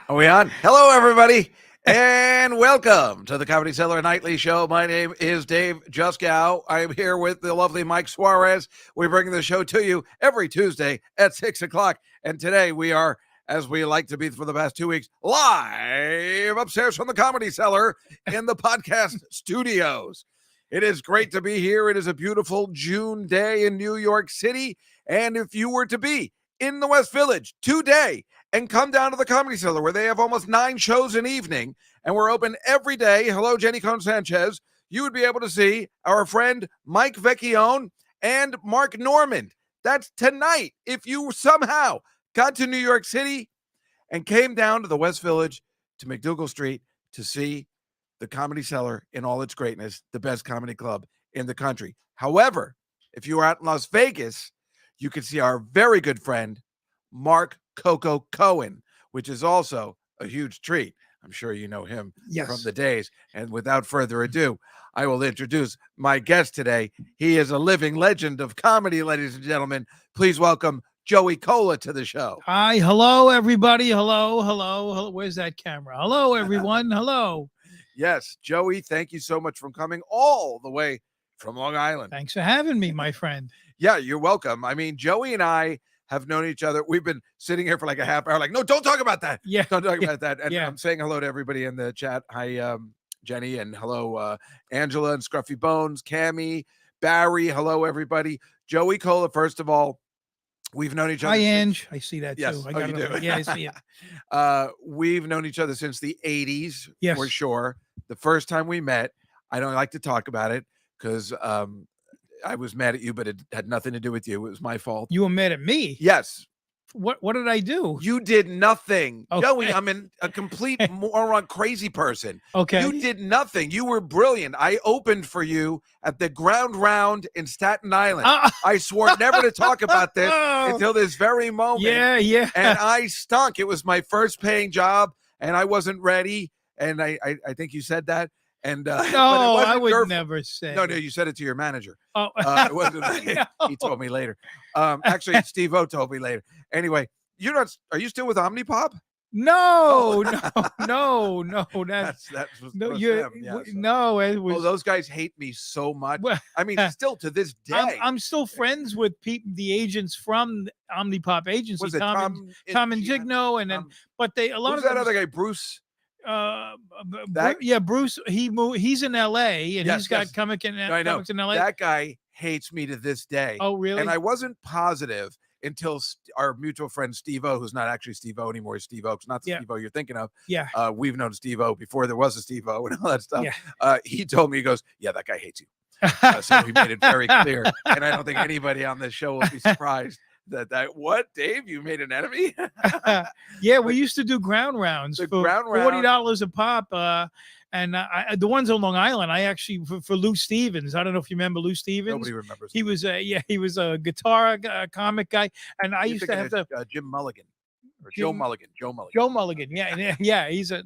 Are we on? Hello, everybody, and welcome to the Comedy Cellar Nightly Show. My name is Dave Juskow. I'm here with the lovely Mike Suarez. We bring the show to you every Tuesday at 6 o'clock. And today we are, as we like to be for the past 2 weeks, live upstairs from the Comedy Cellar in the podcast studios. It is great to be here. It is a beautiful June day in New York City. And if you were to be in the West Village today and come down to the Comedy Cellar where they have almost 9 shows an evening and we're open every day. Hello, Jenny Cohn Sanchez. You would be able to see our friend Mike Vecchione and Mark Normand. That's tonight. If you somehow got to New York City and came down to the West Village to McDougal Street to see the Comedy Cellar in all its greatness, the best comedy club in the country. However, if you are out in Las Vegas, you can see our very good friend, Mark Coco Cohen, which is also a huge treat. I'm sure you know him from the days. And without further ado, I will introduce my guest today. He is a living legend of comedy, ladies and gentlemen. Please welcome Joey Kola to the show. Hi, hello, everybody. Hello. Where's that camera? Hello, everyone. Hello. Yes, Joey, thank you so much for coming all the way from Long Island. Thanks for having me, my friend. Yeah, you're welcome. I mean, Joey and I have known each other. We've been sitting here for like a half hour, like, no, don't talk about that. Yeah. Don't talk about that. And yeah. I'm saying hello to everybody in the chat. Hi, Jenny, and hello, Angela and Scruffy Bones, Cammie, Barry. Hello, everybody. Joey Kola, first of all, we've known each other. Hi, Ange. I see that yes. too. You do. Yeah, I see it. We've known each other since the 80s, yes. for sure. The first time we met, I don't like to talk about it because I was mad at you, but it had nothing to do with you. It was my fault. You were mad at me? Yes. What did I do? You did nothing. Okay. Joey, I'm a complete moron, crazy person. Okay. You did nothing. You were brilliant. I opened for you at the Ground Round in Staten Island. I swore never to talk about this until this very moment. Yeah. And I stunk. It was my first paying job, and I wasn't ready. And I think you said that. And no, I would never say. No, you said it to your manager. Oh, it wasn't. No. He told me later. Actually, Steve-O told me later. Anyway, you're not. Are you still with Omnipop? No. That's no. Them. Yeah, no. It was. Oh, those guys hate me so much. I mean, still to this day, I'm still friends with the agents from Omnipop agency. Was it Tom and Gigno, and then but a lot of that other guy, Bruce. Bruce. He's in L.A. and he's got comics in L.A. That guy hates me to this day. Oh, really? And I wasn't positive until our mutual friend Steve-O, who's not actually Steve-O anymore, Steve-O, it's not the Steve-O you're thinking of. Yeah. We've known Steve-O before there was a Steve-O and all that stuff. Yeah. He told me, he goes, yeah, that guy hates you. So he made it very clear. And I don't think anybody on this show will be surprised that what, Dave, you made an enemy? Yeah, we used to do ground rounds for $40 a pop. And the ones on Long Island, I actually for Lou Stevens. I don't know if you remember Lou Stevens. Nobody remembers. He was a guitar comic guy, and I used to have Jim Mulligan. Or Joe Mulligan. Joe Mulligan, yeah. He's a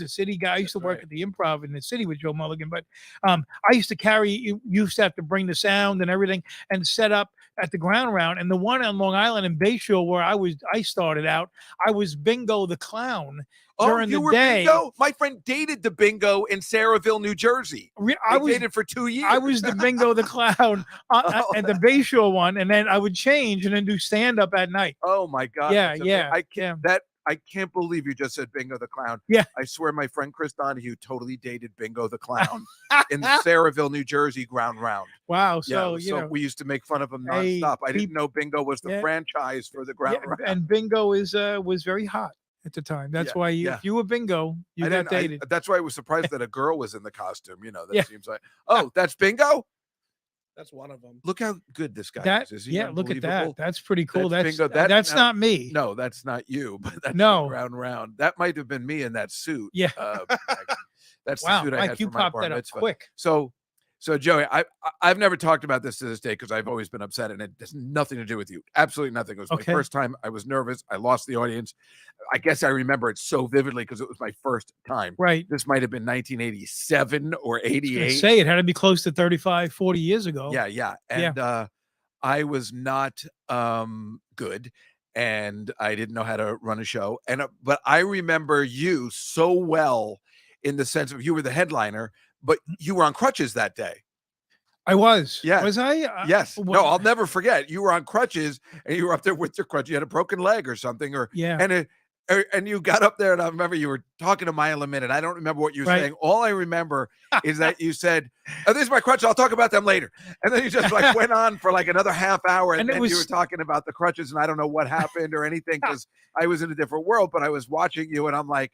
city guy. I used to work at the Improv in the city with Joe Mulligan, but I used to you used to have to bring the sound and everything and set up at the Ground Round. And the one on Long Island in Bayshore where I started out, I was Bingo the Clown. During the day, Bingo? My friend dated the Bingo in Saraville, New Jersey. I was dated for 2 years. I was the Bingo the Clown at the Bayshore one, and then I would change and then do stand up at night. Oh my God! Yeah. I can't believe you just said Bingo the Clown. Yeah, I swear my friend Chris Donahue totally dated Bingo the Clown in the Saraville, New Jersey Ground Round. Wow! So we used to make fun of him nonstop. I didn't know Bingo was the franchise for the Ground Round. And Bingo was very hot at the time. That's why if you were Bingo, you got dated. That's why I was surprised that a girl was in the costume. That seems like, that's Bingo. That's one of them. Look how good this guy is. Is he look at that. That's pretty cool. That's Bingo. That's not me. No, that's not you. But that's Ground Round. That might have been me in that suit. Yeah. That's the suit I had you for my popped bar that mitzvah. up quick. So Joey, I've never talked about this to this day because I've always been upset, and it has nothing to do with you. Absolutely nothing. It was my first time. I was nervous. I lost the audience. I guess I remember it so vividly because it was my first time. Right. This might have been 1987 or 88. Say it had to be close to 35, 40 years ago. Yeah. And I was not good. and I didn't know how to run a show. But I remember you so well in the sense of you were the headliner, but you were on crutches that day. I was. Yeah. Was I? Yes. Well, No, I'll never forget. You were on crutches and you were up there with your crutch. You had a broken leg or something, yeah. and you got up there, and I remember you were talking a mile a minute. I don't remember what you were Right. saying. All I remember is that you said, "Oh, this is my crutch. I'll talk about them later." And then you just like went on for like another half hour, and then you were talking about the crutches, and I don't know what happened or anything because I was in a different world. But I was watching you, and I'm like,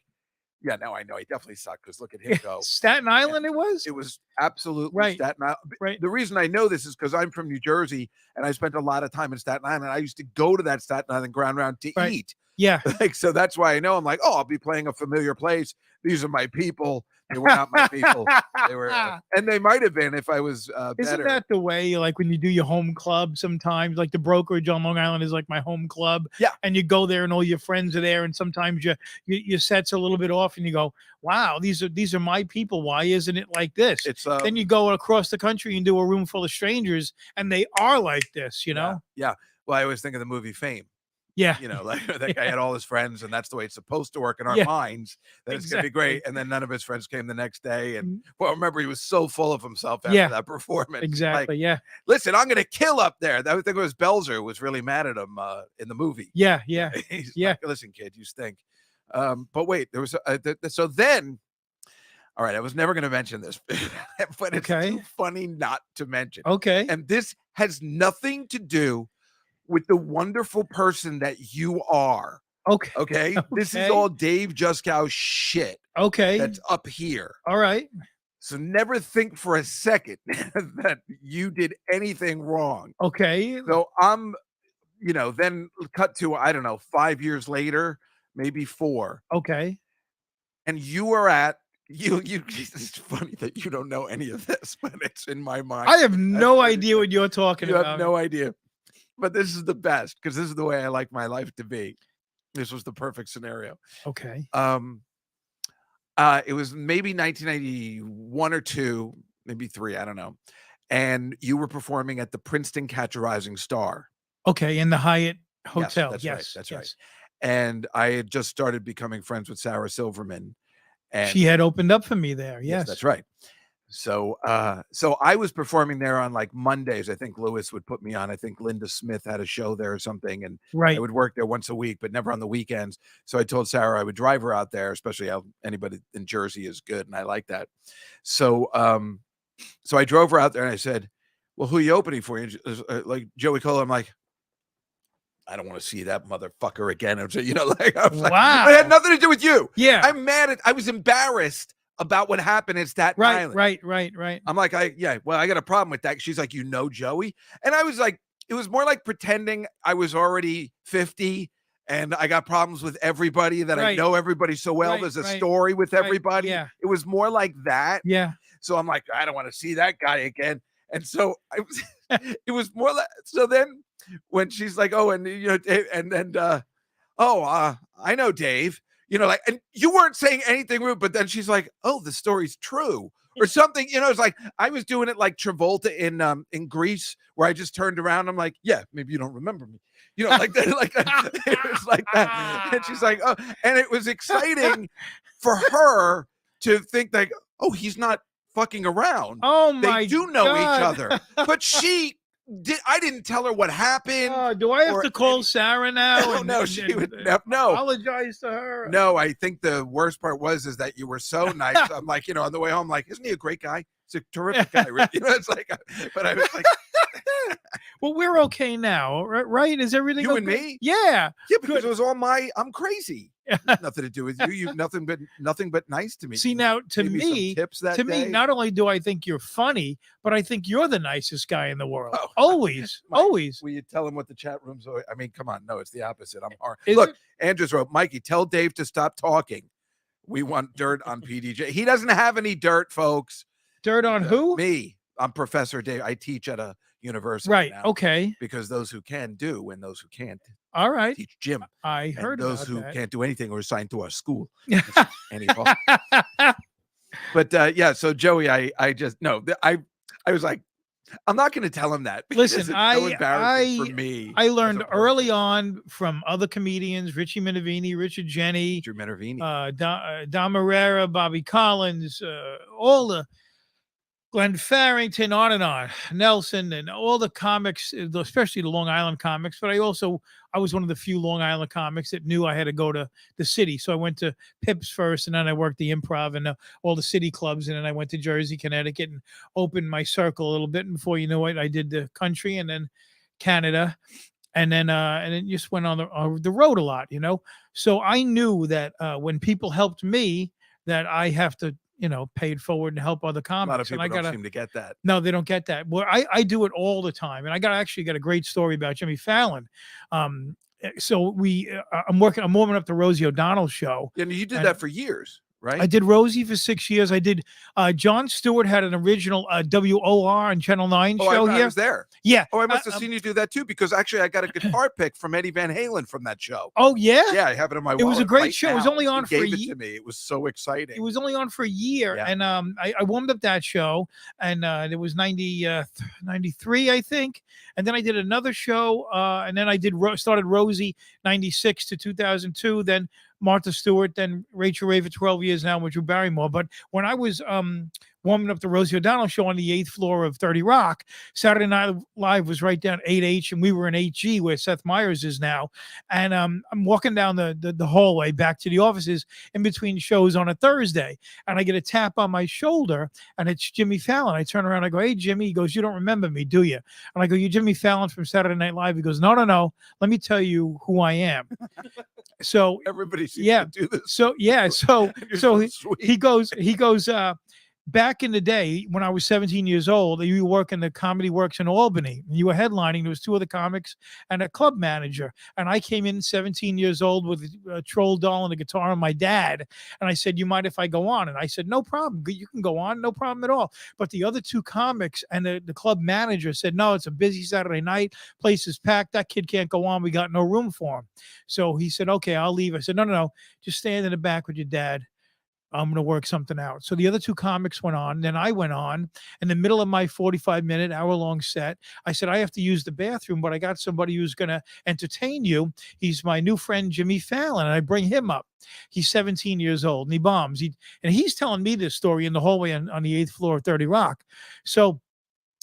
yeah, now I know he definitely sucked because look at him go. Staten Island, it was? It was absolutely Right. Staten Island. Right. The reason I know this is because I'm from New Jersey and I spent a lot of time in Staten Island. I used to go to that Staten Island Ground Round to Right. eat. Yeah. Like, so that's why I know. I'm like, oh, I'll be playing a familiar place. These are my people. They were not my people. They were, and they might have been if I was Isn't better. that the way, like when you do your home club sometimes, like the brokerage on Long Island is like my home club. Yeah. And you go there and all your friends are there. And sometimes your set's a little bit off and you go, wow, these are my people. Why isn't it like this? It's then you go across the country and do a room full of strangers and they are like this, you know? Yeah. Well, I always think of the movie Fame. Yeah. You know, like that guy had all his friends, and that's the way it's supposed to work in our Yeah. minds. That it's gonna be great. And then none of his friends came the next day. And well, remember, he was so full of himself after that performance. Exactly. Like, Yeah. listen, I'm gonna kill up there. I think it was Belzer was really mad at him in the movie. Yeah. Yeah. He's Yeah. like, listen, kid, you stink. But wait, there was so then. All right, I was never going to mention this, but it's too funny not to mention. Okay. And this has nothing to do with the wonderful person that you are. Okay. Okay. This is all Dave Juskow shit. Okay. That's up here. All right. So never think for a second that you did anything wrong. Okay. So I'm, then cut to, I don't know, 5 years later, maybe 4. Okay. And you are at, it's funny that you don't know any of this, but it's in my mind. I have no idea what you're talking about. You have no idea. But this is the best because this is the way I like my life to be. This was the perfect scenario. Okay. It was maybe 1991 or 2, maybe 3, I don't know. And you were performing at the Princeton Catch a Rising Star. Okay, in the Hyatt Hotel. Yes, that's right. And I had just started becoming friends with Sarah Silverman. And she had opened up for me there. Yes, that's right. So I was performing there on like Mondays. I think Lewis would put me on. I think Linda Smith had a show there or something. And I would work there once a week, but never on the weekends. So I told Sarah I would drive her out there, especially how anybody in Jersey is good. And I like that. So I drove her out there and I said, well, who are you opening for? Like Joey Kola. I'm like, I don't want to see that motherfucker again. I was like, wow. It had nothing to do with you. Yeah. I'm mad I was embarrassed about what happened in Staten Island. Right. I'm like, I got a problem with that. She's like, Joey? And I was like, it was more like pretending I was already 50 and I got problems with everybody, that I know everybody so well. There's a story with everybody. Yeah. It was more like that. Yeah. So I'm like, I don't want to see that guy again. And so it was more like, so then when she's like, oh, and I know Dave, and you weren't saying anything rude, but then she's like, oh, the story's true or something. It's like I was doing it like Travolta in Grease, where I just turned around. I'm like, yeah, maybe you don't remember me, like that, it was like that. And she's like, oh, and it was exciting for her to think like, oh, he's not fucking around. Oh my, they do know each other, but I didn't tell her what happened. Do I have to call Sarah now? No, she would never. No, apologize to her. No, I think the worst part is that you were so nice. I'm like, on the way home, I'm like, isn't he a great guy? He's a terrific guy. It's like, but I was like, well, we're okay now, right? Is everything you okay? and me? Yeah, because it was all I'm crazy. Nothing to do with you. You've nothing but nice to me. See, now to me, not only do I think you're funny, but I think you're the nicest guy in the world. Oh, always. Will you tell him what the chat room's? I mean, come on. No, it's the opposite. I'm hard. Look, Andrews wrote, Mikey, tell Dave to stop talking. We want dirt on PDJ. He doesn't have any dirt, folks. Dirt on who? Me. I'm Professor Dave. I teach at a university. Right. Now, okay. Because those who can do and those who can't. All right. Teach gym. I heard and those about who that. can't do anything are assigned to our school. But so Joey, I was like, I'm not going to tell him that. Because Listen, it's so embarrassing for me. I as a learned early person. on from other comedians, Richie Minervini, Richard Jenny, Drew Minervini. Dom Herrera, Bobby Collins, all the Glenn Farrington, on and on, Nelson, and all the comics, especially the Long Island comics. But I was one of the few Long Island comics that knew I had to go to the city. So I went to Pips first, and then I worked the Improv and all the city clubs, and then I went to Jersey, Connecticut, and opened my circle a little bit. And before you know it, I did the country and then Canada, and then just went on the road a lot, So I knew that when people helped me, that I have to pay it forward and help other A comics. lot of people and I don't gotta seem to get that. No, they don't get that. Well, I do it all the time, and I actually got a great story about Jimmy Fallon. So I'm warming up the Rosie O'Donnell show. And you did And that for years, right? I did Rosie for 6 years. I did. Jon Stewart had an original WOR on Channel 9 show I here. was there. Yeah. Oh, I must have seen you do that too, because actually I got a guitar pick from Eddie Van Halen from that show. Oh yeah. Yeah, I have it in my wallet. It was a great right show. It was now. only on He for gave it to me. It was so exciting. It was only on for a year, Yeah. and I warmed up that show, and it was 93, I think, and then I did another show, and then I started Rosie 96 to 2002, then Martha Stewart, then Rachel Ray for 12 years now with Drew Barrymore. But when I was warming up the Rosie O'Donnell show on the 8th floor of 30 Rock, Saturday Night Live was right down 8H, and we were in 8G where Seth Meyers is now. And I'm walking down the hallway back to the offices in between shows on a Thursday, and I get a tap on my shoulder, and it's Jimmy Fallon. I turn around, I go, "Hey, Jimmy." He goes, "You don't remember me, do you?" And I go, "You Jimmy Fallon from Saturday Night Live?" He goes, No. Let me tell you who I am." So everybody seems yeah. to do this. So yeah, so sweet. he goes, back in the day when I was 17 years old, you were working the Comedy Works in Albany, and you were headlining. There was 2 other comics and a club manager. And I came in 17 years old with a troll doll and a guitar and my dad. And I said, "You mind if I go on?" And I said, "No problem. You can go on. No problem at all." But the other 2 comics and the club manager said, "No, it's a busy Saturday night. Place is packed. That kid can't go on. We got no room for him." So he said, "Okay, I'll leave." I said, No. Just stand in the back with your dad. I'm going to work something out." So the other 2 comics went on. Then I went on. In the middle of my 45-minute, hour-long set, I said, "I have to use the bathroom, but I got somebody who's going to entertain you. He's my new friend, Jimmy Fallon." And I bring him up. He's 17 years old, and he bombs. And he's telling me this story in the hallway on the 8th floor of 30 Rock. So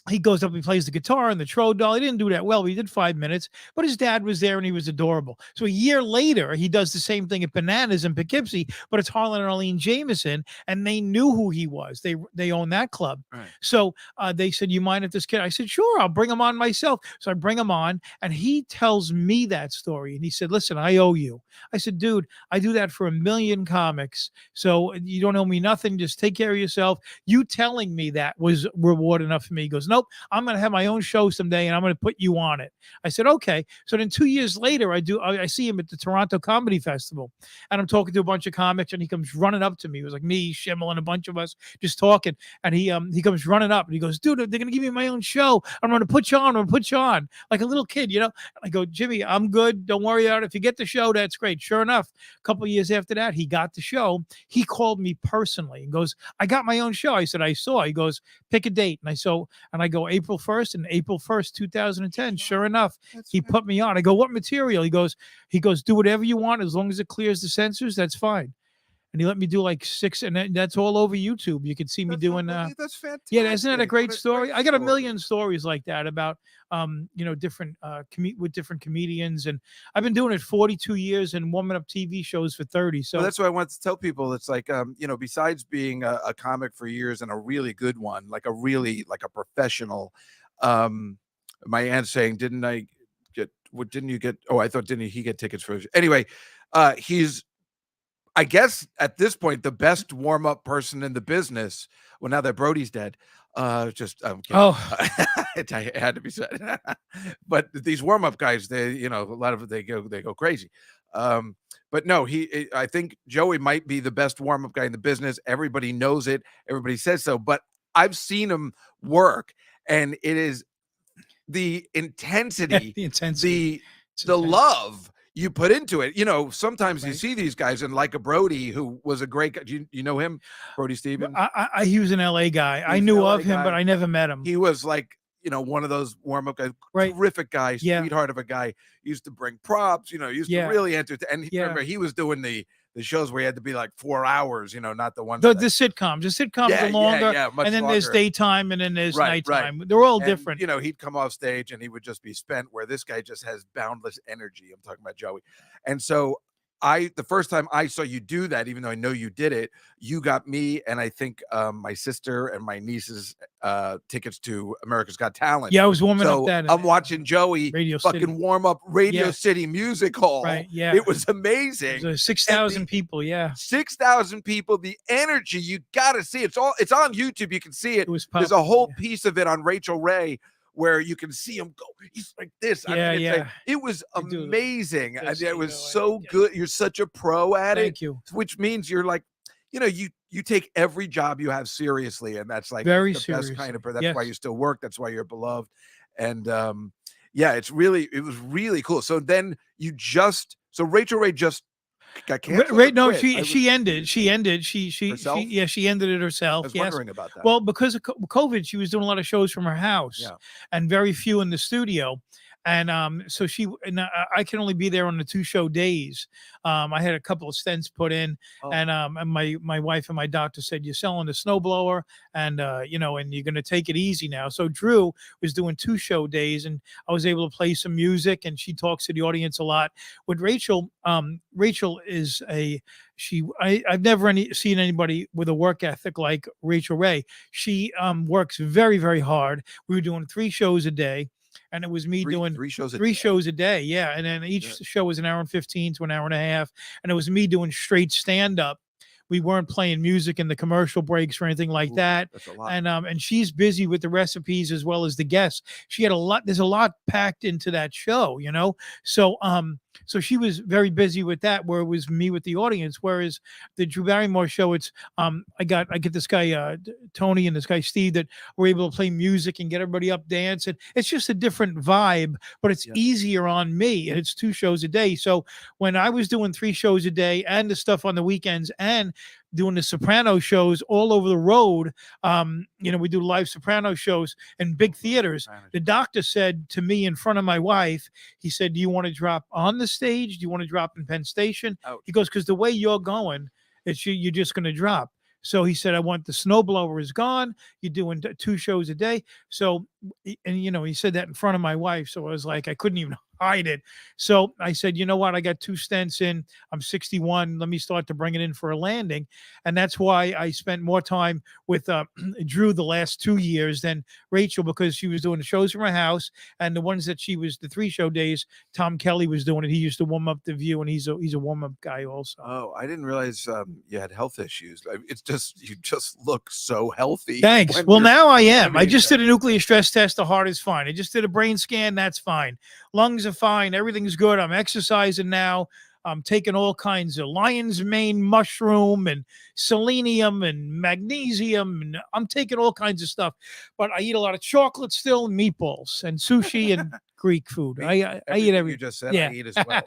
he goes up, he plays the guitar and the troll doll. He didn't do that well. He did 5 minutes, but his dad was there and he was adorable. So a year later, he does the same thing at Bananas in Poughkeepsie, but it's Harlan and Arlene Jameson, and they knew who he was. They own that club. Right. So they said, "You mind if this kid?" I said, "Sure, I'll bring him on myself." So I bring him on, and he tells me that story. And he said, "Listen, I owe you." I said, "Dude, I do that for 1 million comics. So you don't owe me nothing. Just take care of yourself. You telling me that was reward enough for me." He goes, "Nope, I'm going to have my own show someday and I'm going to put you on it." I said, "Okay." So then 2 years later, I see him at the Toronto Comedy Festival, and I'm talking to a bunch of comics, and he comes running up to me. It was like me, Schimmel, and a bunch of us just talking. And he comes running up and he goes, "Dude, they're going to give me my own show. I'm going to put you on. I'm going to put you on." Like a little kid, And I go, "Jimmy, I'm good. Don't worry about it. If you get the show, that's great." Sure enough, a couple of years after that, he got the show. He called me personally and goes, "I got my own show." I said, "I saw." He goes, "Pick a date." And I go, April 1st, and April 1st, 2010. Sure enough, he put me on. I go, "What material?" He goes, "Do whatever you want. As long as it clears the censors, that's fine." And he let me do like 6, and that's all over YouTube. You can see me doing That's fantastic. yeah, isn't that a great What story? I got a story. million stories like that about different with different comedians, and I've been doing it 42 years and warming up TV shows for 30. So Well, that's what I want to tell people. It's like, besides being a comic for years and a really good one, like a professional, my aunt's saying, "Didn't I get, what didn't you get?" Oh, I thought, didn't he get tickets for, anyway, he's, I guess at this point, the best warm-up person in the business. Well, now that Brody's dead, just it had to be said. But these warm-up guys, they, a lot of it, they go crazy. But no, I think Joey might be the best warm-up guy in the business. Everybody knows it. Everybody says so. But I've seen him work, and it is the intensity, the love you put into it. Sometimes you see these guys, and like a Brody, who was a great guy. You know him, Brody Stevens? He was an LA guy. I knew of him, but I never met him. He was like one of those warm-up guys, Right. terrific guy, Yeah. sweetheart of a guy, used to bring props, used Yeah. to really entertain. And Yeah. remember, he was doing the shows where he had to be like 4 hours, not the ones The that, sitcoms. The sitcoms yeah, are longer, yeah, much and then there's longer. daytime, and then there's Right. nighttime. They're all And, different. he'd come off stage and he would just be spent, where this guy just has boundless energy. I'm talking about Joey. And so the first time I saw you do that, even though I know you did it, you got me and I think my sister and my niece's tickets to America's Got Talent. Yeah, I was warming up So that. I'm watching Joey Radio fucking City. warm up Radio Yeah. City Music Hall. Right. Yeah. It was amazing. There's 6,000 people. Yeah. 6,000 people, the energy, you got to see. It's on YouTube. You can see it. It was There's a whole yeah. piece of it on Rachel Ray where you can see him go. He's like this. Yeah, yeah. It was amazing. Yes, And I it was know, I so know. good. You're such a pro at it. Thank you. Which means you're like, you take every job you have seriously, and that's like Very the seriously. best kind of. That's Yes. why you still work. That's why you're beloved. And yeah, it was really cool. So then so Rachel Ray just got canceled. Right. No, quit? she ended. She ended it herself. I was Yes. wondering about that. Well, because of COVID, she was doing a lot of shows from her house, Yeah. and very few in the studio. And so I can only be there on the 2-show days. I had a couple of stents put in, and my wife and my doctor said, you're selling the snowblower, and and you're going to take it easy now. So Drew was doing 2-show days, and I was able to play some music, and she talks to the audience a lot. With Rachel, Rachel is I've never seen anybody with a work ethic like Rachel Ray. She works very, very hard. We were doing 3 shows a day. And it was me doing 3 shows a day. Yeah. And then each show was an hour and 15 to an hour and a half. And it was me doing straight stand up. We weren't playing music in the commercial breaks or anything like that. That's a lot. And she's busy with the recipes as well as the guests. She had there's a lot packed into that show, So she was very busy with that, where it was me with the audience. Whereas the Drew Barrymore show, it's I get this guy Tony and this guy Steve that were able to play music and get everybody up dancing. It's just a different vibe, but it's easier on me. And it's 2 shows a day. So when I was doing 3 shows a day and the stuff on the weekends and doing the Soprano shows all over the road, we do live Soprano shows in big theaters. The doctor said to me in front of my wife, he said, do you want to drop on the stage? Do you want to drop in Penn Station? Ouch. He goes, because the way you're going, you're just going to drop. So he said, I want the snowblower is gone. You're doing 2 shows a day. So, and he said that in front of my wife. So I was like, I couldn't even hide it. So I said, you know what? I got 2 stents in. I'm 61. Let me start to bring it in for a landing. And that's why I spent more time with Drew the last 2 years than Rachel, because she was doing the shows from her house. And the ones that the 3-show days, Tom Kelly was doing it. He used to warm up the View, and he's a warm-up guy also. Oh, I didn't realize you had health issues. It's just, you just look so healthy. Thanks. Well, now I am. I just did a nuclear stress test. The heart is fine. I just did a brain scan. That's fine. Lungs are fine. Everything's good. I'm exercising now. I'm taking all kinds of lion's mane mushroom and selenium and magnesium, and I'm taking all kinds of stuff. But I eat a lot of chocolate still, and meatballs and sushi and Greek food. I eat everything. You just said, Yeah. I eat as well.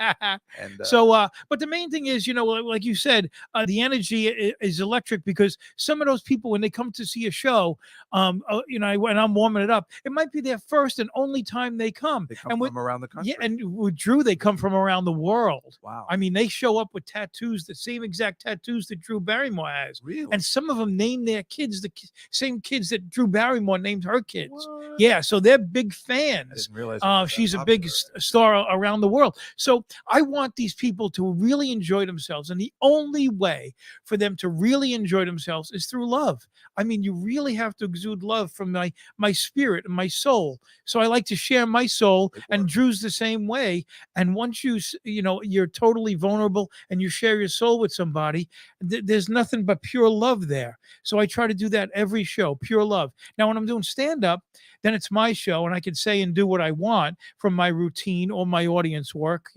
And So, but the main thing is, like you said, the energy is electric, because some of those people, when they come to see a show, when I'm warming it up, it might be their first and only time they come. they come And from around the country. Yeah, and with Drew, they come from around the world. Wow. I mean, they show up with tattoos, the same exact tattoos that Drew Barrymore has. Really? And some of them name their kids the same kids that Drew Barrymore named her kids. What? Yeah, so they're big I fans. didn't realize She's a big star around the world. So I want these people to really enjoy themselves. And the only way for them to really enjoy themselves is through love. I mean, you really have to exude love from my spirit and my soul. So I like to share my soul, and Drew's the same way. And once you're totally vulnerable and you share your soul with somebody, there's nothing but pure love there. So I try to do that every show, pure love. Now, when I'm doing stand-up, then it's my show, and I can say and do what I want from my routine or my audience work.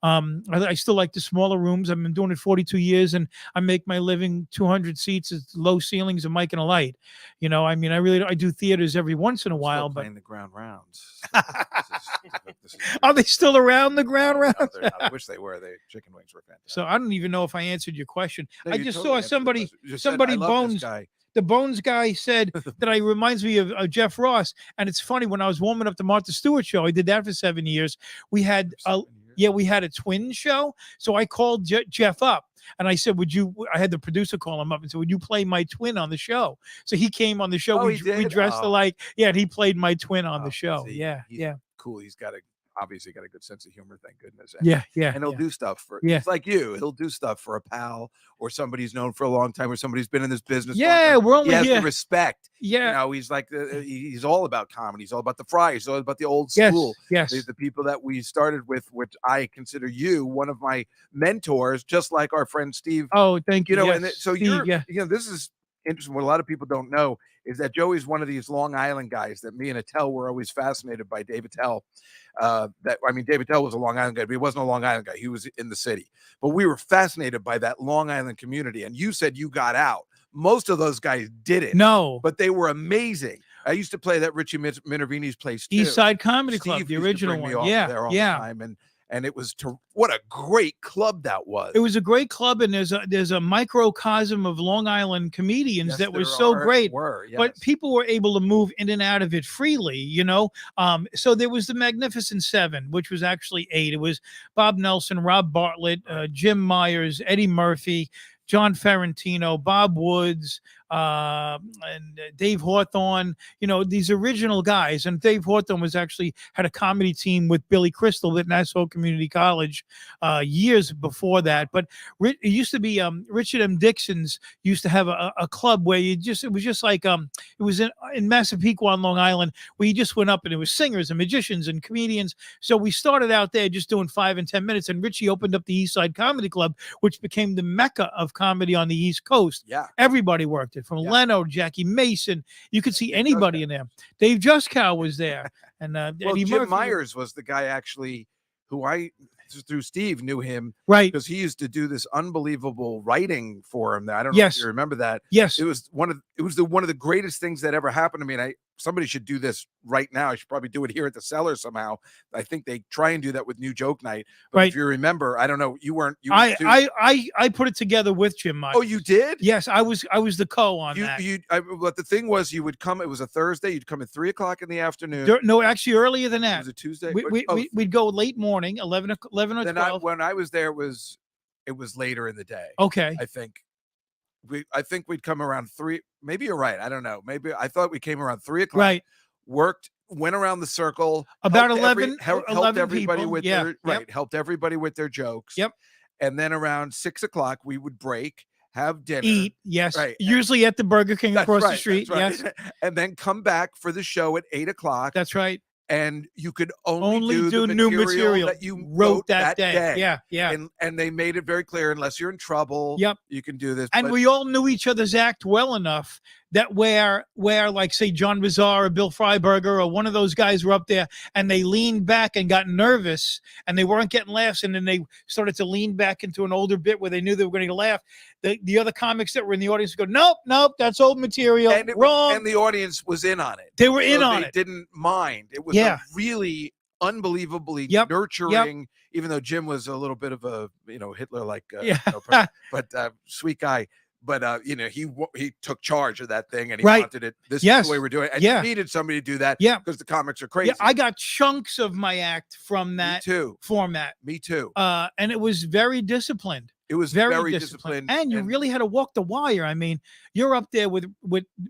I still like the smaller rooms. I've been doing it 42 years, and I make my living 200 seats, low ceilings, a mic and a light. I do theaters every once in a while, but playing the ground rounds. are they still around the ground rounds? No, they're not. I wish they were. The chicken wings were fantastic. So I don't even know if I answered your question. No, I you just totally saw answered the somebody question. You just said, somebody I love this bones. guy. the Bones guy said that I reminds me of Jeff Ross. And it's funny, when I was warming up the Martha Stewart show, I did that for 7 years. We had we had a twin show. So I called Jeff up and I said, I had the producer call him up and said, would you play my twin on the show? So he came on the show. Oh, we dressed alike. Yeah. And he played my twin on the show. See, yeah. Cool. He's obviously got a good sense of humor, thank goodness. And he'll do stuff for, Yeah. It's like you. He'll do stuff for a pal or somebody he's known for a long time or somebody who's been in this business. Yeah, we're only he has here. the respect. Yeah. You know, he's like he's all about comedy. He's all about the fry. He's all about the old school. Yes. The people that we started with, which I consider you one of my mentors, just like our friend Steve. Oh, thank you. You know, yes. and so Steve, this is interesting. What a lot of people don't know is that Joey's one of these Long Island guys that me and Attell were always fascinated by. David Tell. David Tell was a Long Island guy, but he wasn't a Long Island guy. He was in the city. But we were fascinated by that Long Island community. And you said you got out. Most of those guys didn't. No. But they were amazing. I used to play that Richie Minervini's place too. East Side Comedy Club, Steve the used to original bring me one. off Yeah. there all the time. And it was what a great club that was. It was a great club, and there's a microcosm of Long Island comedians Yes, that there were so great. Yes. But people were able to move in and out of it freely, you know. So there was the Magnificent Seven, which was actually 8. It was Bob Nelson, Rob Bartlett, Jim Myers, Eddie Murphy, John Ferrantino, Bob Woods, and Dave Hawthorne, you know, these original guys. And Dave Hawthorne had a comedy team with Billy Crystal at Nassau Community College years before that. But it used to be Richard M. Dixon's used to have a club where it was just like it was in Massapequa on Long Island, where you just went up and it was singers and magicians and comedians. So we started out there just doing 5 and 10 minutes, and Richie opened up the East Side Comedy Club, which became the mecca of comedy on the East Coast. Yeah. Everybody worked it, from Leno, Jackie Mason. You could see anybody in there. Dave Juskow was there. And Eddie Jim Murphy. Myers was the guy actually who through Steve knew him, right? Because he used to do this unbelievable writing for him. I don't know if you remember that. Yes, it was one of the greatest things that ever happened to me. And somebody should do this right now. I should probably do it here at the Cellar somehow. I think they try and do that with New Joke Night. But right. If you remember, I don't know. You weren't. I put it together with Jim Myers. Oh, you did? Yes, I was the co on that. But the thing was, you would come. It was a Thursday. You'd come at 3:00 in the afternoon. No, actually earlier than that. It was a Tuesday. We'd go late morning, 11 or 12. When I was there, it was later in the day. Okay. I think we'd come around 3. Maybe you're right. I don't know. Maybe I thought we came around 3:00. Right. Went around the circle. About 11. Helped everybody people. with their Helped everybody with their jokes. Yep. And then around 6:00 we would break, have dinner, eat. Yes. Right. Usually at the Burger King across the street. Yes. And then come back for the show at 8:00. That's right. And you could only do new material that you wrote that day. Yeah. And they made it very clear, unless you're in trouble, you can do this. And we all knew each other's act well enough that where like, say, John Bizarre or Bill Freiberger or one of those guys were up there and they leaned back and got nervous and they weren't getting laughs, and then they started to lean back into an older bit where they knew they were going to get a laugh. The other comics that were in the audience would go, nope, that's old material. Wrong. And the audience was in on it. They were in on it. They didn't mind. It was a really unbelievably nurturing, even though Jim was a little bit of a, Hitler-like, but sweet guy. But he took charge of that thing, and he wanted it. This is the way we're doing it. And you needed somebody to do that. Because the comics are crazy. Yeah, I got chunks of my act from that format. Me too. And it was very discipllined. It was very disciplined. And you really had to walk the wire. I mean, you're up there with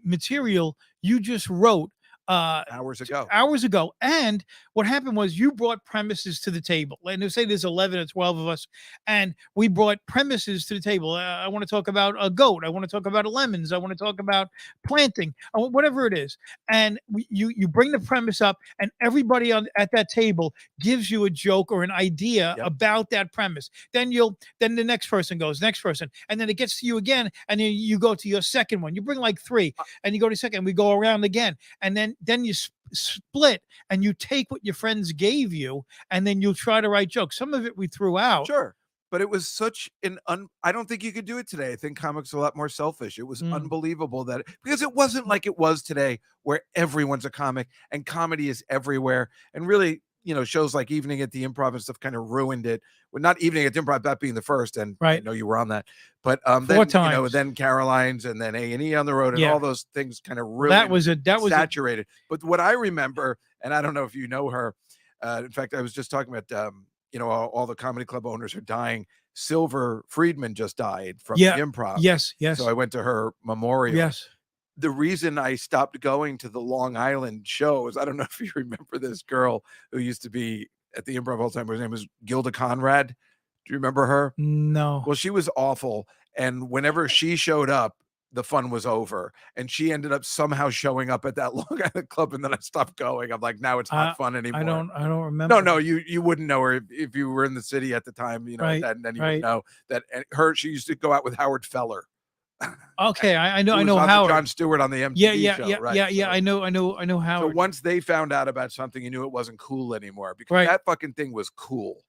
material you just wrote hours ago. And what happened was you brought premises to the table. And they say there's 11 or 12 of us, and we brought premises to the table. I want to talk about a goat. I want to talk about lemons. I want to talk about planting, whatever it is. And you bring the premise up, and everybody at that table gives you a joke or an idea about that premise. Then the next person goes, and then it gets to you again, and then you go to your second one. You bring like 3, and you go to second. We go around again, and then you split, and you take what your friends gave you, and then you'll try to write jokes. Some of it we threw out. Sure. But it was such I don't think you could do it today. I think comics are a lot more selfish. It was unbelievable because it wasn't like it was today, where everyone's a comic and comedy is everywhere. And really, shows like Evening at the Improv and stuff kind of ruined it. Well, not Evening at the Improv, that being the first, and I Right. know you were on that, but 4 then times. then Caroline's, and then A&E on the Road, and Yeah. all those things kind of ruined. That was saturated. But what I remember, and I don't know if you know her, in fact, I was just talking about all the comedy club owners are dying. Silver Friedman just died from the Improv. Yes. So I went to her memorial. Yes. The reason I stopped going to the Long Island shows, I don't know if you remember this girl who used to be at the Improv all the time. Her name was Gilda Conrad. Do you remember her? No. Well, she was awful. And whenever she showed up, the fun was over. And she ended up somehow showing up at that Long Island club. And then I stopped going. I'm like, now it's not fun anymore. I don't remember. No, you wouldn't know her if you were in the city at the time, Right, and then you would know that. And she used to go out with Howard Feller. Okay, I know Who was on Howard. Jon Stewart on the MTV show, right? Yeah. I know So Howard. once they found out about something, you knew it wasn't cool anymore, because that fucking thing was cool.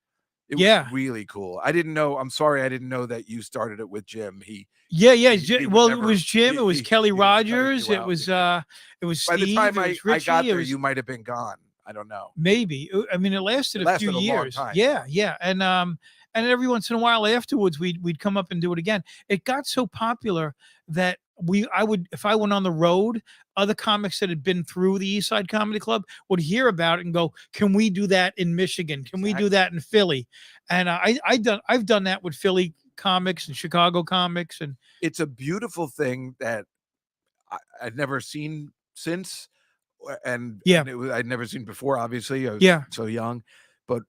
It was really cool. I didn't know. I'm sorry, I didn't know that you started it with Jim. It was Jim. It was Kelly Rogers. It was By Steve. the time it was Richie, I got it there, was, you might have been gone. I don't know. maybe. I mean, it lasted a few a long years. time. Yeah. And every once in a while afterwards, we'd come up and do it again. It got so popular that if I went on the road, other comics that had been through the East Side Comedy Club would hear about it and go, "Can we do that in Michigan? Can we do that in Philly?" And I've done that with Philly comics and Chicago comics, and it's a beautiful thing that I'd never seen since, and I'd never seen before. Obviously, I was so young. But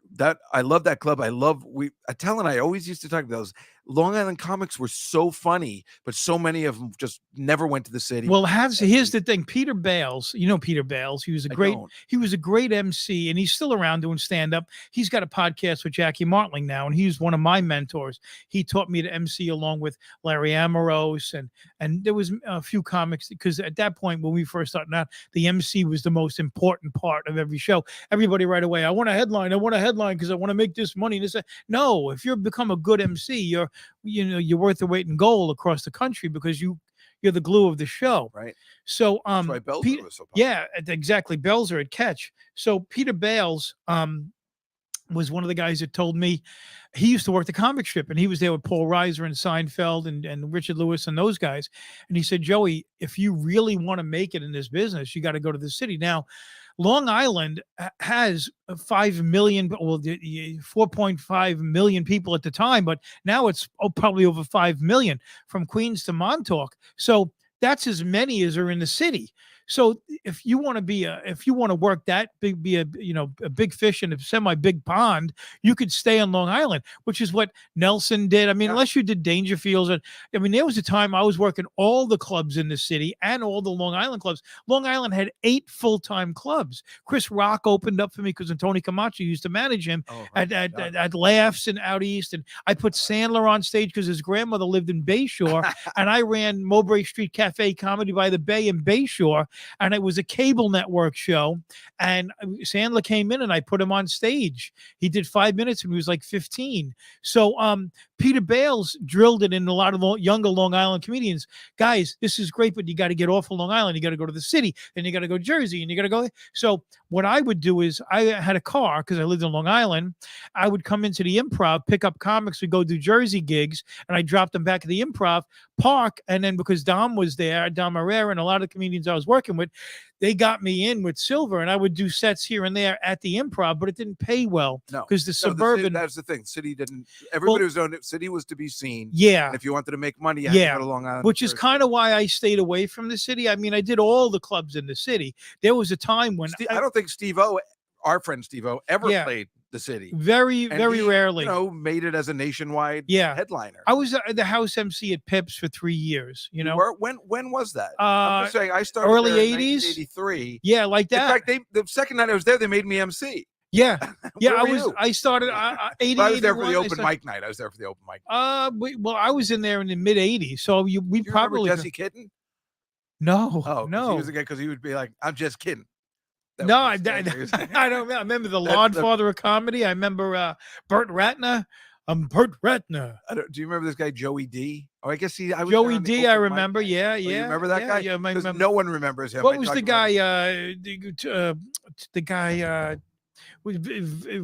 I love that club. Tell and I always used to talk about those Long Island comics were so funny, but so many of them just never went to the city. Well, here's the thing. Peter Bales, Peter Bales, he was a great MC, and he's still around doing stand-up. He's got a podcast with Jackie Martling now, and he's one of my mentors. He taught me to MC along with Larry Amorose, and there was a few comics, because at that point when we first started out, the MC was the most important part of every show. Everybody right away, I want a headline because I want to make this money. No, if you become a good MC, you're worth the weight in gold across the country, because you're the glue of the show. Right. So that's why Belzer was so popular. Yeah, exactly. Belzer at Catch. So Peter Bales was one of the guys that told me he used to work the comic strip, and he was there with Paul Reiser and Seinfeld and Richard Lewis and those guys. And he said, "Joey, if you really want to make it in this business, you got to go to the city." Now, Long Island has 5 million, 4.5 million people at the time, but now it's probably over 5 million from Queens to Montauk. So that's as many as are in the city. So if you want to work that big, be a big fish in a semi big pond, you could stay on Long Island, which is what Nelson did. I mean, unless you did Dangerfields. There was a time I was working all the clubs in the city and all the Long Island clubs. Long Island had 8 full-time clubs. Chris Rock opened up for me because Tony Camacho used to manage him at Laughs and Out East. And I put Sandler on stage because his grandmother lived in Bayshore, and I ran Mowbray Street Cafe Comedy by the Bay in Bayshore. And it was a cable network show, and Sandler came in and I put him on stage. He did 5 minutes and he was like 15. So Peter Bales drilled it in a lot of younger Long Island comedians. Guys, this is great, but you got to get off of Long Island. You got to go to the city, and you got to go to Jersey, and you got to go. So what I would do is, I had a car because I lived in Long Island. I would come into the Improv, pick up comics, we'd go do Jersey gigs, and I dropped them back at the Improv, park, and then because Dom was there, Dom Herrera, and a lot of the comedians I was working with, they got me in with Silver, and I would do sets here and there at the Improv, but it didn't pay well. No, because the suburban. That's the thing. City didn't. Everybody was on it. City was to be seen. Yeah. And if you wanted to make money, you had to go to Long Island. Which is kind of why I stayed away from the city. I mean, I did all the clubs in the city. There was a time when I don't think Steve-O, our friend Steve-O, ever played the city. Very rarely. Made it as a nationwide headliner. I was the house MC at Pips for 3 years. When was that? I'm just saying, I started early there 80s, in 1983. Yeah, like that. In fact, the second night I was there, they made me MC. Yeah, Where I started 80. I was there for the open mic night. I was there for the open mic. Well, I was in there in the mid 80s. So we probably remember Jesse Kitten. No, no. He was the guy, because he would be like, "I'm just kidding." I don't know. I remember the Godfather of comedy. I remember Burt Ratner. I'm Burt Ratner. Do you remember this guy Joey D? Oh, I guess I was Joey D. I remember. Yeah. You remember that guy? Yeah, no one remembers him. What was the guy? The guy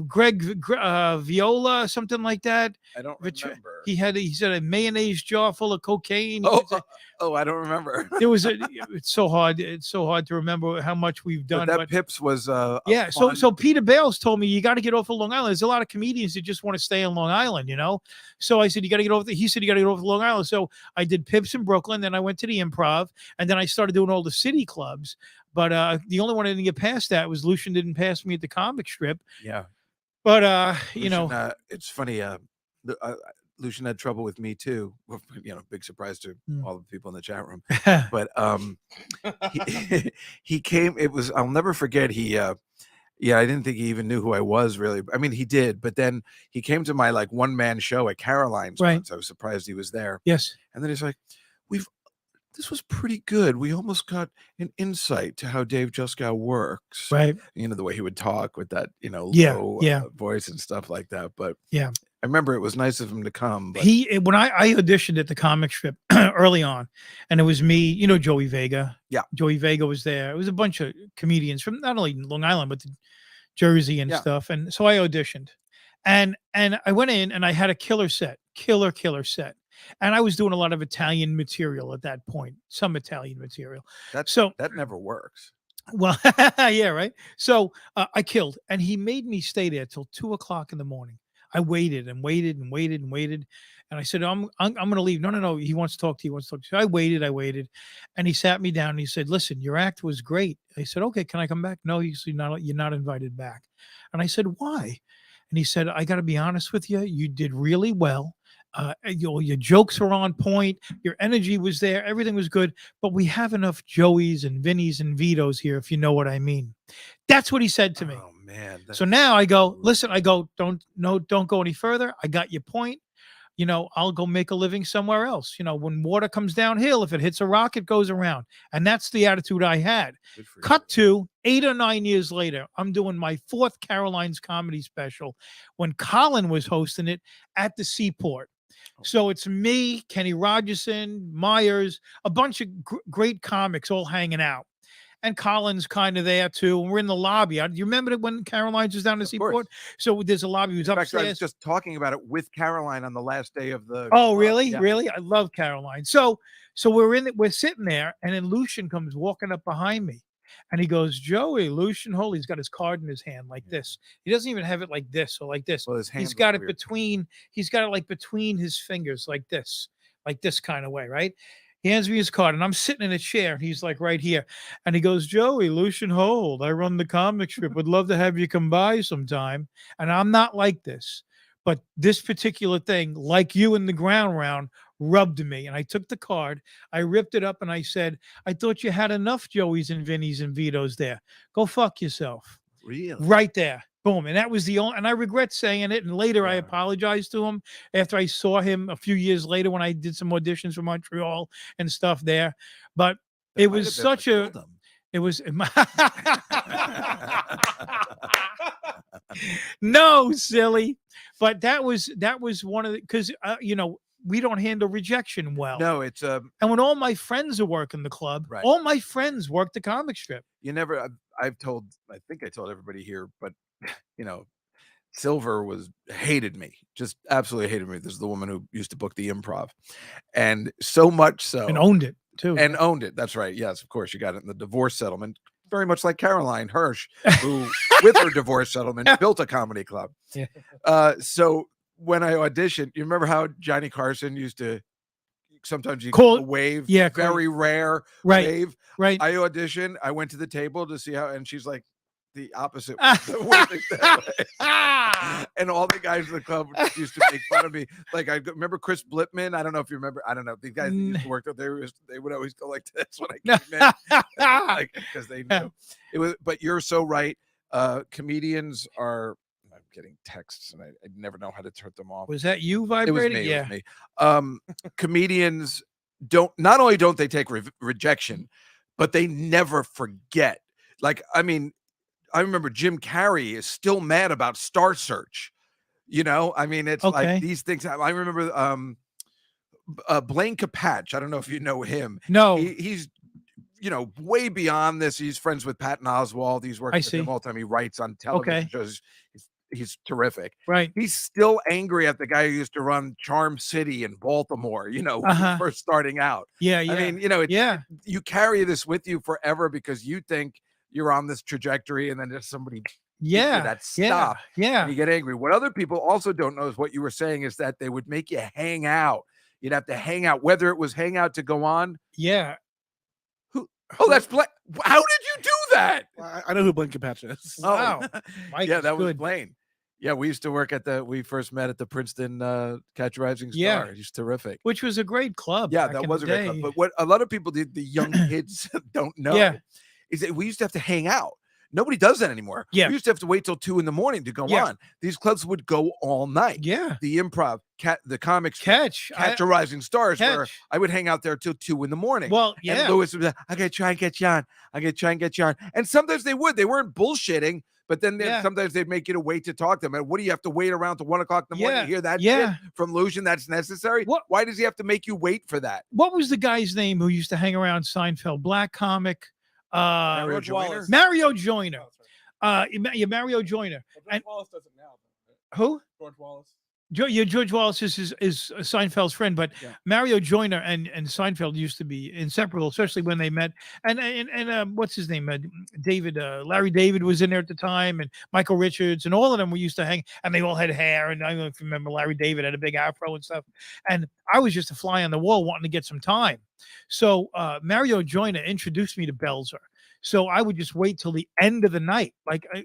Greg Viola, something like that. I don't remember. He said a mayonnaise jar full of cocaine. I don't remember. It's so hard. It's so hard to remember how much we've done. But that Pips was yeah. So Peter Bales told me you got to get off of Long Island. There's a lot of comedians that just want to stay on Long Island, you know. So I said you got to get off. He said you got to get off of Long Island. So I did Pips in Brooklyn. Then I went to the Improv, and then I started doing all the city clubs. But the only one I didn't get past that was Lucian didn't pass me at the comic strip. Yeah. But Lucian, it's funny. Lucian had trouble with me too. You know, big surprise to all the people in the chat room. But he came. It was. I'll never forget. I didn't think he even knew who I was really. I mean, he did. But then he came to my like one man show at Caroline's. Right. Once. I was surprised he was there. Yes. And then he's like, this was pretty good. We almost got an insight to how Dave Juskow works. Right. You know, the way he would talk with that, low voice and stuff like that. But yeah, I remember it was nice of him to come. But when I auditioned at the comic strip early on, and it was me, Joey Vega. Yeah. Joey Vega was there. It was a bunch of comedians from not only Long Island, but Jersey and stuff. And so I auditioned. And I went in and I had a killer set. And I was doing a lot of Italian material at that point, some Italian material. That never works. Well, yeah, right. So I killed, and he made me stay there till 2:00 in the morning. I waited and waited and waited and waited, and I said, "I'm going to leave." No. He wants to talk to you. So I waited, and he sat me down and he said, "Listen, your act was great." I said, "Okay, can I come back?" No, he said, "No, you're not invited back." And I said, "Why?" And he said, "I got to be honest with you. You did really well. Your jokes were on point. Your energy was there. Everything was good. But we have enough Joeys and Vinnies and Vitos here, if you know what I mean." That's what he said to me. Oh man. So now I go, listen, don't go any further. I got your point. I'll go make a living somewhere else. When water comes downhill, if it hits a rock, it goes around. And that's the attitude I had. Cut to 8 or 9 years later, I'm doing my 4th Caroline's comedy special when Colin was hosting it at the Seaport. So it's me, Kenny Rogerson, Myers, a bunch of great comics all hanging out. And Colin's kind of there too. And we're in the lobby. Do you remember when Caroline's was down the Seaport? So there's a lobby. Who's upstairs. I was just talking about it with Caroline on the last day of the. Oh, really? Yeah. Really? I love Caroline. So we're sitting there, and then Lucian comes walking up behind me, and he goes, "Joey, Lucian Holy." He's got his card in his hand like this. He doesn't even have it like this or like this. Well, he's got it between. He's got it like between his fingers, like this kind of way, right? He hands me his card, and I'm sitting in a chair, and he's like right here. And he goes, "Joey, Lucian Hold, I run the comic strip. Would love to have you come by sometime." And I'm not like this, but this particular thing, like you in the ground round, rubbed me. And I took the card, I ripped it up, and I said, "I thought you had enough Joeys and Vinnies and Vitos there. Go fuck yourself." Really? Right there. Boom. And that was the only, and I regret saying it. And later I apologized to him after I saw him a few years later when I did some auditions for Montreal and stuff there. But it was such a, it was, no, silly. But that was one of the, because, we don't handle rejection well. No, it's and when all my friends are working the club, all my friends work the comic strip. You never, I think I told everybody here, but Silver hated me, just absolutely hated me. This is the woman who used to book the Improv, and so much so, and owned it too. And owned it. That's right. Yes, of course, you got it in the divorce settlement. Very much like Caroline Hirsch, who, with her divorce settlement, built a comedy club. Yeah. So when I auditioned, you remember how Johnny Carson used to sometimes you call wave, very rare wave. Right. I auditioned. I went to the table to see how, and she's like, the opposite. And all the guys in the club used to make fun of me. Like I remember Chris Blipman. I don't know if you remember. I don't know. These guys that used to work up there, they would always go like this when I came in, like, because they knew it was. But you're so right. Comedians are. I'm getting texts, and I never know how to turn them off. Was that you vibrating? It was me. Comedians not only don't they take rejection, but they never forget. Like, I mean, I remember Jim Carrey is still mad about Star Search. I mean, it's like these things. I remember Blaine Capatch. I don't know if you know him. No, he's way beyond this. He's friends with Patton Oswalt. He's worked with him all the time. He writes on television shows. He's terrific. Right. He's still angry at the guy who used to run Charm City in Baltimore, when he was first starting out. Yeah. I mean, you carry this with you forever because you think you're on this trajectory, and then there's somebody that stop. Yeah. And you get angry. What other people also don't know is what you were saying is that they would make you hang out. You'd have to hang out, whether it was hang out to go on. Yeah. Oh, that's how did you do that? I know who Blaine Capatch is. Oh, wow. Yeah, that was Blaine. Yeah, we used to work we first met at the Princeton Catch a Rising Star. Yeah. He's terrific. Which was a great club. Yeah, that was a great club. But what a lot of people, the young kids don't know is that we used to have to hang out. Nobody does that anymore. Yeah. We used to have to wait till 2 a.m. to go on. These clubs would go all night. Yeah. The Improv, the comics, Catch a Rising Stars, where I would hang out there till 2 a.m. Well, yeah. And Lewis would be like, I gotta try and get you on. I gotta try and get you on. And sometimes they would. They weren't bullshitting, but then sometimes they'd make you to wait to talk to them. And what do you have to wait around till 1 o'clock in the morning to hear that shit from Lucian? That's necessary. Why does he have to make you wait for that? What was the guy's name who used to hang around Seinfeld? Black comic. Mario Joyner. Mario Joyner. Mario Joyner. George Wallace does it now. Who? George Wallace. George Wallace is Seinfeld's friend, but Mario Joyner and Seinfeld used to be inseparable, especially when they met. And what's his name? David, Larry David was in there at the time, and Michael Richards, and all of them we used to hang, and they all had hair. And I don't know if you remember Larry David had a big afro and stuff. And I was just a fly on the wall wanting to get some time. So Mario Joyner introduced me to Belzer. So I would just wait till the end of the night.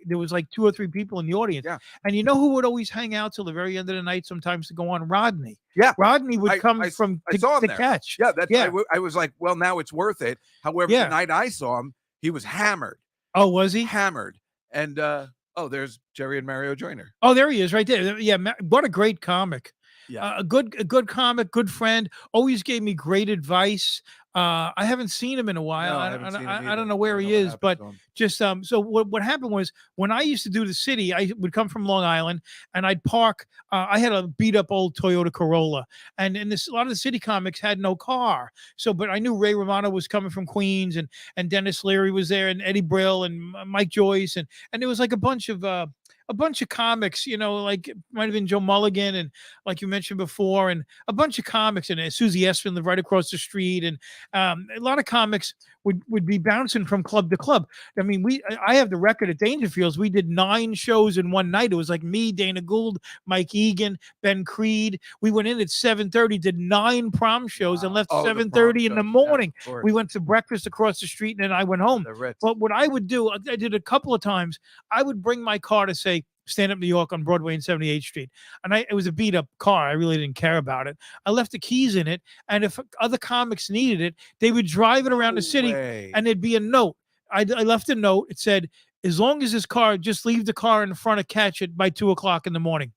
There was 2 or 3 people in the audience. Yeah. And you know who would always hang out till the very end of the night sometimes to go on? Rodney. Yeah. Rodney would come I to Catch. Yeah. I was like, well, now it's worth it. However, the night I saw him, he was hammered. Oh, was he? Hammered. And there's Jerry and Mario Joyner. Oh, there he is right there. Yeah. What a great comic. Yeah. A good comic, good friend, always gave me great advice. I haven't seen him in a while. No, I don't know where he is, but just so what happened was when I used to do the city, I would come from Long Island and I'd park. I had a beat up old Toyota Corolla, and a lot of the city comics had no car. So, but I knew Ray Romano was coming from Queens, and Dennis Leary was there, and Eddie Brill, and Mike Joyce, and there was a bunch of comics, like might have been Joe Mulligan, and like you mentioned before, and a bunch of comics, and Susie Espin lived right across the street, and a lot of comics would be bouncing from club to club. I mean, I have the record at Dangerfields. We did 9 shows in one night. It was like me, Dana Gould, Mike Egan, Ben Creed. We went in at 7:30, did 9 prom shows, and left 7:30 in the morning. We went to breakfast across the street, and then I went home. But what I would do, I did a couple of times, I would bring my car to say, Stand Up New York on Broadway and 78th Street. And it was a beat up car. I really didn't care about it. I left the keys in it. And if other comics needed it, they would drive it around the city and there'd be a note. I left a note. It said, as long as this car, just leave the car in front of Catch it by 2 o'clock in the morning.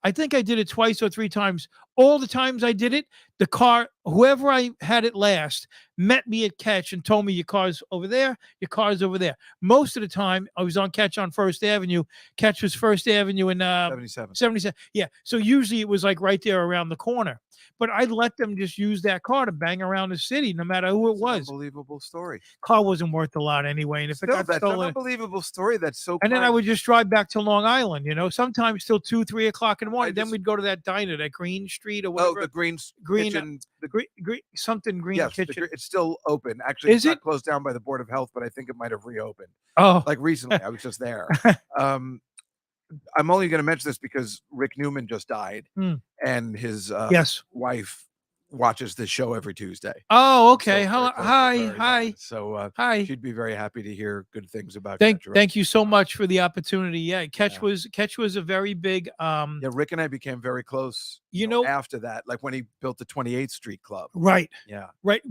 I think I did it 2 or 3 times. All the times I did it, the car, whoever I had it last, met me at Catch and told me your car's over there, your car's over there. Most of the time, I was on Catch on First Avenue. Catch was First Avenue in 77. Yeah. So usually it was right there around the corner. But I'd let them just use that car to bang around the city, no matter who it was. Unbelievable story. Car wasn't worth a lot anyway. And if it got stolen, an unbelievable story. That's so. And then I would just drive back to Long Island. Sometimes till 2, 3 o'clock in the morning. Then we'd go to that diner, that Green Street or whatever. Oh, the Green Kitchen. Green Kitchen. It's still open. Actually, it's not closed down by the Board of Health, but I think it might have reopened. Oh, recently. I was just there. I'm only going to mention this because Rick Newman just died, and his wife watches this show every Tuesday. Oh, okay. So Hi. So hi. She'd be very happy to hear good things about. Thank you so much for the opportunity. Yeah, Catch was a very big. Rick and I became very close. After that, like when he built the 28th Street Club. Right. Yeah. Right.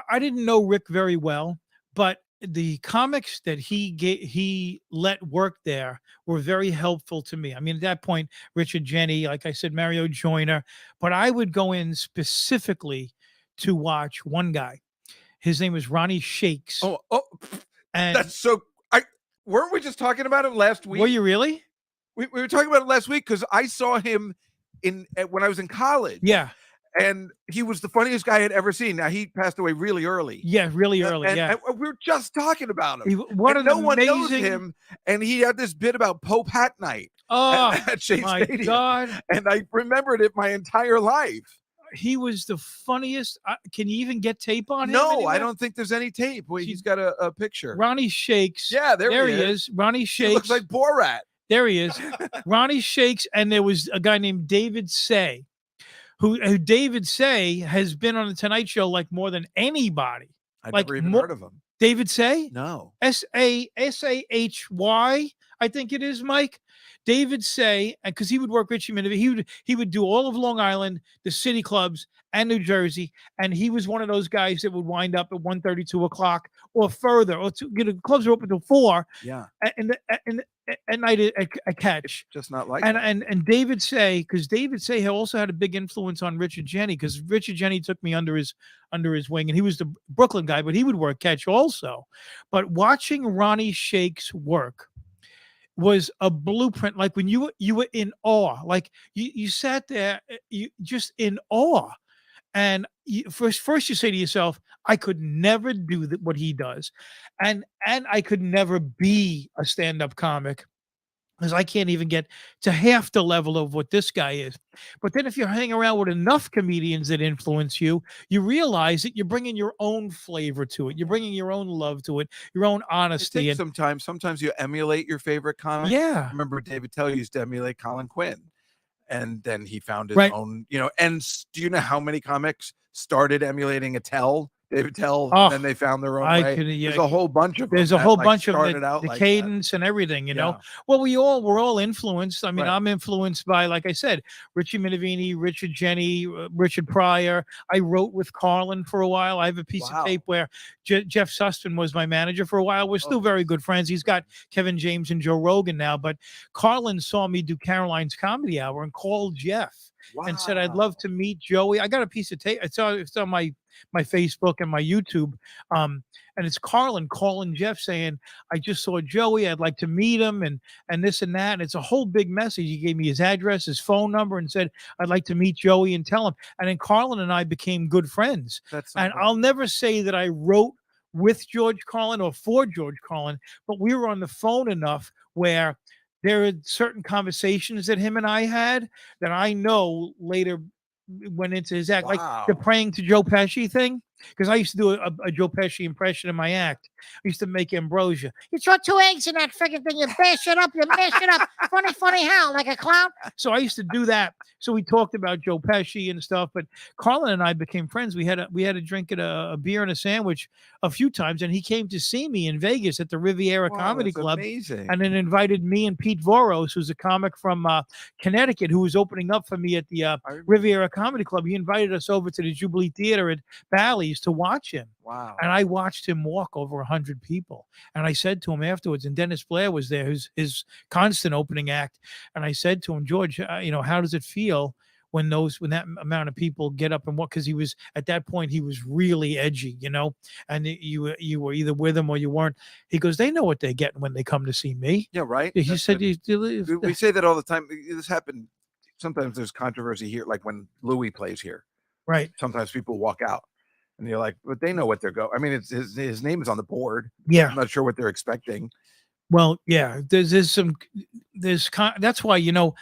I didn't know Rick very well, but the comics that he let work there were very helpful to me. I mean, at that point, Richard Jenny, like I said, Mario Joyner, but I would go in specifically to watch one guy. His name was Ronnie Shakes. Oh, and that's so. Weren't we just talking about him last week? Were you really? We were talking about it last week because I saw him when I was in college. Yeah. and he was the funniest guy I'd ever seen. Now he passed away really early. Yeah, really early. And, Yeah. and we were just talking about him. What And an no one knows amazing. him. And he had this bit about Pope Hat Night Oh at Shea my Stadium. God. And I remembered it my entire life. He was the funniest. Can you even get tape on him? No, anywhere? I don't think there's any tape. Wait, he's got a picture. Ronnie Shakes. Yeah, there he is. is. Ronnie He Shakes. looks like Borat. There he is. Ronnie Shakes, and there was a guy named David Say, who David Say has been on the Tonight Show like more than anybody. I Like never even heard of him. David Say? No. Sahhy, I think it is, Mike. David Say, and because he would work Richie Minovich, he would do all of Long Island, the city clubs, and New Jersey, and he was one of those guys that would wind up at 1:30, 2 o'clock or further, or clubs are open till 4. Yeah. At night a catch. Just not like and David Say, because David Say also had a big influence on Richard Jeni, because Richard Jeni took me under his wing, and he was the Brooklyn guy, but he would work catch also. But watching Ronnie Shakes work was a blueprint. Like when you were in awe, like you sat there, you just in awe. And first you say to yourself, I could never do what he does. And I could never be a stand-up comic, because I can't even get to half the level of what this guy is. But then if you're hanging around with enough comedians that influence you, you realize that you're bringing your own flavor to it. You're bringing your own love to it, your own honesty. And sometimes you emulate your favorite comic. yeah, I remember David Tell used to emulate Colin Quinn. And then he found his Right. own, and do you know how many comics started emulating David Tell, Oh, and then they found their own way? There's a whole bunch of them There's a that, whole like, bunch of started the out like that. cadence and everything, you know. Yeah. Well, we're all influenced. I mean, Right. I'm influenced by, like I said, Richie Minovini, Richard Jeni, Richard Pryor. I wrote with Carlin for a while. I have a piece Wow. of tape where Jeff Sustin was my manager for a while. We're still very good friends. He's got Kevin James and Joe Rogan now, but Carlin saw me do Caroline's Comedy Hour and called Jeff and said, I'd love to meet Joey. I got a piece of tape. It's on my Facebook and my YouTube. And it's Carlin calling Jeff saying, I just saw Joey. I'd like to meet him and this and that. And it's a whole big message. He gave me his address, his phone number, and said, I'd like to meet Joey and tell him. And then Carlin and I became good friends. And I'll never say that I wrote with George Carlin or for George Carlin, but we were on the phone enough where there are certain conversations that him and I had that I know later went into his act, like the praying to Joe Pesci thing. Because I used to do a Joe Pesci impression in my act. I used to make Ambrosia. You throw 2 eggs in that freaking thing, you bash it up, funny how, like a clown. So I used to do that. So we talked about Joe Pesci and stuff. But Carlin and I became friends. We had a drink at a beer and a sandwich a few times, and he came to see me in Vegas at the Riviera Comedy Club. Amazing. And then invited me and Pete Voros, who's a comic from Connecticut, who was opening up for me at the Riviera Comedy Club. He invited us over to the Jubilee Theater at Bally's to watch him. Wow. And I watched him walk over 100 people. And I said to him afterwards, and Dennis Blair was there, his constant opening act. And I said to him, George, how does it feel when that amount of people get up and walk? Because he was, at that point, he was really edgy, and you were either with him or you weren't. He goes, they know what they're getting when they come to see me. Yeah, right. He said, we say that all the time. This happened. Sometimes there's controversy here, like when Louis plays here. Right. Sometimes people walk out. And you're like, but they know what they're going. I mean, it's his name is on the board. Yeah. I'm not sure what they're expecting. Well, yeah, that's why, in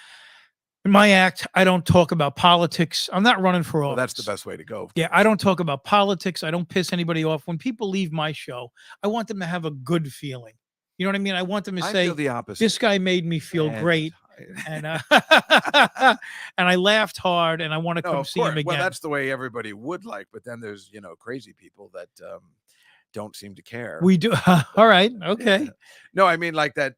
my act, I don't talk about politics. I'm not running for office. Well, that's the best way to go. Yeah, I don't talk about politics. I don't piss anybody off. When people leave my show, I want them to have a good feeling. You know what I mean? I want them to say, feel the opposite. This guy made me feel great. And and I laughed hard, and I want to come see him again. Well, that's the way everybody would like, but then there's crazy people that don't seem to care. We do. All right, okay. Yeah. No, I mean like that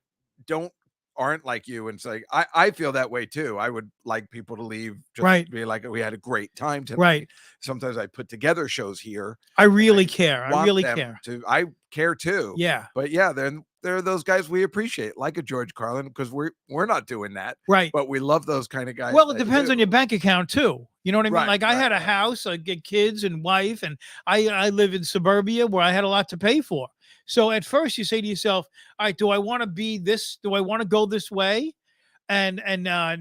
aren't like you, and it's like I feel that way too. I would like people to leave, just be like, we had a great time tonight. Right. Sometimes I put together shows here. I really care. I really care. I care too. Yeah. But yeah, then there are those guys we appreciate, like a George Carlin, because we're not doing that. Right. But we love those kind of guys. Well, it depends on your bank account too. You know what I mean? Right, Like I had a house, I get kids and wife, and I live in suburbia where I had a lot to pay for. So at first you say to yourself, all right, do I want to be this? Do I want to go this way? and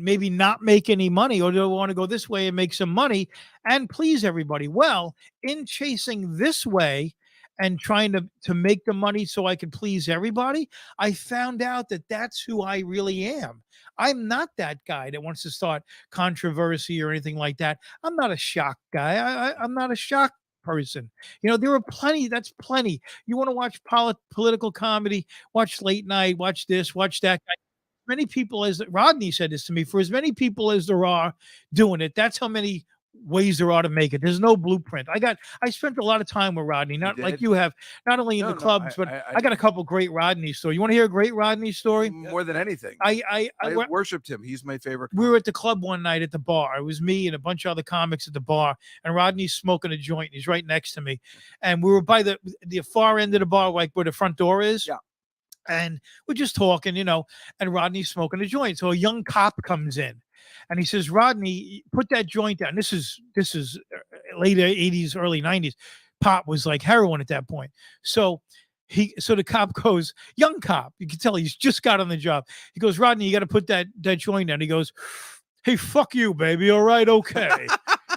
maybe not make any money, or do I want to go this way and make some money and please everybody? Well, in chasing this way and trying to make the money so I can please everybody, I found out that that's who I really am. I'm not that guy that wants to start controversy or anything like that. I'm not a shock guy. I'm not a shock person. There are plenty. That's plenty. You want to watch political comedy? Watch late night. Watch this. Watch that. Many people, as Rodney said this to me, for as many people as there are doing it, that's how many ways there are to make it. There's no blueprint. I spent a lot of time with Rodney, not like you have, not only in the clubs, but I got a couple great Rodney stories. You want to hear a great Rodney story? More than anything. I worshipped him. He's my favorite. We were at the club one night at the bar. It was me and a bunch of other comics at the bar, and Rodney's smoking a joint. He's right next to me, and we were by the far end of the bar, like where the front door is. Yeah. And we're just talking, and Rodney's smoking a joint. So a young cop comes in and he says, Rodney, put that joint down. This is late 80s, early 90s. Pot was like heroin at that point. So the cop goes, young cop, you can tell he's just got on the job. He goes, Rodney, you got to put that joint down. He goes, hey, fuck you, baby. All right, okay.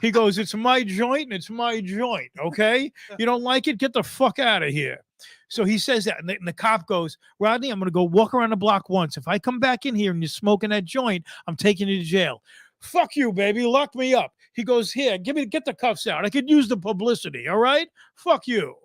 He goes, it's my joint and it's my joint, okay? You don't like it? Get the fuck out of here. So he says that, and the cop goes, Rodney, I'm going to go walk around the block once. If I come back in here and you're smoking that joint, I'm taking you to jail. Fuck you, baby. Lock me up. He goes, here, get the cuffs out. I could use the publicity, all right? Fuck you.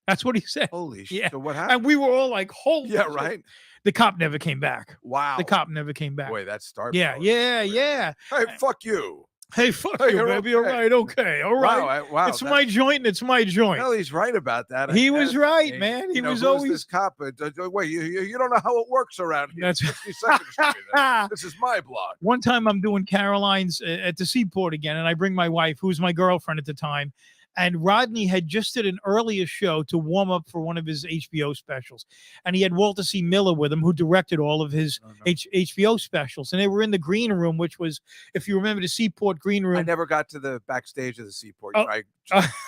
That's what he said. Holy shit. Yeah. So what happened? And we were all like, holy Yeah, shit. right. The cop never came back. Wow. The cop never came back. Boy, that's stark. Yeah. Hey, fuck you. Hey, fuck Hey, you, you're baby. okay. All right, okay. All right. Wow. It's my joint and it's my joint. Well, he's right about that. He was right, man. He was always this cop. Wait, you don't know how it works around here. That's 52nd Street. This is my block. One time I'm doing Caroline's at the Seaport again, and I bring my wife, who was my girlfriend at the time, and Rodney had just did an earlier show to warm up for one of his HBO specials, and he had Walter C. Miller with him, who directed all of his HBO specials, and they were in the green room, which was, if you remember, the Seaport green room. I never got to the backstage of the Seaport. I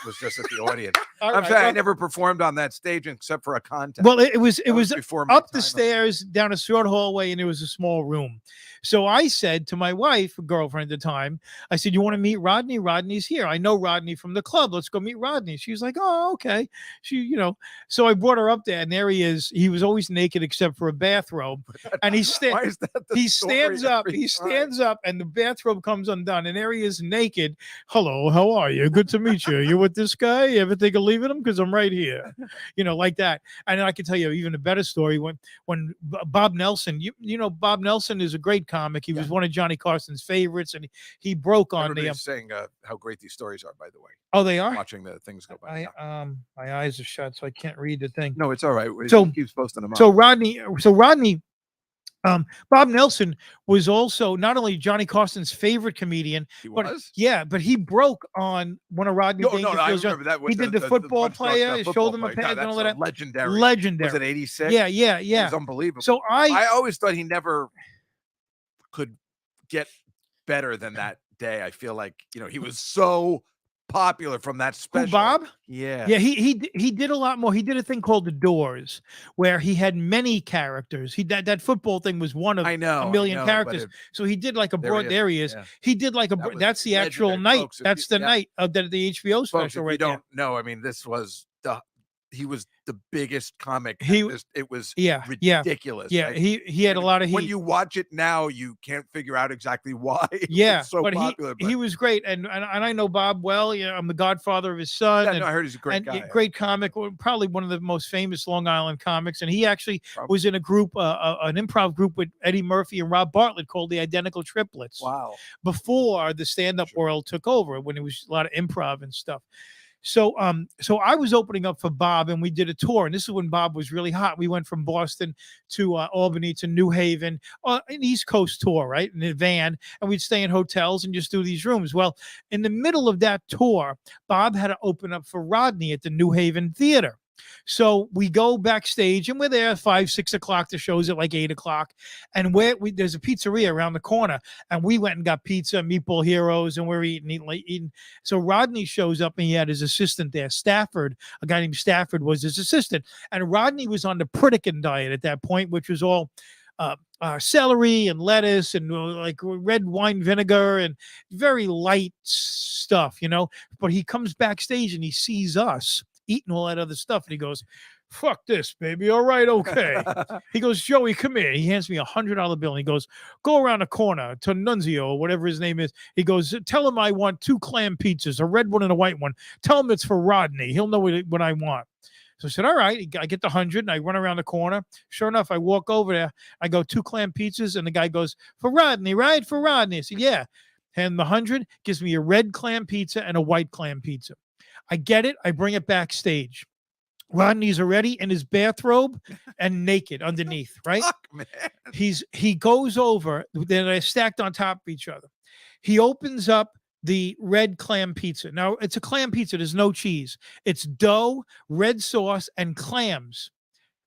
was just at the audience. I'm saying I never performed on that stage except for a contest. Well, it was before my up the time. stairs, down a short hallway, and it was a small room. So I said to my wife, girlfriend at the time, I said, you want to meet Rodney? Rodney's here. I know Rodney from the club. Let's go meet Rodney. She was like, oh, okay. So I brought her up there, and there he is. He was always naked except for a bathrobe. And Why is that he story stands up. every He time? stands up, and the bathrobe comes undone, and there he is naked. Hello, how are you? Good to meet you. You with this guy? You ever think of leaving him? Because I'm right here. Like that. And I can tell you even a better story when Bob Nelson, Bob Nelson is a great comic. He was one of Johnny Carson's favorites, and he broke on Everybody's saying how great these stories are, by the way. Oh, they are? Watching the things go by. My eyes are shut, so I can't read the thing. No, it's all right. So He keeps posting them up. So Rodney, Bob Nelson was also not only Johnny Carson's favorite comedian, but he broke on one of Rodney Dangerfield's. I remember that. He did the football player, showed him a pad and all of that. Legendary. Legendary. Was it 86? Yeah. It was unbelievable. So I always thought he never could get better than that day. I feel like he was so popular from that special. Who, Bob? Yeah. He did a lot more. He did a thing called The Doors, where he had many characters. That football thing was one of a million characters. So he did like a broad. There he is. Yeah. He did like that's the actual night. Folks, that's the night of the HBO special. Folks, if you don't know, I mean, this was he was the biggest comic. It was ridiculous. Yeah, he had a lot of heat. When you watch it now, you can't figure out exactly why. Yeah, so but popular. He was great, and I know Bob well. I'm the godfather of his son. Yeah, I heard he's a great guy. Great comic, probably one of the most famous Long Island comics. And he actually was in a group, an improv group with Eddie Murphy and Rob Bartlett called the Identical Triplets. Wow! Before the stand-up world took over, when it was a lot of improv and stuff. So I was opening up for Bob, and we did a tour, and this is when Bob was really hot. We went from Boston to Albany to New Haven, an East Coast tour, right, in a van, and we'd stay in hotels and just do these rooms. Well, in the middle of that tour, Bob had to open up for Rodney at the New Haven Theater. So we go backstage, and we're there at 5, 6 o'clock. The show's at like 8 o'clock. And there's a pizzeria around the corner. And we went and got pizza, Meatball Heroes, and we're eating. So Rodney shows up, and he had his assistant there, Stafford. A guy named Stafford was his assistant. And Rodney was on the Pritikin diet at that point, which was all celery and lettuce and like red wine vinegar and very light stuff, But he comes backstage and he sees us eating all that other stuff, and he goes, "Fuck this, baby. All right, okay." He goes, "Joey, come here." He hands me $100 bill and he goes, "Go around the corner to Nunzio or whatever his name is." He goes, "Tell him I want 2 clam pizzas, a red one and a white one. Tell him it's for Rodney. He'll know what I want." So I said, "All right." I get the 100 and I run around the corner. Sure enough, I walk over there. I go, 2 clam pizzas, and the guy goes, "For Rodney, right? For Rodney." I said, "Yeah." And the 100 gives me a red clam pizza and a white clam pizza. I get it. I bring it backstage. Rodney's already in his bathrobe and naked underneath, right? Fuck, man. He goes over, then they're stacked on top of each other. He opens up the red clam pizza. Now, it's a clam pizza. There's no cheese. It's dough, red sauce, and clams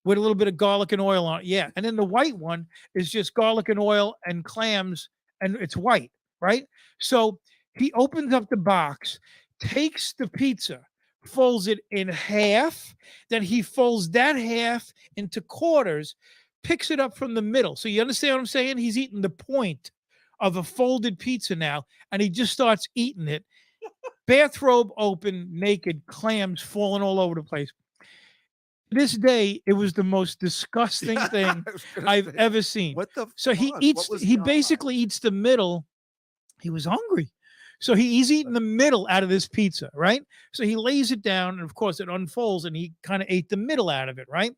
with a little bit of garlic and oil on it. Yeah. And then the white one is just garlic and oil and clams, and it's white, right? So he opens up the box, takes the pizza, folds it in half, then he folds that half into quarters, picks it up from the middle. So you understand what I'm saying? He's eating the point of a folded pizza now, and he just starts eating it. Bathrobe open, naked, clams falling all over the place. This day, it was the most disgusting thing I've ever seen. What the So he fuck? eats, What was he going on? basically eats the middle. He was hungry. So he's eating the middle out of this pizza, right? So he lays it down, and of course it unfolds, and he kind of ate the middle out of it, right?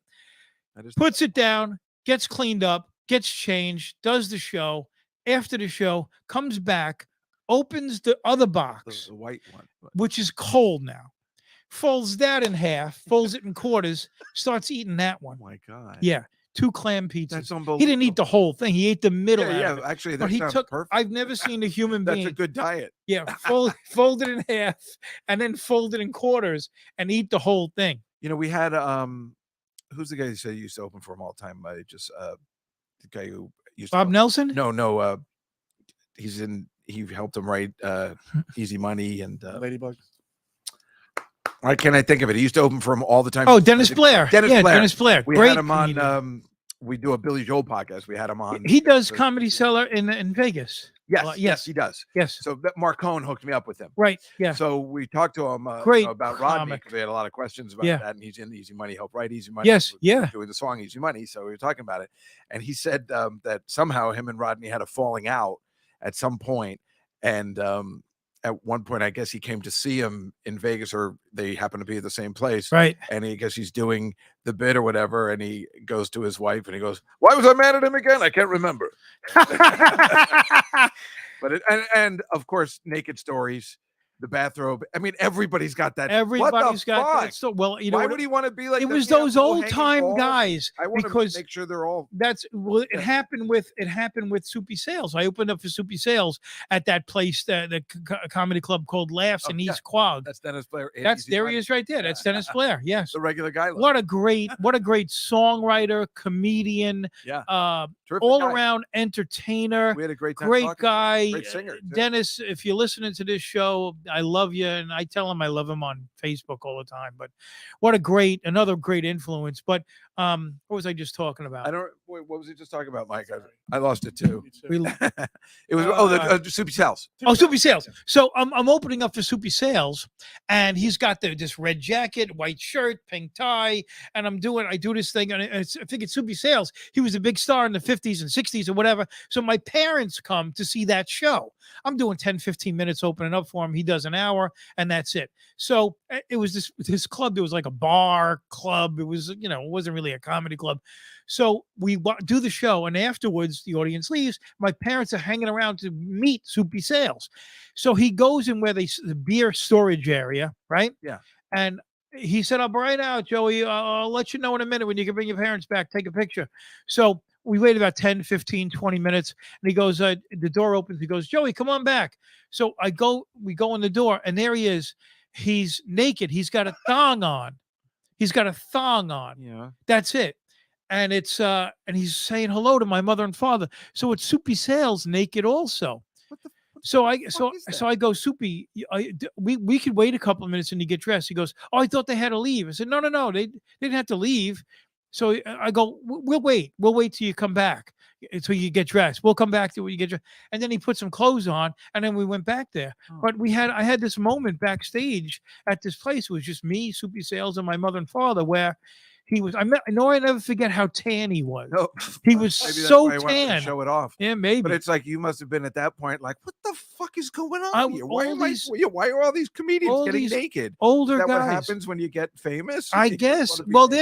Puts it down, gets cleaned up, gets changed, does the show. After the show, comes back, opens the other box, the white one. which is cold now, folds that in half, folds it in quarters, starts eating that one. Oh my God. Yeah, 2 clam pizzas. That's unbelievable. He didn't eat the whole thing. He ate the middle out of it. Actually, that But he sounds took, perfect. I've never seen a human That's being. a good diet. Yeah, fold it in half and then fold it in quarters and eat the whole thing. We had who's the guy who said he used to open for him all the time? The guy who used Bob to Nelson? No, he helped him write Easy Money and Ladybug. why can't I think of it? He used to open for him all the time. Oh, Dennis Blair. Dennis Blair. Dennis Blair. We Great had him on comedian. we do a Billy Joel podcast. We had him on. He does Comedy Cellar in Vegas. Yes, yes, he does. Yes. So that Mark Cohn hooked me up with him. Right. Yeah. So we talked to him Great about Rodney comic. because we had a lot of questions about Yeah. that, and he's in Easy Money, helped write Easy Money. Yes, We're yeah. doing the song Easy Money. So we were talking about it, and he said that somehow him and Rodney had a falling out at some point, and at one point, I guess he came to see him in Vegas, or they happen to be at the same place. Right. And I guess he's doing the bit or whatever. And he goes to his wife and he goes, "Why was I mad at him again? I can't remember." But and of course, naked stories, the bathrobe. I mean, everybody's got that. Everybody's got that. So, well, Why would he want to be like? It the was those Neanderthal old hanging time balls? guys. I want because to make sure they're all. It happened with Soupy Sales. I opened up for Soupy Sales at that place, the comedy club called Laughs in East Quogue. That's Dennis Blair. There he is right there. That's Dennis Blair. Yes. The regular guy. What a great songwriter, comedian, Terrific all guy. around entertainer. We had a great time. Great talking to him. guy. Great singer. too. Dennis, if you're listening to this show, I love you. And I tell him I love him on Facebook all the time. But what another great influence. But what was I just talking about? What was he just talking about, Mike? I lost it too. We- It was the Soupy Sales. Oh, Soupy Sales. So I'm opening up for Soupy Sales, and he's got this red jacket, white shirt, pink tie, and I do this thing, and I think it's Soupy Sales. He was a big star in the 50s and 60s or whatever. So my parents come to see that show. I'm doing 10, 15 minutes opening up for him. He does an hour, and that's it. So it was this club. There was like a bar club. It was, it wasn't really a comedy club. So we do the show, and afterwards the audience leaves. My parents are hanging around to meet Soupy Sales. So he goes in where the beer storage area, right? Yeah. And he said, "I'll be right out, Joey. I'll let you know in a minute when you can bring your parents back, take a picture." So we waited about 10, 15, 20 minutes, and he goes, the door opens. He goes, "Joey, come on back." So we go in the door, and there he is. He's naked. He's got a thong on. Yeah. That's it. And it's and he's saying hello to my mother and father. So it's Soupy Sales naked also. What the So is I go, "Soupy, we could wait a couple of minutes and you get dressed." He goes, "Oh, I thought they had to leave." I said, No, they didn't have to leave. So I go, "We'll wait till you come back." So you get dressed. We'll come back to it. You get dressed. And then he put some clothes on, and then we went back there. But I had this moment backstage at this place. It was just me, Soupy Sales, and my mother and father, where he was. I never forget how tan he was. No, He was maybe that's so why he wanted to tan. show it off. Yeah, maybe. But it's like you must have been at that point like, what the fuck is going on here? Why are all these comedians getting naked? Older Is that guys. what happens when you get famous? I You just guess. wanna be Well, naked?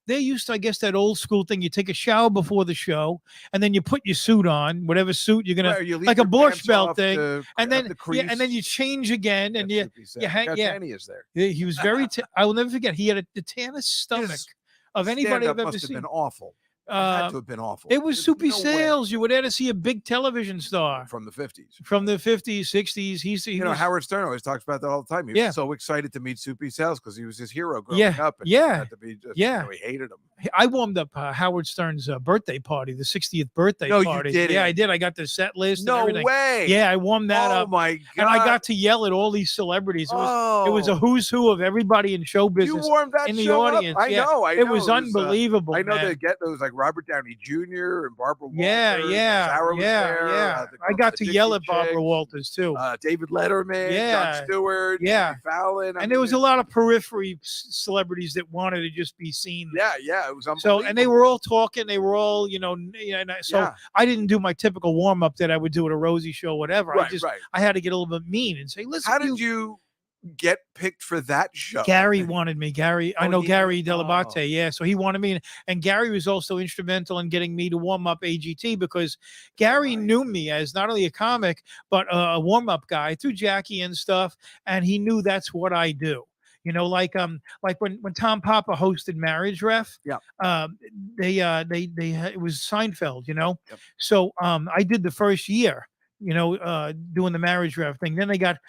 they're used to, I guess, that old school thing. You take a shower before the show, and then you put your suit on, whatever suit you're gonna, Right, you leave like a your Borscht pants Belt off thing, to and have then the crease. and then you change again, and That's what he said. you hang, Look how yeah. tan he is there. Yeah, he was very. I will never forget. He had the tannest stomach His of anybody I've stand-up ever must have seen. been awful. It had to have been awful. It was There's Soupy no way. Sales. You were there to see a big television star From the 50s. from the 50s, 60s. He was, Howard Stern always talks about that all the time. He Yeah. was so excited to meet Soupy Sales because he was his hero growing Yeah, up. And yeah, he had to be just, yeah. he hated him. I warmed up Howard Stern's birthday party, the 60th birthday No, you party. didn't. Yeah, I did. I got the set list and No everything. way. Yeah, I warmed that Oh up. my God. And I got to yell at all these celebrities. It was a who's who of everybody in show You business warmed that in the show audience. up? I Yeah. know. It was unbelievable. I know man. there was like Robert Downey Jr. and Barbara Walters. Yeah. Sarah was there, the I girl got from to the yell Dixie at Barbara Chicks, Walters too. David Letterman, Yeah. Jon Stewart, Yeah. Jimmy Fallon. And there was a lot of periphery celebrities that wanted to just be seen. Yeah, it was unbelievable. So, and they were all talking. They were all, so I didn't do my typical warm up that I would do at a Rosie show, whatever. Right. I had to get a little bit mean and say, listen. How did you get picked for that show? Gary wanted me. I know Gary Delabate. Yeah. So he wanted me. And Gary was also instrumental in getting me to warm up AGT because Gary knew me as not only a comic, but a warm up guy through Jackie and stuff. And he knew that's what I do. Like when Tom Papa hosted Marriage Ref, it was Seinfeld, Yep. So I did the first year, doing the Marriage Ref thing. Then they got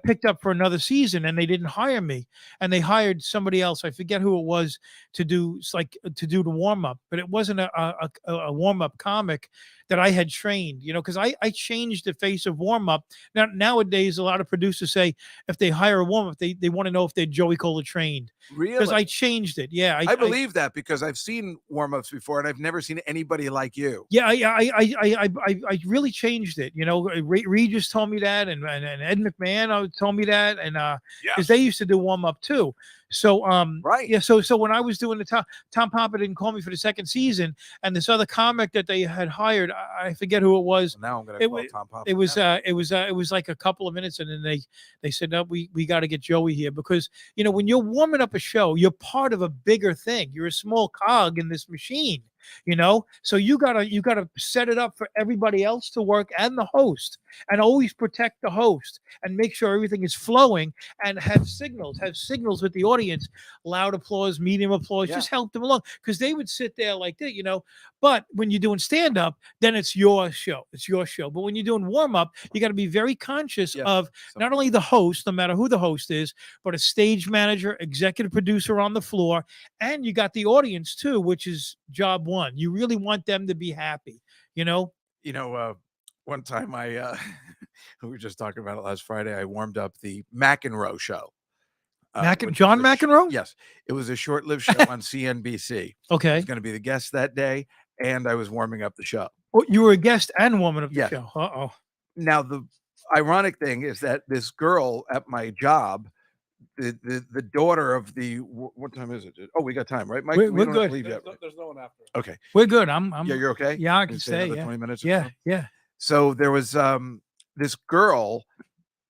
picked up for another season and they didn't hire me, and they hired somebody else. I forget who it was to do the warm up, but it wasn't a warm up comic that I had trained, because I changed the face of warm up. Now nowadays, a lot of producers say if they hire a warm up, they want to know if they're Joey Kola trained. Really? Because I changed it. Yeah, I believe that because I've seen warm ups before and I've never seen anybody like you. Yeah, I really changed it. Regis told me that, and Ed McMahon told me that, and because they used to do warm up too. So right. Yeah, so when I was doing the Tom Papa didn't call me for the second season, and this other comic that they had hired, I forget who it was. Well, now I'm gonna call Tom Papa. It was like a couple of minutes, and then they said, no, we got to get Joey here because when you're warming up a show, you're part of a bigger thing. You're a small cog in this machine. So you gotta set it up for everybody else to work and the host, and always protect the host and make sure everything is flowing, and have signals with the audience, loud applause, medium applause, just help them along, because they would sit there like that, but when you're doing stand-up, then it's your show, but when you're doing warm-up, you got to be very conscious of not only the host, no matter who the host is, but a stage manager, executive producer on the floor, and you got the audience too, which is job one. You really want them to be happy, one time we were just talking about it last Friday. I warmed up the McEnroe show. John McEnroe? Yes. It was a short-lived show on CNBC. Okay. I was going to be the guest that day, and I was warming up the show. Oh, you were a guest and warming up the show. Uh-oh. Now, the ironic thing is that this girl at my job, the daughter of what time is it? Oh, we got time, right, Mike? We're good. There's no one after. Okay. We're good. I'm Yeah, you're okay? Yeah, I can stay. Another Yeah. 20 minutes or Yeah, so? yeah. So there was this girl,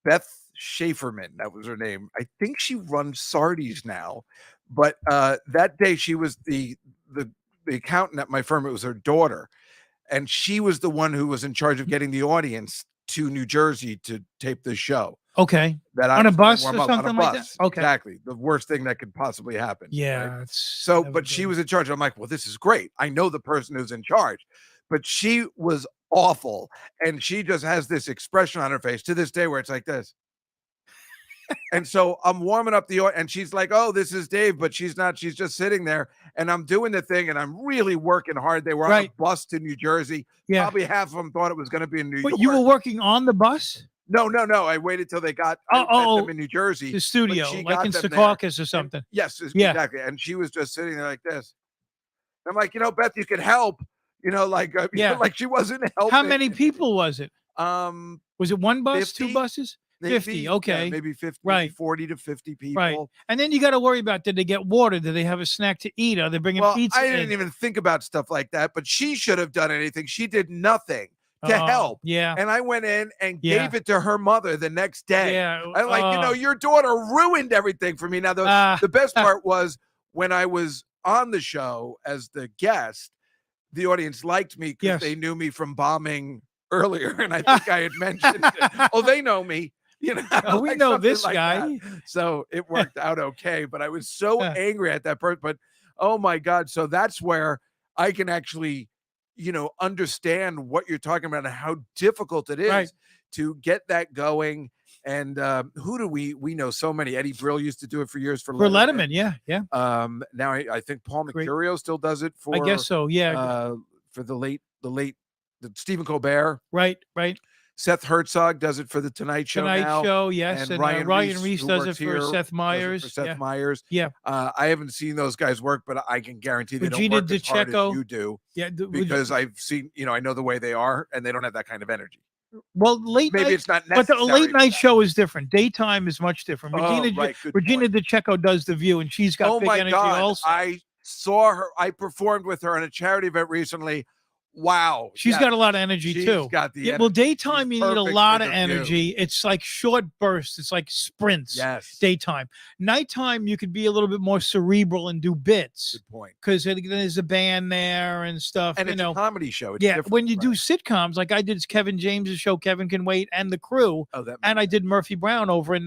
Beth Schaeferman, that was her name. I think she runs Sardi's now, but that day she was the accountant at my firm. It was her daughter, and she was the one who was in charge of getting the audience to New Jersey to tape the show. Okay. That on a bus warm or up on something a like bus. that? Okay. Exactly. The worst thing that could possibly happen. Yeah. Right? So, but she was in charge. I'm like, well, this is great. I know the person who's in charge, but she was awful. And she just has this expression on her face to this day where it's like this. And so I'm warming up and she's like, oh, this is Dave, but she's not. She's just sitting there, and I'm doing the thing, and I'm really working hard. They were on a bus to New Jersey. Yeah. Probably half of them thought it was going to be in New York. But you were working on the bus? No. I waited till they got them in New Jersey. The studio, like in Secaucus or something. And, yes, exactly. And she was just sitting there like this. I'm like, Beth, you could help. Yeah. like she wasn't helping. How many people was it? Um, Was it one bus, 50? two buses? maybe, 50. yeah, Okay. maybe 50, maybe Right. 40 to 50 people. Right. And then you got to worry about, did they get water? Did they have a snack to eat? Are they bringing Well, pizza I didn't in? even think about stuff like that, but she should have done anything. She did nothing to help. Yeah. And I went in and Yeah. gave it to her mother the next day. Yeah. I'm like, your daughter ruined everything for me. Now, the best part was when I was on the show as the guest, the audience liked me because Yes. they knew me from bombing earlier. And I think I had mentioned it. Oh, they know me. we like know something this like guy. that. So it worked out okay. But I was so angry at that person. But oh my God. So that's where I can actually, understand what you're talking about and how difficult it is Right. to get that going. And who do we know so many? Eddie Brill used to do it for years for Letterman. Yeah. Yeah. Now I think Paul Great. Mercurio still does it for. I guess so. Yeah. For the Stephen Colbert. Right. Right. Seth Herzog does it for the Tonight Show now. Yes. And Ryan Reese who does it works for here, Seth Meyers. For Seth Yeah. Meyers. Yeah. I haven't seen those guys work, but I can guarantee they Regina don't work as hard as DiCecco. you do. Yeah. Because I've seen, I know the way they are, and they don't have that kind of energy. Well, late Maybe night, it's not but the necessary. late night show is different. Daytime is much different. Right, good Regina point. DiCecco does The View, and she's got big my energy God. also. I saw her. I performed with her on a charity event recently. Wow. She's got a lot of energy She's too. got the Well, daytime She's you need a perfect lot for of The energy. It's like short bursts. It's like sprints. Yes. Daytime. Nighttime you could be a little bit more cerebral and do bits. Good point. Because there's a band there and stuff. And it's a comedy show. It's yeah. different, When you do sitcoms, like I did Kevin James's show, Kevin Can Wait, and The Crew. Oh, that. And I did Murphy Brown over in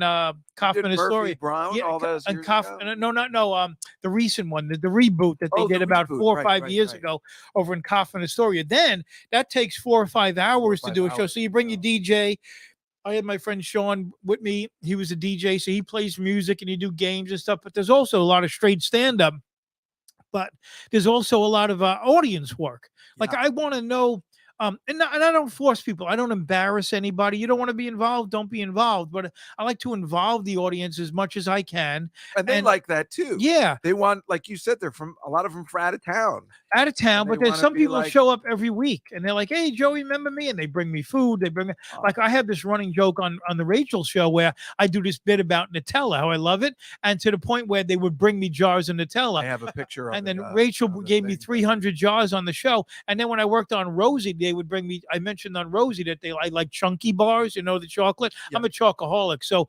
Kaufman Astoria. Murphy Brown. Yeah, all those and years Kaufman. ago? No. The recent one, the reboot that they did the about reboot. 4 or Right, 5 right, years right. ago over in Kaufman Astoria. Then that takes 4 or 5 hours to do a show. So you bring your DJ. I had my friend Sean with me. He was a DJ, so he plays music and you do games and stuff. But there's also a lot of straight stand-up. But there's also a lot of audience work. Like I want to know. And I don't force people. I don't embarrass anybody. You don't want to be involved, don't be involved. But I like to involve the audience as much as I can. And they like that too. Yeah. They want, like you said, a lot of them from out of town. But there's some people who show up every week and they're like, hey, Joey, remember me? And they bring me food. They bring me, like I have this running joke on the Rachel show where I do this bit about Nutella, how I love it. And to the point where they would bring me jars of Nutella. I have a picture of and it. then Rachel gave me 300 jars on the show. And then when I worked on Rosie, they would bring me, I mentioned on Rosie that I like chunky bars, the chocolate. Yeah. I'm a chocoholic. So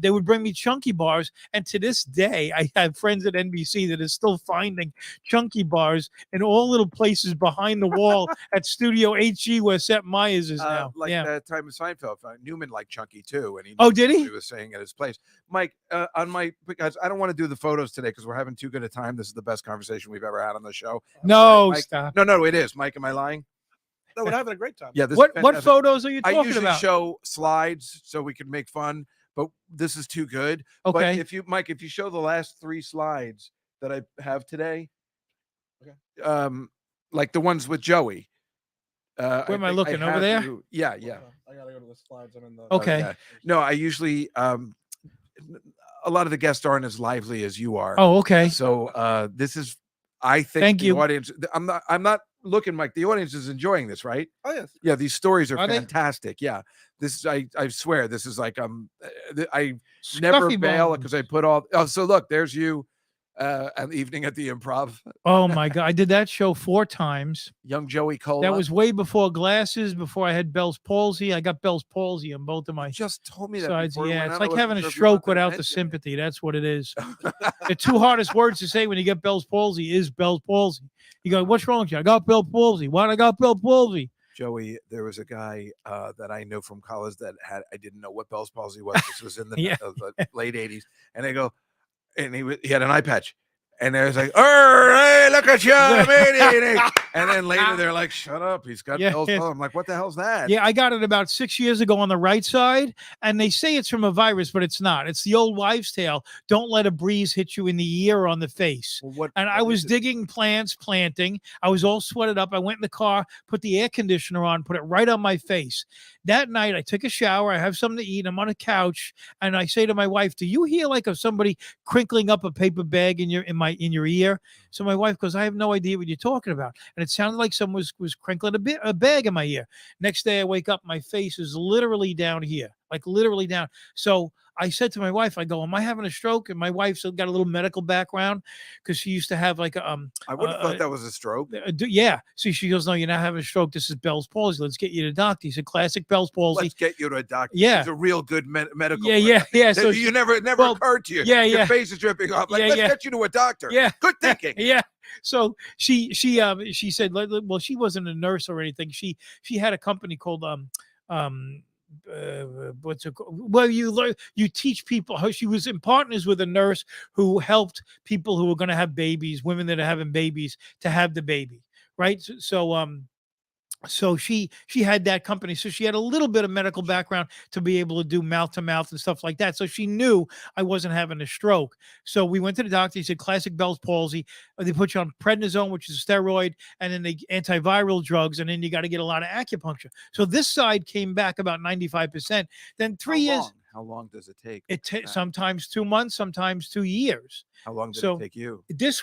they would bring me chunky bars. And to this day, I have friends at NBC that are still finding chunky bars in all little places behind the wall at Studio HG where Seth Meyers is now. Like that time of Seinfeld, Newman liked chunky too. And did he? He was saying at his place. Mike, because I don't want to do the photos today because we're having too good a time. This is the best conversation we've ever had on the show. No, Mike, stop. No, it is. Mike, am I lying? No, we're having a great time. Yeah. What photos are you talking about? I usually show slides so we can make fun, but this is too good. Okay. But if you show the last 3 slides that I have today, okay. Like the ones with Joey. Where am I looking? Over there? Yeah. I gotta go to the slides. I'm in the. Okay. No, I usually a lot of the guests aren't as lively as you are. Oh, okay. So this is, I think, Thank you. Audience. I'm not looking, Mike. The audience is enjoying this, right? Oh yes. Yeah, these stories are Are they? fantastic. Yeah, this is. I swear, this is like I never bail because I put all. Oh, so look, there's you. An evening at the Improv. Oh my God. I did that show 4 times. Young Joey Kola. That was way before glasses, before I had Bell's palsy. I got Bell's palsy on both of my just told me that sides. before. Yeah, it's like having a stroke without the sympathy. That's what it is. The 2 hardest words to say when you get Bell's palsy is Bell's palsy. You go, what's wrong with you? I got Bell's palsy. Why I got Bell's palsy? Joey, there was a guy that I knew from college that I didn't know what Bell's palsy was. This was in the, the late 80s. And they go, and he had an eye patch. And there's like, oh, hey, look at you. And then later they're like, shut up. He's got Bell's palsy. I'm like, what the hell's that? Yeah, I got it about 6 years ago on the right side. And they say it's from a virus, but it's not. It's the old wives' tale. Don't let a breeze hit you in the ear or on the face. Well, I was digging plants, planting. I was all sweated up. I went in the car, put the air conditioner on, put it right on my face. That night, I took a shower. I have something to eat. I'm on a couch. And I say to my wife, do you hear like of somebody crinkling up a paper bag in your ear? So my wife goes, I have no idea what you're talking about. and it sounded like someone was crinkling a bag in my ear. Next day I wake up, my face is literally down here, like literally down. So I said to my wife, I go, am I having a stroke? And my wife's got a little medical background because she used to have like I would have thought that was a stroke. yeah. So she goes, no, you're not having a stroke. This is Bell's palsy. Let's get you to a doctor. He said, classic Bell's palsy. Let's get you to a doctor. Yeah. He's a real good medical. Yeah. So you never occurred to you. Yeah. Your face is dripping off. Like, let's get you to a doctor. Yeah. Good thinking. Yeah. So she said, well, she wasn't a nurse or anything. She had a company called what's it called? Well, you teach people how. She was in partners with a nurse who helped people who were going to have babies, women that are having babies, to have the baby, right? So she had that company, so she had a little bit of medical background to be able to do mouth to mouth and stuff like that. So she knew I wasn't having a stroke. So we went to the doctor. He said classic Bell's palsy. They put you on prednisone, which is a steroid, and then the antiviral drugs, and then you got to get a lot of acupuncture. So this side came back about 95%. Then 3 years. How long does it take? Sometimes 2 months, sometimes 2 years. How long did it take you? This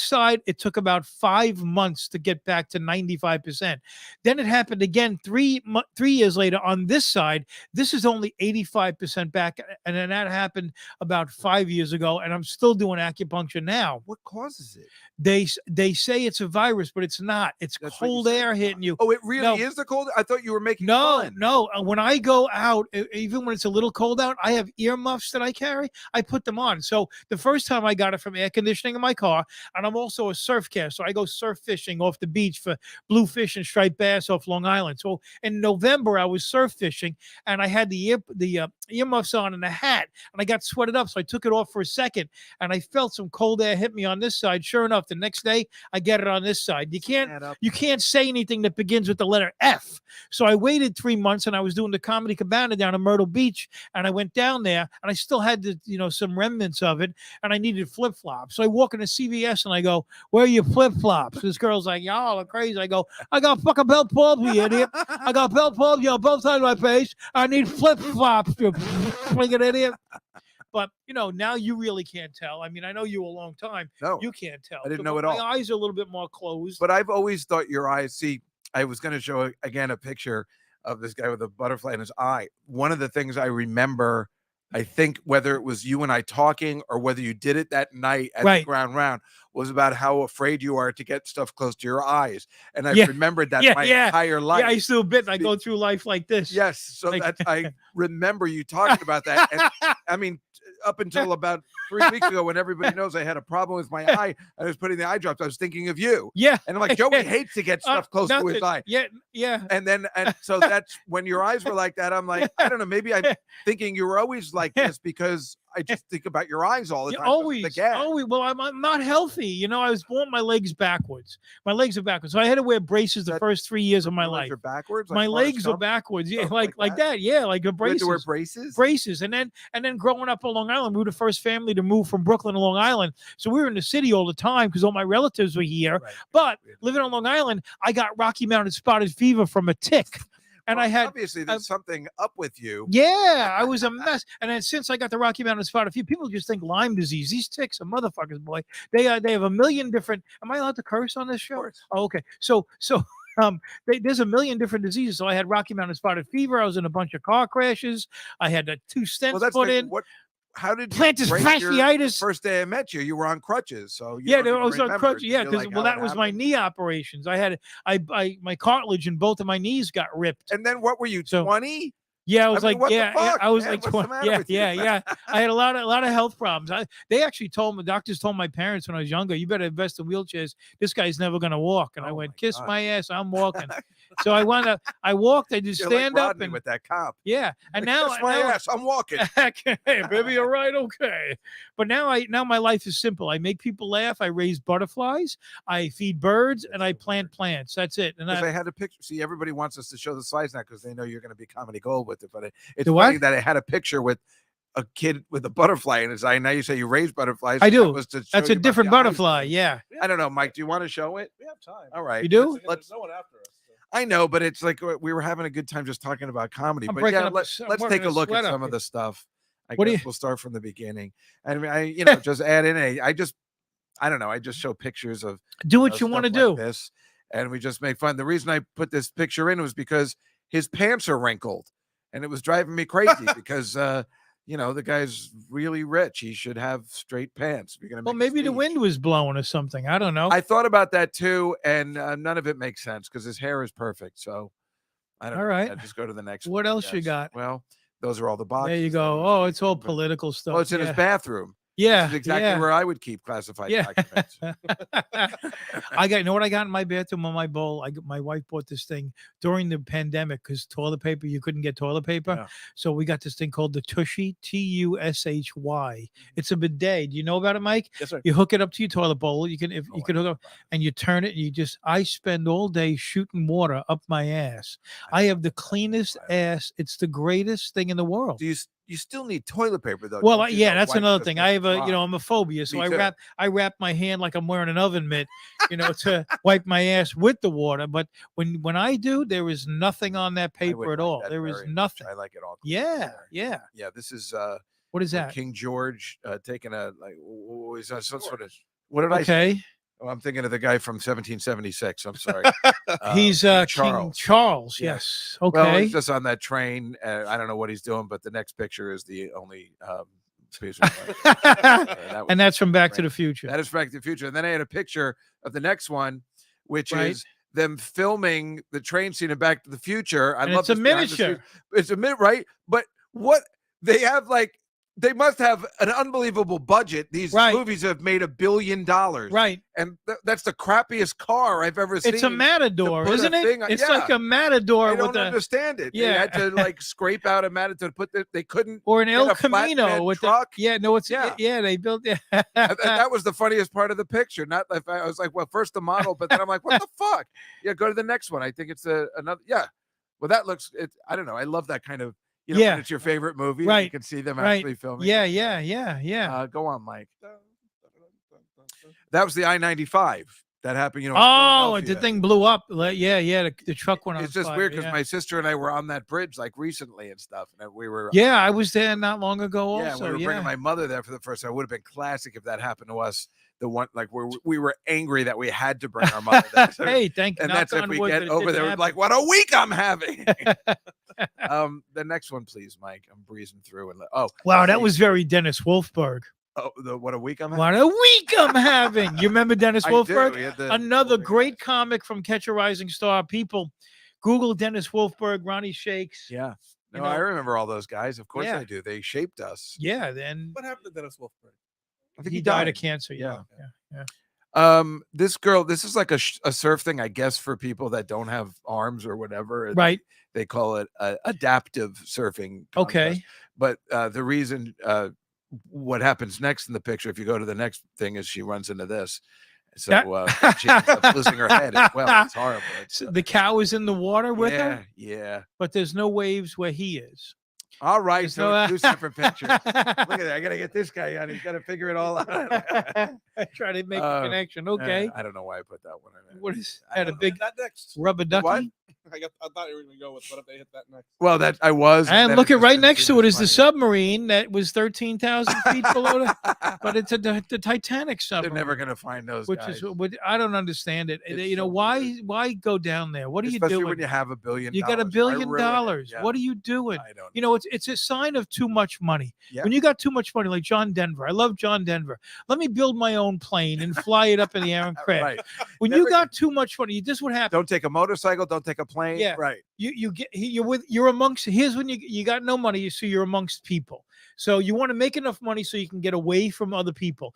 side, it took about 5 months to get back to 95%. Then it happened again 3 years later on this side. This is only 85% back. And then that happened about 5 years ago. And I'm still doing acupuncture now. What causes it? They say it's a virus, but it's not. It's cold air hitting you. Oh, it really is the cold? I thought you were making fun. No. When I go out, even when it's a little cold out, I have earmuffs that I carry. I put them on. So the first time I got it from air conditioning in my car, and I'm also a surf caster. So I go surf fishing off the beach for bluefish and striped bass off Long Island. So in November, I was surf fishing, and I had the earmuffs on and a hat, and I got sweated up. So I took it off for a second, and I felt some cold air hit me on this side. Sure enough, the next day I get it on this side. You can't say anything that begins with the letter F. So I waited 3 months, and I was doing the Comedy Cabana down in Myrtle Beach, and I went down there, and I still had some remnants of it, and I needed flip-flops. So I walk into CVS and I go, where are your flip-flops? This girl's like, y'all are crazy. I go, I got fucking Bell palsy, idiot. I got Bell palsy on both sides of my face. I need flip-flops, you freaking idiot. But, now you really can't tell. I mean, I know you a long time. No, you can't tell. I didn't know at all. My eyes are a little bit more closed. But I've always thought your eyes, see, I was going to show again a picture of this guy with a butterfly in his eye. One of the things I remember, I think whether it was you and I talking or whether you did it that night at the ground round, was about how afraid you are to get stuff close to your eyes. And I remembered that my entire life. Yeah, I still I go through life like this. Yes. So I remember you talking about that. And I mean, up until about 3 weeks ago, when everybody knows I had a problem with my eye, I was putting the eye drops. I was thinking of you. Yeah. And I'm like, Joey hates to get stuff close to his eye. Yeah. And so that's when your eyes were like that. I'm like, I don't know. Maybe I'm thinking you were always like this because I just think about your eyes all the time. Always. Well, I'm not healthy. I was born my legs backwards. My legs are backwards. So I had to wear braces the first 3 years of my life. Are backwards? My legs are backwards. Yeah, like that. Yeah, like a braces. You had to wear braces? Braces. And then growing up on Long Island, we were the first family to move from Brooklyn to Long Island. So we were in the city all the time because all my relatives were here. Right. But living on Long Island, I got Rocky Mountain spotted fever from a tick. And I had obviously there's something up with you. Yeah, I was a mess. And then since I got the Rocky Mountain spotted fever, people just think Lyme disease. These ticks are motherfuckers, boy. They have a million different. Am I allowed to curse on this show? Oh, okay. So there's a million different diseases. So I had Rocky Mountain spotted fever. I was in a bunch of car crashes. I had 2 stents put in. How did you plantar fasciitis? First day I met you, you were on crutches. So I was on crutches. Yeah, because that was my knee operations. I had my cartilage in both of my knees got ripped. And then what were you, 20? Yeah, I was I was like 20. Yeah. I had a lot of health problems. Doctors told my parents when I was younger, you better invest in wheelchairs. This guy's never gonna walk. And I went, kiss my ass, I'm walking. So I walked. I just stand like up and with that cop. Yeah, and now kiss my ass, I'm walking. Okay, baby, you're right. Okay, but now my life is simple. I make people laugh. I raise butterflies. I feed birds, and I plant plants. That's it. And I had a picture. See, everybody wants us to show the slides now because they know you're going to be comedy gold with it. But it's funny that I had a picture with a kid with a butterfly in his eye. Now you say you raise butterflies. I do. That's a different butterfly. Yeah. I don't know, Mike. Do you want to show it? We have time. All right. You do? There's no one after us. I know, but it's like we were having a good time just talking about comedy. But yeah, let's take a look at some of the stuff. I guess we'll start from the beginning. I mean, just add in I don't know. I just show pictures of do what you want to do. This, and we just make fun. The reason I put this picture in was because his pants are wrinkled, and it was driving me crazy because the guy's really rich. He should have straight pants. If you're gonna Well, make a maybe the speech. wind was blowing or something. I don't know. I thought about that too, and none of it makes sense because his hair is perfect. So I don't All know. right. Yeah, just go to the next What one, I else you guess. got? Well, those are all the boxes. There you that go. he was Oh, it's all making, but- political stuff. Well, it's in his bathroom. Yeah. This is exactly where I would keep classified Yeah. documents. You know what I got in my bathroom on my bowl? My wife bought this thing during the pandemic because toilet paper, you couldn't get toilet paper. Yeah. So we got this thing called the Tushy, Tushy. It's a bidet. Do you know about it, Mike? Yes, sir. You hook it up to your toilet bowl. You can, if Oh, you I can hook know up about it. and you turn it, and I spend all day shooting water up my ass. I have the cleanest ass. It's the greatest thing in the world. Do you still need toilet paper though? Well, don't you, yeah, though? that's Wipe another just thing. gets I have dry. I'm a phobia, so Me I too. wrap my hand like I'm wearing an oven mitt, to wipe my ass with the water. But when I do, there is nothing on that I would paper at like all. that There is very much. nothing. I like it all. clean Yeah, there. yeah. Yeah. This is What is that? King George taking a is that some sort of what did I say? Okay, Oh, I'm thinking of the guy from 1776. I'm sorry. he's King King Charles. Yeah. Yes. Well, Okay. he's just on that train. I don't know what he's doing, but the next picture is the only piece of that And that's from Back to great. the Future. That is Back to the Future. And then I had a picture of the next one, which Right. is them filming the train scene in Back to the Future. I And love it's a this behind the scenes. miniature. It's a minute, right? But what they have, they must have an unbelievable budget. These Right. movies have made $1 billion, Right. and that's the crappiest car I've ever seen. It's a Matador, put a isn't it? thing on- It's yeah. like a Matador I with don't a understand it. Yeah. They had to scrape out a Matador to put they couldn't. or an Get El a Camino flatbed with truck? the no. It's Yeah. yeah. They built That was the funniest part of the picture. Not like I was like, well, first the model, but then I'm like, what the fuck? Yeah, go to the next one. I think it's another. Yeah, well, that looks. I don't know. I love that kind of. Yeah. When it's your favorite movie. You Right. can see them Right. actually filming. Yeah. Go on, Mike. That was the I-95 that happened. In Oh, and Philadelphia. the thing blew up. Yeah. The truck went on. It's just fire, weird because yeah. my sister and I were on that bridge recently and stuff, and we were. Yeah, I was there not long ago. Yeah, Also, we were bringing my mother there for the first time. It would have been classic if that happened to us. The one we were angry that we had to bring our mother there. So- Hey, thank you. and that's if knock on we wood get that it over didn't there, we're happen. like, what a week I'm having. The next one, please, Mike. I'm breezing through and Wow, that was very Dennis Wolfberg. what a week I'm having. What a week I'm having. You remember Dennis I do. Wolfberg? He had the- Another great comic from Catch a Rising Star. People, Google Dennis Wolfberg, Ronnie Shakes. Yeah. You No, I know- remember all those guys. Of course Yeah. I do. They shaped us. Yeah, then What happened to Dennis Wolfberg? I think he died of cancer. Yeah. Yeah. This girl, this is like a surf thing, I guess, for people that don't have arms or whatever. and Right. They call it adaptive surfing. Okay. contest. But the reason, what happens next in the picture, if you go to the next thing, is she runs into this. So she ends up losing her head as well. It's horrible. So the cow is in the water with her, Yeah. but there's no waves where he is. All right. There's So no- two separate pictures. Look at that. I got to get this guy on. He's got to figure it all out. I try to make a connection. Okay. I don't know why I put that one in. What is I had a don't know. big That next. rubber ducky? What? I thought you were going to go with what if they hit that next? Well, that I was. And then look it at just right didn't next seem to it as is the funny. submarine that was 13,000 feet below the, but it's the Titanic They're submarine. never going to find those which guys. is what I don't understand it. It's You know, so why go down there? What are Especially you when doing? you have $1 billion. You got $1 Why billion. ruin it? Yeah, What are you doing? I don't. You know, it's a sign of too much money. Yeah. When you got too much money, like John Denver, I love John Denver. Let me build my own plane and fly it up in the air and crash. Right. When Never- you got too much money, this would happen. Don't take a motorcycle. Don't take a plane. Yeah. Right. You're amongst. Here's when you got no money, so you're amongst people. So you want to make enough money so you can get away from other people,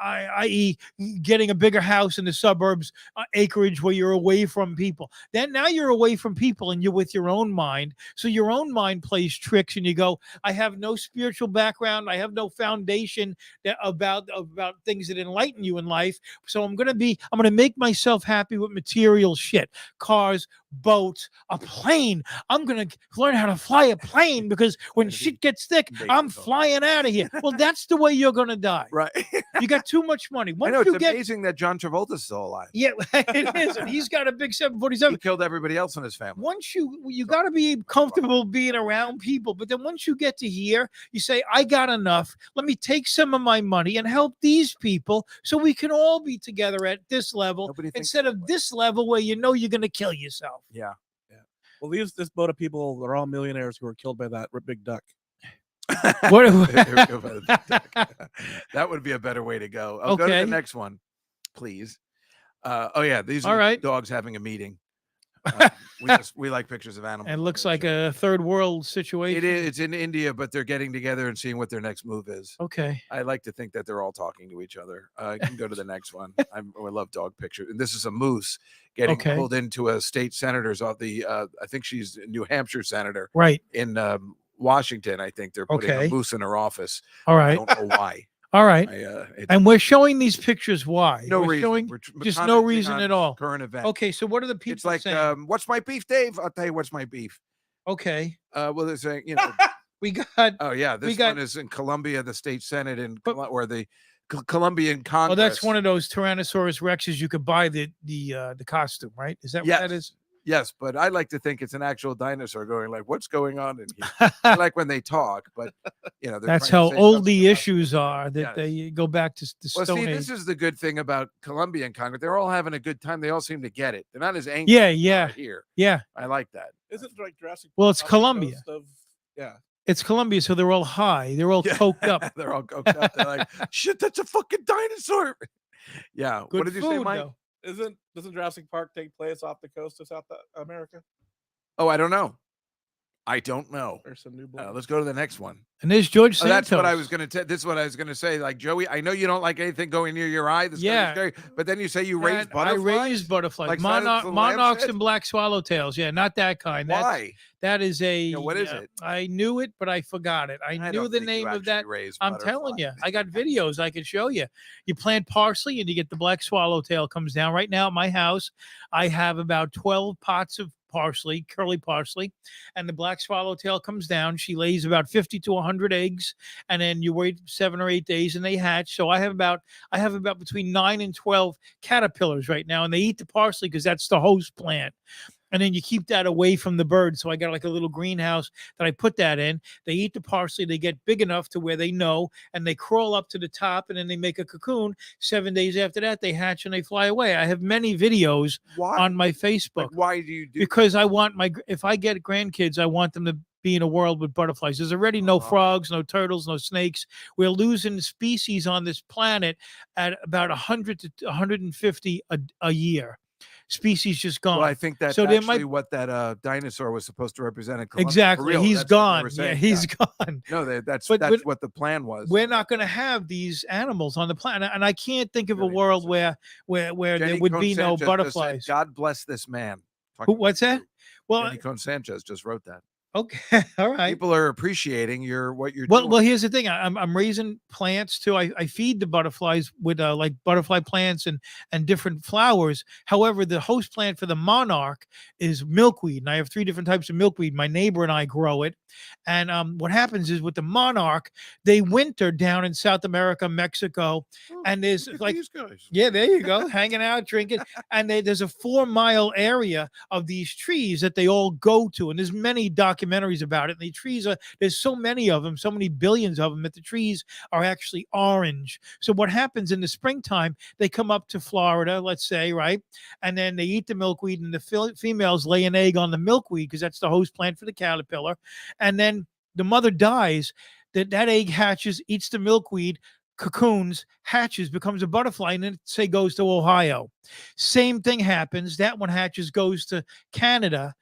i.e., getting a bigger house in the suburbs, acreage where you're away from people. Then now you're away from people and you're with your own mind. So your own mind plays tricks, and you go, "I have no spiritual background. I have no foundation about things that enlighten you in life. So I'm gonna make myself happy with material shit, cars, boats, a plane. I'm going to learn how to fly a plane because when shit gets thick, I'm flying out of here. Well, that's the way you're going to die. Right. You got too much money. I Once know, it's you get, amazing that John Travolta's still alive. yeah, it is. And he's got a big He 747. killed everybody else in his family. Once you got to be comfortable being around people, but then once you get to here, you say, I got enough. Let me take some of my money and help these people so we can all be together at this level Nobody thinks instead that of way. this level where you know you're going to kill yourself. Yeah. Well, this boat of people are all millionaires who were killed by that big duck. What? That would be a better way to go. I'll go to the next one, please. Oh yeah, these are All right. dogs having a meeting. We like pictures of animals. It on looks this like show. a third world situation. It is. It's in India, but they're getting together and seeing what their next move is. Okay. I like to think that they're all talking to each other. I can go to the next one. I love dog pictures. And this is a moose getting pulled into a state senator's of the. I think she's a New Hampshire senator. Right. In Washington, I think they're putting a moose in her office. All right. I don't know why. All right. It's And we're showing these pictures. Why? no we're reason. Showing We're just no commenting reason on at all. Current event. Okay. So what are the people It's like, saying? what's my beef, Dave? I'll tell you what's my beef. Okay. Well, they're saying, We got. oh yeah, this got- one is in Colombia, the state senate in or the Colombian Congress. Oh, that's one of those Tyrannosaurus Rexes. You could buy the costume, right? Is that what that is? Yes, but I like to think it's an actual dinosaur going like, what's going on in here? I like when they talk, but they're That's trying how to say old something the about issues it. are. That Yes. they go back to the Well, Stone see, Age. this is the good thing about Colombian Congress. They're all having a good time. They all seem to get it. They're not as angry. Yeah. Here. Yeah. I like that. Isn't it like Jurassic? Well, it's Park off the Colombia. coast yeah. It's Colombia, so they're all high. They're all coked up. They're all coked up. They're like, shit, that's a fucking dinosaur. Yeah. Good What did you food, say, Mike? though. Doesn't Jurassic Park take place off the coast of South America? Oh, I don't know. There's some new blood. Let's go to the next one. And there's George Santos. That's what I was going to. This is what I was going to say. Like Joey, I know you don't like anything going near your eye. This Yeah. scary, but then you say you raise And butterflies. I raise butterflies, Like Silence of the Lambs monarchs said? and black swallowtails. Yeah, not that kind. Why? That is a. What is it? I knew it, but I forgot it. I knew don't the think you name of that. actually raise I'm telling you, butterflies. I got videos I can show you. You plant parsley and you get the black swallowtail comes down. Right now at my house, I have about 12 pots of parsley, curly parsley, and the black swallowtail comes down. She lays about 50 to 100 eggs, and then you wait 7 or 8 days and they hatch. So I have about between 9 and 12 caterpillars right now, and they eat the parsley because that's the host plant. And then you keep that away from the birds. So I got like a little greenhouse that I put that in. They eat the parsley. They get big enough to where they know, and they crawl up to the top, and then they make a cocoon. 7 days after that, they hatch and they fly away. I have many videos Why? on my Facebook. Like, why do you do? Because I want if I get grandkids, I want them to be in a world with butterflies. There's already no frogs, no turtles, no snakes. We're losing species on this planet at about 100 to 150 a year. Species just gone. Well, I think that's So there actually might- what that dinosaur was supposed to represent in Colombia. For Exactly. real, He's that's what they gone. were Yeah, saying. he's gone. No, that's But what the plan was. We're not going to have these animals on the planet, and I can't think of a Really world impressive. where there Jenny would Cone be no Sanchez just said, butterflies. God bless this man. Who, what's that? Well, Jenny Cone Sanchez just wrote that. okay, all right. People are appreciating what you're Well, doing. here's the thing. I'm raising plants too. I feed the butterflies with like butterfly plants and different flowers. However, the host plant for the monarch is milkweed, and I have 3 different types of milkweed. My neighbor and I grow it. And what happens is with the monarch, they winter down in South America, Mexico, and there's Look at like these guys. yeah, there you go, hanging out, drinking, and there's a 4-mile area of these trees that they all go to, and there's many documentaries about it. And the trees there's so many of them, so many billions of them, that the trees are actually orange. So what happens in the springtime? They come up to Florida, let's say, right, and then they eat the milkweed, and the females lay an egg on the milkweed because that's the host plant for the caterpillar, and then the mother dies. That egg hatches, eats the milkweed, cocoons, hatches, becomes a butterfly, and then say goes to Ohio. Same thing happens. That one hatches, goes to Canada,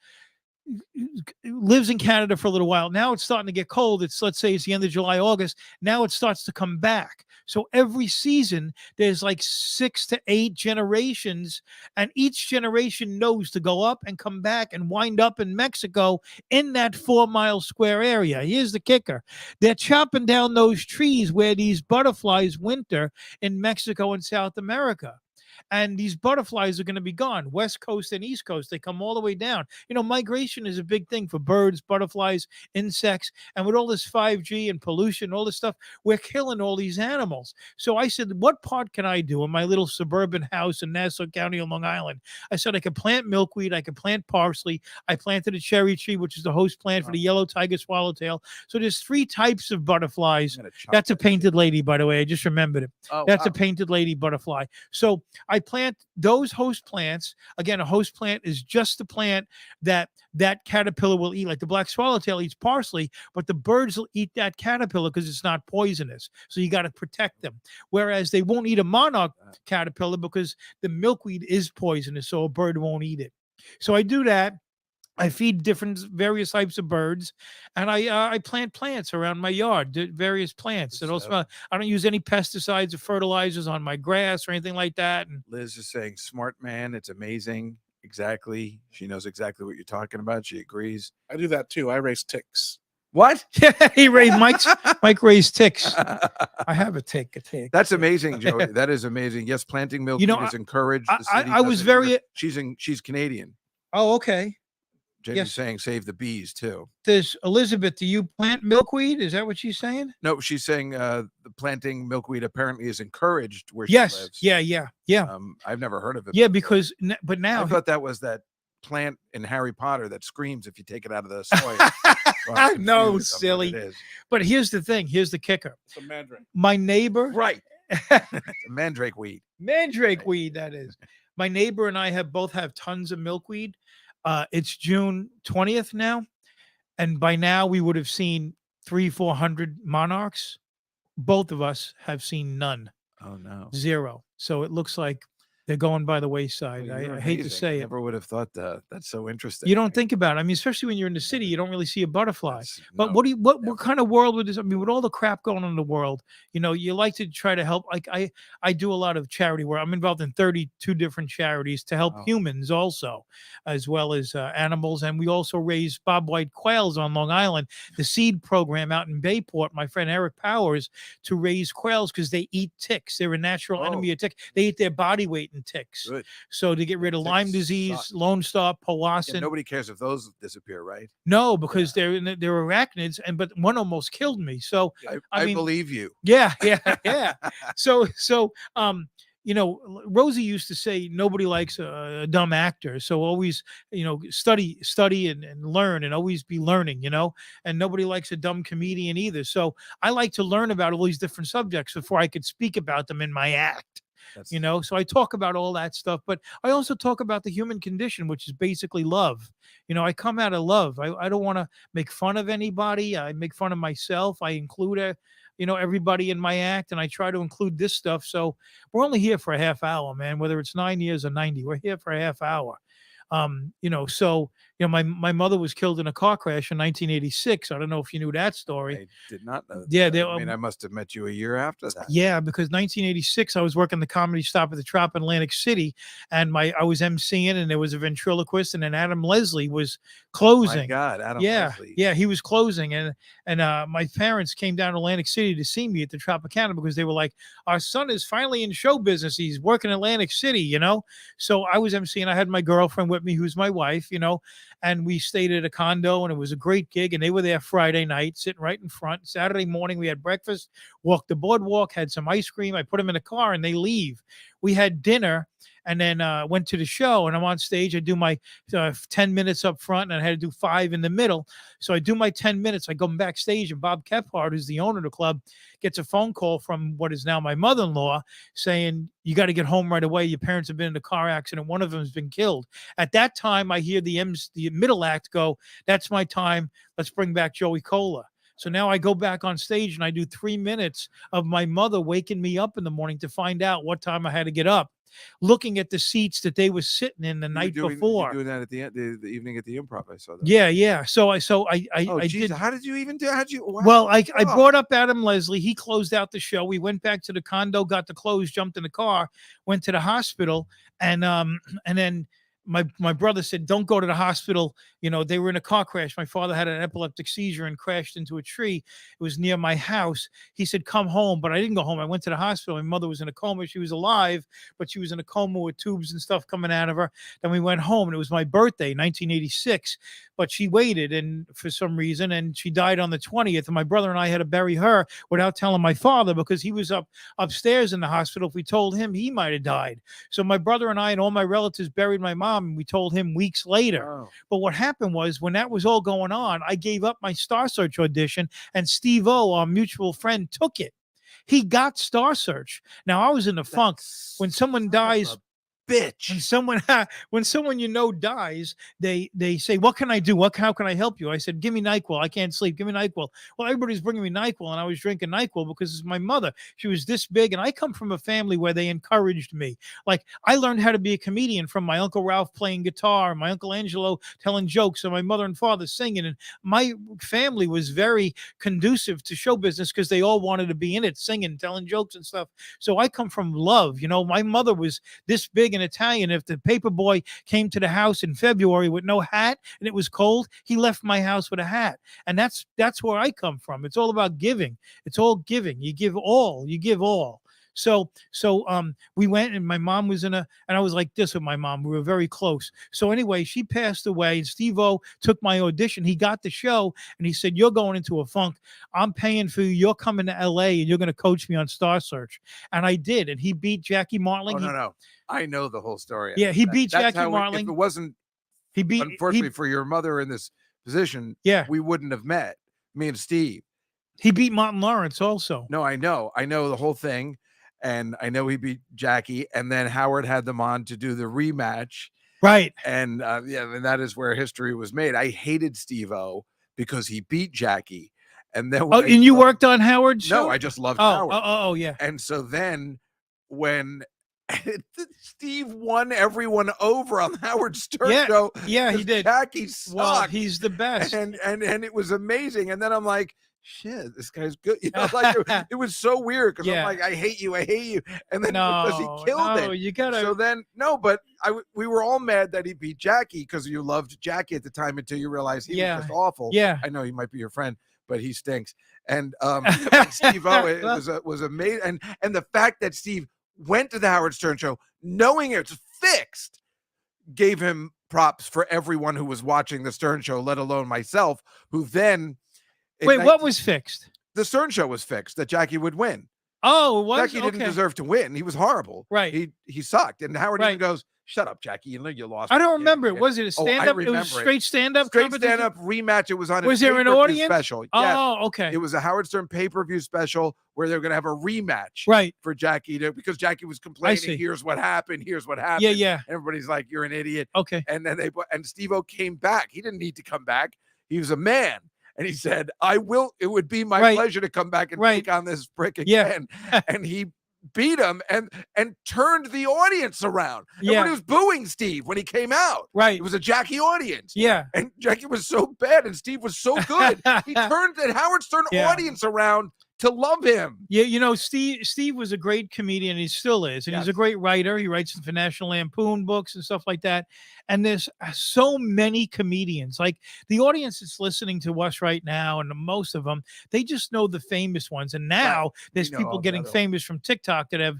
lives in Canada for a little while. Now it's starting to get cold. Let's say it's the end of July, August. Now it starts to come back. So every season there's like 6 to 8 generations, and each generation knows to go up and come back and wind up in Mexico in that 4-mile square area. Here's the kicker. They're chopping down those trees where these butterflies winter in Mexico and South America. and these butterflies are going to be gone. West Coast and East Coast, they come all the way down. Migration is a big thing for birds, butterflies, insects, and with all this 5G and pollution, all this stuff, we're killing all these animals. So I said, what part can I do in my little suburban house in Nassau County on Long Island? I said I could plant milkweed, I could plant parsley. I planted a cherry tree, which is the host plant for the yellow tiger swallowtail. So there's 3 types of butterflies. That's a painted lady, by the way. I just remembered it. That's a painted lady butterfly. So I plant those host plants. Again, a host plant is just the plant that caterpillar will eat. Like the black swallowtail eats parsley, but the birds will eat that caterpillar because it's not poisonous. So you got to protect them. Whereas they won't eat a monarch caterpillar because the milkweed is poisonous, so a bird won't eat it. So I do that. I feed various types of birds, and I plant plants around my yard, various plants. And also, I don't use any pesticides or fertilizers on my grass or anything like that. And Liz is saying, smart man. It's amazing. Exactly. She knows exactly what you're talking about. She agrees. I do that too. I raise ticks. What? he raised Mike raised ticks. I have a tick. That's amazing, Joey. That is amazing. Yes, planting milkweed is encouraged. The city I was very. She's Canadian. Oh, okay. Jamie's saying save the bees too. Does Elizabeth, do you plant milkweed? Is that what she's saying? No, she's saying the planting milkweed apparently is encouraged where she lives. Yeah. I've never heard of it. Yeah, because but now I thought that was that plant in Harry Potter that screams if you take it out of the soil. I know, silly. But here's the thing. Here's the kicker. It's a mandrake. My neighbor. Right. It's a mandrake weed. Mandrake weed, that is. My neighbor and I both have tons of milkweed. It's June 20th now. And by now we would have seen 300-400 monarchs. Both of us have seen none. Oh, no. 0. So it looks like they're going by the wayside. Well, I hate to say it. Never would have thought that. That's so interesting. You don't think about it. I mean, especially when you're in the city, you don't really see a butterfly. But what kind of world would this? I mean, with all the crap going on in the world, you like to try to help. Like I do a lot of charity work. I'm involved in 32 different charities to help humans also, as well as animals. And we also raise bobwhite quails on Long Island, the seed program out in Bayport, my friend Eric Powers, to raise quails because they eat ticks. They're a natural enemy of ticks. They eat their body weight in ticks. Good. So to get rid of Lyme disease, Lone Star, Powassan. Yeah, nobody cares if those disappear, right? No, because they're arachnids, but one almost killed me. So I mean, believe you. Yeah. So Rosie used to say nobody likes a dumb actor. So always, study and learn and always be learning, and nobody likes a dumb comedian either. So I like to learn about all these different subjects before I could speak about them in my act. So I talk about all that stuff, but I also talk about the human condition, which is basically love. I come out of love. I don't want to make fun of anybody. I make fun of myself. I include everybody in my act, and I try to include this stuff. So we're only here for a half hour, man, whether it's 9 years or 90, we're here for a half hour. My mother was killed in a car crash in 1986. I don't know if you knew that story. I did not know. Yeah, I must have met you a year after that. Yeah, because 1986, I was working the comedy stop at the Trop in Atlantic City, and I was emceeing, and there was a ventriloquist, and then Adam Leslie was closing. My God, Adam Leslie. Yeah, he was closing, and my parents came down to Atlantic City to see me at the Tropicana because they were like, our son is finally in show business. He's working in Atlantic City, So I was emceeing. I had my girlfriend with me, who's my wife, and we stayed at a condo, and it was a great gig. And they were there Friday night, sitting right in front. Saturday morning, we had breakfast, walked the boardwalk, had some ice cream. I put them in the car, and they leave. We had dinner, and then went to the show, and I'm on stage. I do my 10 minutes up front, and I had to do 5 in the middle. So I do my 10 minutes. I go backstage, and Bob Kephart, who's the owner of the club, gets a phone call from what is now my mother-in-law saying, you got to get home right away. Your parents have been in a car accident. One of them has been killed. At that time, I hear the middle act go, that's my time. Let's bring back Joey Kola. So now I go back on stage, and I do 3 minutes of my mother waking me up in the morning to find out what time I had to get up, looking at the seats that they were sitting in the night before. Doing that at the evening at the Improv. I saw that. Yeah. So I did. How did you even do? Wow. Well, I brought up Adam Leslie. He closed out the show. We went back to the condo, got the clothes, jumped in the car, went to the hospital, and then my brother said, "Don't go to the hospital." You know, they were in a car crash. My father had an epileptic seizure and crashed into a tree. It was near my house. He said, "Come home," but I didn't go home. I went to the hospital. My mother was in a coma. She was alive, but she was in a coma with tubes and stuff coming out of her. Then we went home, and it was my birthday, 1986. But she waited, and for some reason, and she died on the 20th. And my brother and I had to bury her without telling my father because he was upstairs in the hospital. If we told him, he might have died. So my brother and I and all my relatives buried my mom, and we told him weeks later. Oh. But what happened was when that was all going on, I gave up my Star Search audition, and Steve O, our mutual friend, took it. He got Star Search. Now I was in the funk. When someone dies, bitch. when someone you know dies, they say, "What can I do? How can I help you?" I said, "Give me NyQuil. I can't sleep. Give me NyQuil." Well, everybody's bringing me NyQuil, and I was drinking NyQuil because it's my mother. She was this big, and I come from a family where they encouraged me. Like I learned how to be a comedian from my Uncle Ralph playing guitar, my Uncle Angelo telling jokes, and my mother and father singing. And my family was very conducive to show business because they all wanted to be in it, singing, telling jokes and stuff. So I come from love. You know, my mother was this big in Italian. If the paper boy came to the house in February with no hat and it was cold, he left my house with a hat. And that's where I come from. It's all about giving. It's all giving. You give all. You give all. So we went, and my mom was and I was like this with my mom. We were very close. So anyway, she passed away, and Steve-O took my audition. He got the show, and he said, "You're going into a funk. I'm paying for you. You're coming to LA, and you're going to coach me on Star Search." And I did, and he beat Jackie Martling. Oh, no. I know the whole story. Yeah, he beat That's Jackie how Martling. If it wasn't, unfortunately for your mother in this position, yeah, we wouldn't have met, me and Steve. He beat Martin Lawrence also. No, I know the whole thing. And I know he beat Jackie, and then Howard had them on to do the rematch. Right. And and that is where history was made. I hated Steve-O because he beat Jackie. And then and you worked on Howard's show? No, I just loved Howard. Oh, yeah. And so then when Steve won everyone over on Howard Stern show. Yeah, he did. Jackie sucked. Well, he's the best. And it was amazing. And then I'm like, shit, this guy's good. You know, like it was so weird because I'm like, I hate you. And then because he killed it. You gotta. So then, but we were all mad that he beat Jackie because you loved Jackie at the time until you realized he was just awful. Yeah. I know he might be your friend, but he stinks. And Steve-O was amazing. And the fact that Steve went to the Howard Stern show knowing it's fixed gave him props for everyone who was watching the Stern show, let alone myself, who then. Wait, what was fixed? The Stern show was fixed, that Jackie would win. Oh, it was? Jackie didn't deserve to win. He was horrible. Right. He sucked. And Howard even goes, "Shut up, Jackie. You know you lost." I don't remember it. Was it a stand-up? It was straight stand-up? Straight stand-up rematch. It was on Was there an audience? Special. Oh, yes. okay. It was a Howard Stern pay-per-view special where they're going to have a rematch for Jackie because Jackie was complaining, here's what happened. Yeah. Everybody's like, "You're an idiot." Okay. And then Steve-O came back. He didn't need to come back. He was a man. And he said, "I will. It would be my pleasure to come back and take on this prick again." And he beat him and turned the audience around. Everybody was booing Steve when he came out. Right. It was a Jackie audience. Yeah. And Jackie was so bad and Steve was so good. He turned the Howard Stern audience around to love him. Yeah, you know, Steve was a great comedian. He still is. And he's a great writer. He writes for National Lampoon books and stuff like that. And there's so many comedians. Like the audience that's listening to us right now, and most of them, they just know the famous ones. And now there's people getting famous from TikTok that have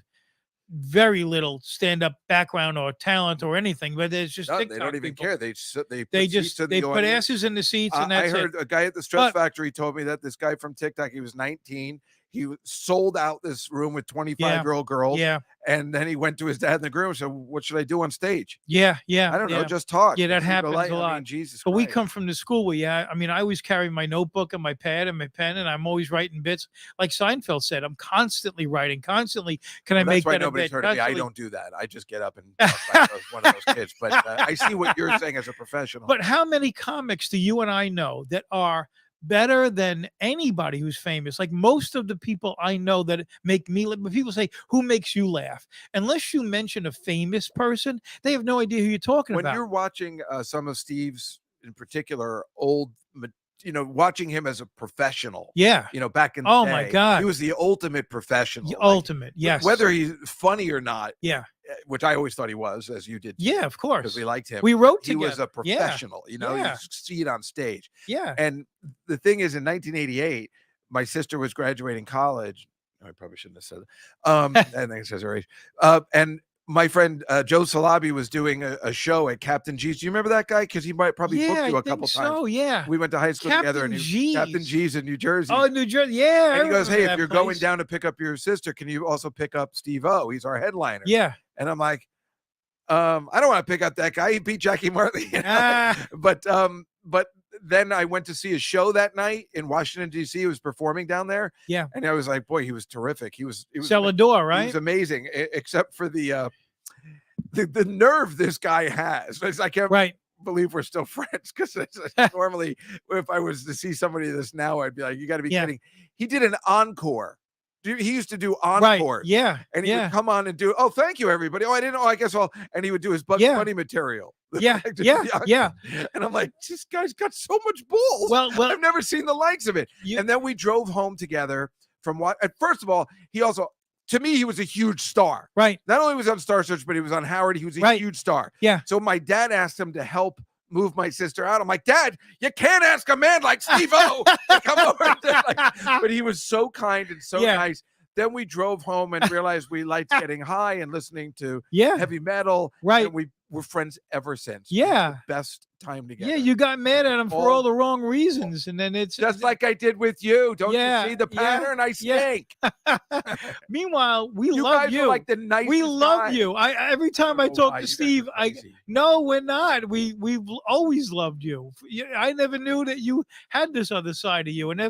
very little stand-up background or talent or anything, but there's just TikTok they don't even people. care. They put asses in the seats, and that's I heard a guy at the Stress Factory told me that this guy from TikTok, he was 19. He sold out this room with 25-year-old girls. Yeah. And then he went to his dad in the room and said, "What should I do on stage?" Yeah. I don't know, just talk. Yeah, that happens a lot. I mean, Jesus But Christ. we come from the school where, I mean, I always carry my notebook and my pad and my pen, and I'm always writing bits. Like Seinfeld said, I'm constantly writing, constantly. Can I make that a bit? Nobody's heard of me. I don't do that. I just get up and talk like I was one of those kids. But I see what you're saying as a professional. But how many comics do you and I know that are better than anybody who's famous? Like most of the people I know that make me laugh, when people say, "Who makes you laugh?" Unless you mention a famous person, they have no idea who you're talking about. When you're watching some of Steve's, in particular, old, watching him as a professional. Yeah. Back in the day. My God. He was the ultimate professional. The ultimate, yes. Whether he's funny or not. Yeah. which I always thought he was, as you did. Yeah, of Because course. we liked him. We wrote He was together. a professional, you know, Yeah. you see it on stage. Yeah. And the thing is, in 1988, my sister was graduating college. I probably shouldn't have said that. I think it says her age. And my friend Joe Salabi was doing a show at Captain G's. Do you remember that guy? Because he might probably booked Yeah, you I a couple think times. so. Yeah. We went to high school together, and Captain G's. G's in New Jersey. Oh, New Jersey. Yeah. I And he goes, remember "Hey, if that you're going place. down to pick up your sister, can you also pick up Steve O? He's our headliner." Yeah. And I'm like, I don't want to pick up that guy. He beat Jackie Marley. You know? Ah. But then I went to see a show that night in Washington, D.C. He was performing down there. Yeah. And I was like, boy, he was terrific. He was Cellar, he right? was amazing, except for the nerve this guy has. I can't believe we're still friends, because normally if I was to see somebody this now, I'd be like, you got to be kidding. He did an encore. He used to do encores. Yeah. And he would come on and do, "Oh, thank you, everybody. Oh, I didn't know. I guess and he would do his Bugs Bunny material." Yeah. Yeah. And I'm like, this guy's got so much balls. Well, I've never seen the likes of it. And then we drove home together from what, first of all, he also, to me, he was a huge star. Right. Not only was he on Star Search, but he was on Howard. He was a huge star. Yeah. So my dad asked him to help move my sister out. I'm like, "Dad, you can't ask a man like Steve-O to come over." But he was so kind and so nice. Then we drove home and realized we liked getting high and listening to heavy metal. Right. And we were friends ever since. Yeah. The best time together. Yeah, you got mad at him for all the wrong reasons. And then it's just like I did with you. Don't you see the pattern? I stink. Meanwhile, we you love guys you. Are like the nicest we love guy. you. Every time I talk to Steve, no, we're not. We've always loved you. I never knew that you had this other side of you. And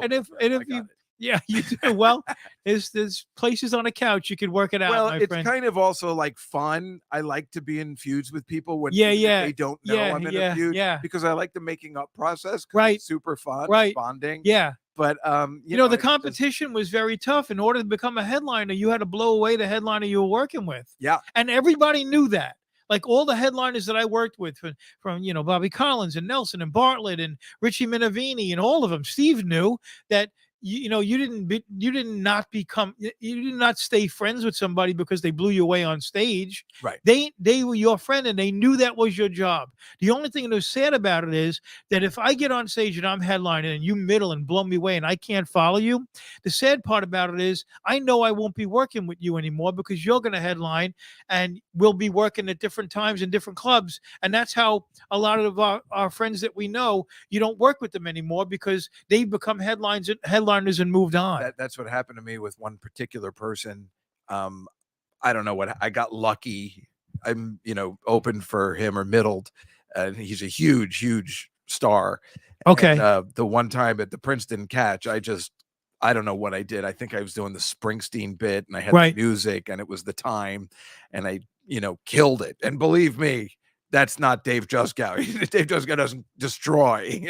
if you yeah, you do. Well, there's places on a couch you could work it out. Well, my it's friend. kind of also like fun. I like to be in feuds with people when they don't know I'm in a feud. Because I like the making up process. Right. It's super fun. Right. Bonding. Yeah. But you know the competition was very tough. In order to become a headliner, you had to blow away the headliner you were working with. Yeah. And everybody knew that. Like all the headliners that I worked with, from Bobby Collins and Nelson and Bartlett and Richie Minervini and all of them, Steve knew that. You did not stay friends with somebody because they blew you away on stage. Right. They were your friend and they knew that was your job. The only thing that was sad about it is that if I get on stage and I'm headlining and you middle and blow me away and I can't follow you, the sad part about it is I know I won't be working with you anymore because you're going to headline and we'll be working at different times in different clubs. And that's how a lot of our friends that we know, you don't work with them anymore because they become headliners and moved on. That's what happened to me with one particular person. I don't know what, I got lucky. I'm, opened for him or middled. He's a huge star. Okay. And, the one time at the Princeton Catch, I don't know what I did. I think I was doing the Springsteen bit and I had the music and it was the time and I, killed it. And believe me, that's not Dave Juskow. Dave Juskow doesn't destroy,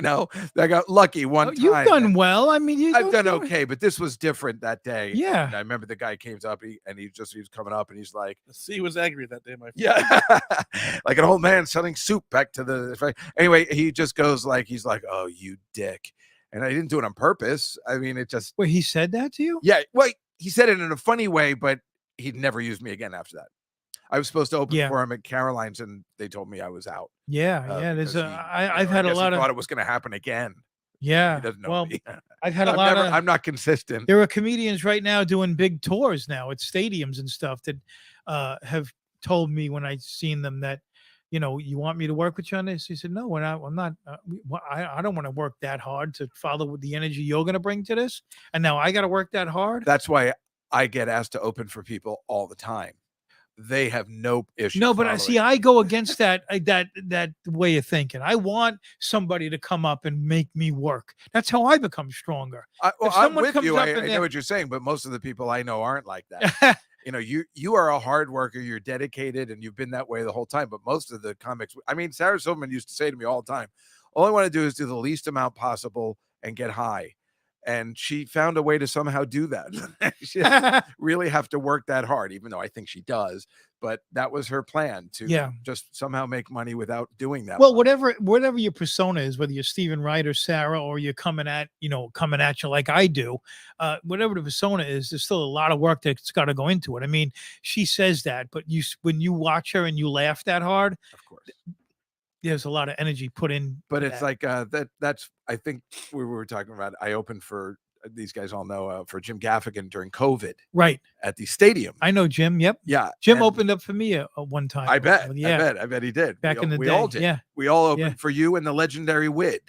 I got lucky one time. You've done well. I mean, I've done okay, but this was different that day. Yeah. And I remember the guy came up he was coming up and he's like, he was angry that day, my friend. Yeah. Like an old man selling soup back to the, anyway, he just goes he's like, "Oh, you dick." And I didn't do it on purpose. I mean, it just. Wait, he said that to you? Yeah. Well, he said it in a funny way, but he'd never used me again after that. I was supposed to open for him at Caroline's, and they told me I was out. Yeah, there's I've had a lot of. Thought it was going to happen again. Yeah, he doesn't know me. I've had a lot of. I'm not consistent. There are comedians right now doing big tours now at stadiums and stuff that have told me when I've seen them that, you want me to work with you on this? He said, "No, I'm not. I don't want to work that hard to follow the energy you're going to bring to this. And now I got to work that hard." That's why I get asked to open for people all the time. They have no issue. No, but I go against that way of thinking. I want somebody to come up and make me work. That's how I become stronger. I'm with you. I know what you're saying, but most of the people I know aren't like that. You are a hard worker. You're dedicated, and you've been that way the whole time. But most of the comics, Sarah Silverman used to say to me all the time, "All I want to do is do the least amount possible and get high." and she found a way to somehow do that. She doesn't really have to work that hard, even though I think she does. But that was her plan, to Yeah. just somehow make money without doing that. Well, much. whatever your persona is, whether you're Stephen Wright or Sarah, or you're coming at you like I do, whatever the persona is, there's still a lot of work that's got to go into it. I mean, she says that, but when you watch her and you laugh that hard, Of course. there's a lot of energy put in. But it's like that's I think we were talking about. I opened for these guys all know for Jim Gaffigan during COVID Right. at the stadium. I know Jim. Yep. Yeah, Jim and opened up for me one time. I bet. Yeah. I bet he did. Back in the we day. all did. Yeah. We all opened Yeah. for you and the legendary Wid.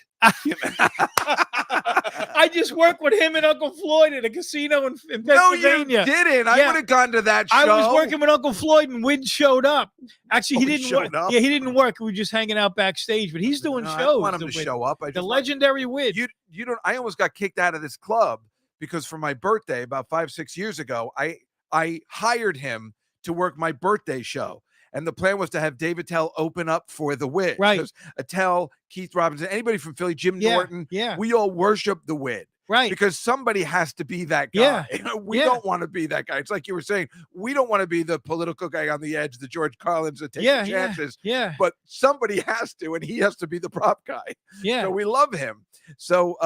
I just worked with him and Uncle Floyd at a casino in No, you Pennsylvania. didn't. I Yeah. would have gone to that show. I was working with Uncle Floyd and Wid showed up. Actually, he he didn't showed work. up? Yeah, he didn't work. We were just hanging out backstage, but he's doing No, shows. I don't want him to Wid. show up. I The just want- legendary Wid. you don't. I almost got kicked out of this club because for my birthday about 5-6 years ago, I hired him to work my birthday show. And the plan was to have David Attell open up for the Wid. Right. Because Attell, Keith Robinson, anybody from Philly, Jim Yeah, Norton, yeah. we all worship the Wid. Right. Because somebody has to be that Yeah, guy. We yeah. don't want to be that guy. It's like you were saying, we don't want to be the political guy on the edge, the George Carlins that takes Yeah, chances. Yeah. But somebody has to, and he has to be the prop guy. Yeah. So we love him. So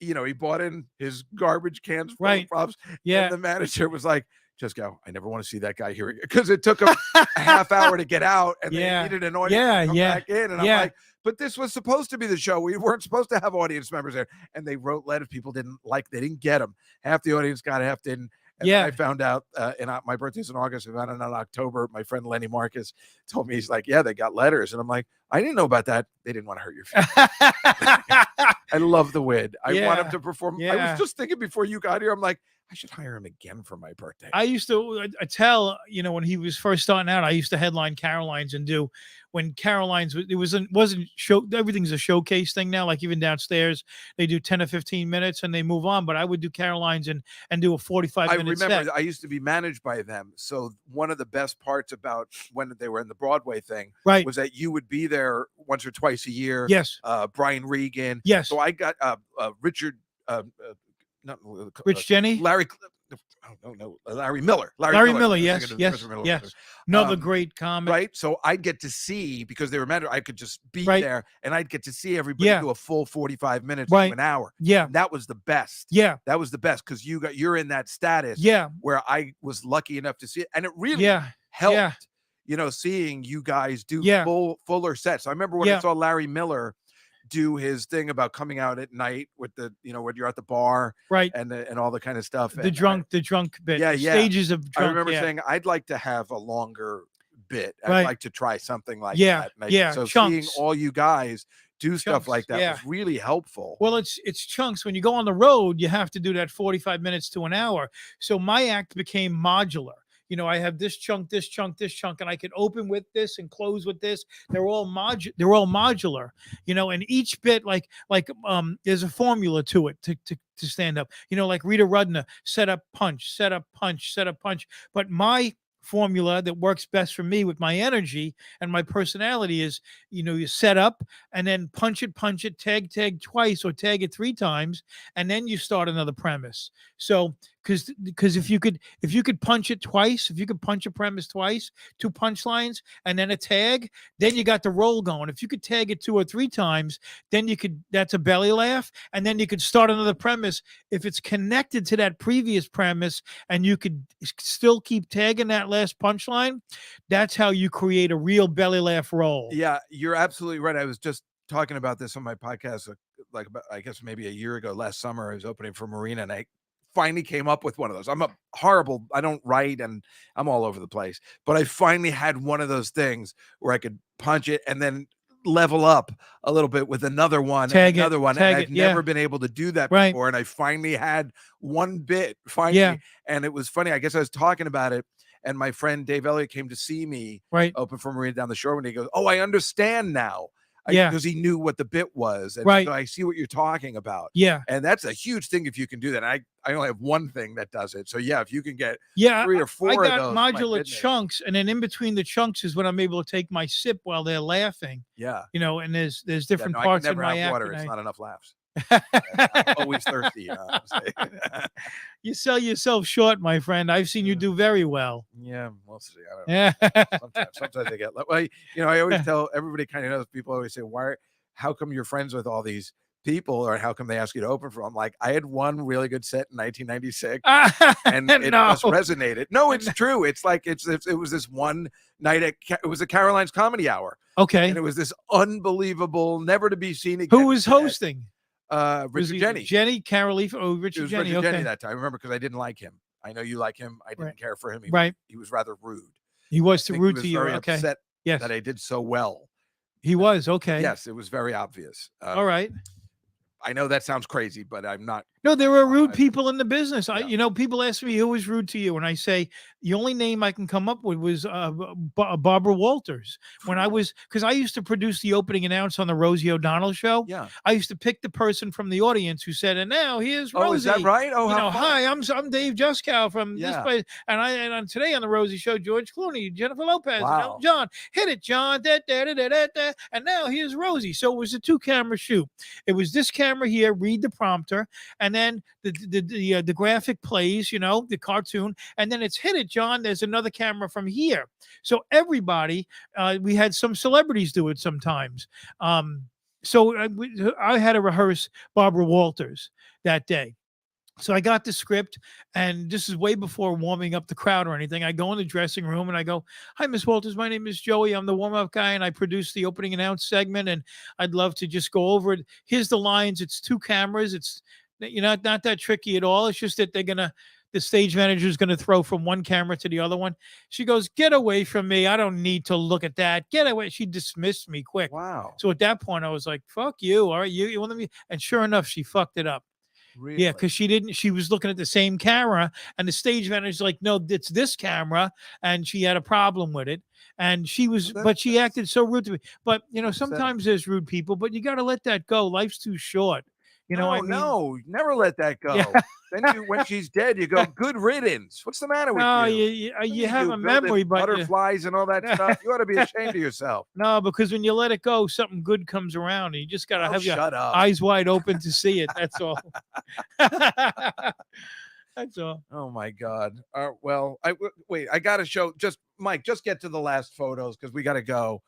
he bought in his garbage cans full Right. of props. Yeah. And the manager was like, just go. I never want to see that guy here again. Because it took him a half hour to get out, and Yeah. they needed an audience Yeah, to come yeah, back in. And yeah. I'm like, but this was supposed to be the show. We weren't supposed to have audience members there. And they wrote letters. People they didn't get them. Half the audience got it, half didn't. And Yeah. I found out, my birthday's in August. I found out in October. My friend Lenny Marcus told me, he's like, yeah, they got letters. And I'm like, I didn't know about that. They didn't want to hurt your feelings. I love the Wid. I want him Yeah. to perform. I Yeah. was just thinking before you got here, I'm like, I should hire him again for my birthday. I used to tell, when he was first starting out, I used to headline Caroline's and do when Caroline's, it wasn't show. Everything's a showcase thing now. Like even downstairs, they do 10 or 15 minutes and they move on. But I would do Caroline's and do a 45-minute remember set. I used to be managed by them. So one of the best parts about when they were in the Broadway thing Right. was that you would be there once or twice a year. Yes. Brian Regan. Yes. So I got Richard, not Rich Jenny. Larry. No, Larry Miller. Larry Miller. I was Yes. thinking of Yes. Christopher Miller. Yes. Another great comic. Right. So I'd get to see, because they were managed, I could just be Right. there and I'd get to see everybody Yeah. do a full 45 minutes Right. to an hour. Yeah. And that was the best. Yeah. That was the best because you're in that status Yeah. where I was lucky enough to see it. And it really Yeah. helped, seeing you guys do Yeah. fuller sets. I remember when I Yeah. saw Larry Miller do his thing about coming out at night with the, when you're at the bar Right. and all the kind of stuff. The drunk bit. Yeah, the yeah. Stages of drunk. I remember yeah. saying I'd like to have a longer bit. I'd Right. like to try something like Yeah, that. And yeah, So chunks. seeing all you guys do stuff Chunks, like that yeah. was really helpful. Well, it's chunks. When you go on the road, you have to do that 45 minutes to an hour. So my act became modular. I have this chunk, this chunk, this chunk, and I can open with this and close with this. They're all modular, and each bit there's a formula to it to stand up. Like Rita Rudner, set up, punch, set up, punch, set up, punch. But my formula that works best for me with my energy and my personality is, you set up and then punch it, tag twice or tag it 3 times, and then you start another premise. So because if you could punch it twice, if you could punch a premise twice, 2 punchlines and then a tag, then you got the roll going. If you could tag it 2 or 3 times, then that's a belly laugh, and then you could start another premise if it's connected to that previous premise, and you could still keep tagging that last punchline. That's how you create a real belly laugh roll. Yeah, you're absolutely right. I was just talking about this on my podcast, about, I guess maybe a year ago, last summer. I was opening for Marina, and I finally came up with one of those. I don't write, and I'm all over the place, but I finally had one of those things where I could punch it and then level up a little bit with another one, tag another one. tag And I've it, yeah. never been able to do that Right. before. And I finally had one bit finally. Yeah. And it was funny. I guess I was talking about it, and my friend Dave Elliott came to see me Right. open for Marina down the shore, and he goes, "Oh, I understand now." Yeah. Because he knew what the bit was. And Right. so I see what you're talking about. Yeah. And that's a huge thing if you can do that. I only have one thing that does it. So yeah, if you can get Yeah. 3 or 4 I of got those, my modular goodness. chunks, and then in between the chunks is when I'm able to take my sip while they're laughing. Yeah. And there's Yeah, different no, parts I of can my never have act. water. and It's I- not enough laughs. I'm always thirsty. Honestly. You sell yourself short, my friend. I've seen you do very well. Yeah, we'll see. I don't know. Yeah. Sometimes I get well. I always tell everybody. Kind of knows. People always say, How come you're friends with all these people, or how come they ask you to open for them? I'm like, I had one really good set in 1996, and it just resonated. No, it's true. It's like it was this one night it was a Caroline's Comedy Hour. Okay. And it was this unbelievable, never to be seen again. Who was hosting? Richard Jenny. Jenny Carolee. Oh, Richard Jenny. Richard Okay. Jenny that time. I remember because I didn't like him. I know you like him. I didn't care for him. He was rather rude. He was too rude to you. Very Okay. upset yes. that I did so well. He was. Okay. Yes, it was very obvious. All right. I know that sounds crazy, but I'm not. No, there are rude people in the business. Yeah. People ask me who was rude to you, and I say the only name I can come up with was Barbara Walters. When because I used to produce the opening announce on the Rosie O'Donnell show. Yeah, I used to pick the person from the audience who said, "And now here's Rosie." Oh, is that right? Oh, hi, I'm Dave Juskow from this place, and on today on the Rosie show, George Clooney, Jennifer Lopez, and Elton John. Hit it, John. Da, da, da, da, da, da. And now here's Rosie. So it was a 2-camera shoot. It was this camera here, read the prompter, and then the graphic plays, the cartoon, and then it's hit it, John. There's another camera from here. So everybody, we had some celebrities do it sometimes. So I had to rehearse Barbara Walters that day. So I got the script, and this is way before warming up the crowd or anything. I go in the dressing room and I go, "Hi, Miss Walters. My name is Joey. I'm the warm-up guy, and I produce the opening announce segment, and I'd love to just go over it. Here's the lines. It's 2 cameras. It's not that tricky at all. It's just that the stage manager is going to throw from one camera to the other one." She goes, "Get away from me. I don't need to look at that. Get away." She dismissed me quick. Wow. So at that point, I was like, "Fuck you. All right, you want me?" And sure enough, she fucked it up. Really? Yeah, because she was looking at the same camera, and the stage manager's like, "No, it's this camera," and she had a problem with it. And she acted so rude to me. But sometimes there's rude people, but you got to let that go. Life's too short. No, never let that go. Yeah. Then when she's dead, you go, "Good riddance." What's the matter with you? No, you have a memory, but butterflies and all that stuff. You ought to be ashamed of yourself. No, because when you let it go, something good comes around, and you just got to have your eyes wide open to see it. That's all. That's all. Oh my God. Well, I got to show Mike. Just get to the last photos because we got to go.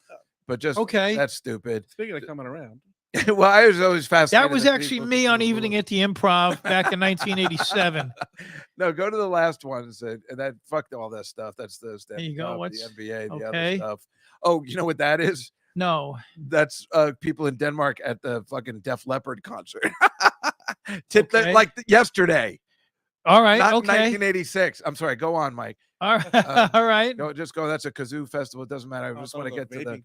But okay. That's stupid. Speaking of coming around. Well, I was always fascinated. That was actually me on Evening at the Improv back in 1987. No, go to the last ones. And that fucked all that stuff. That's the there you go. What's the NBA, the okay. other stuff. Oh, you know what that is? No. That's people in Denmark at the fucking Def Leppard concert. Like yesterday. All right. Not okay. 1986. I'm sorry. Go on, Mike. All right. All right. Just go. That's a kazoo festival. It doesn't matter. I just want to get to the.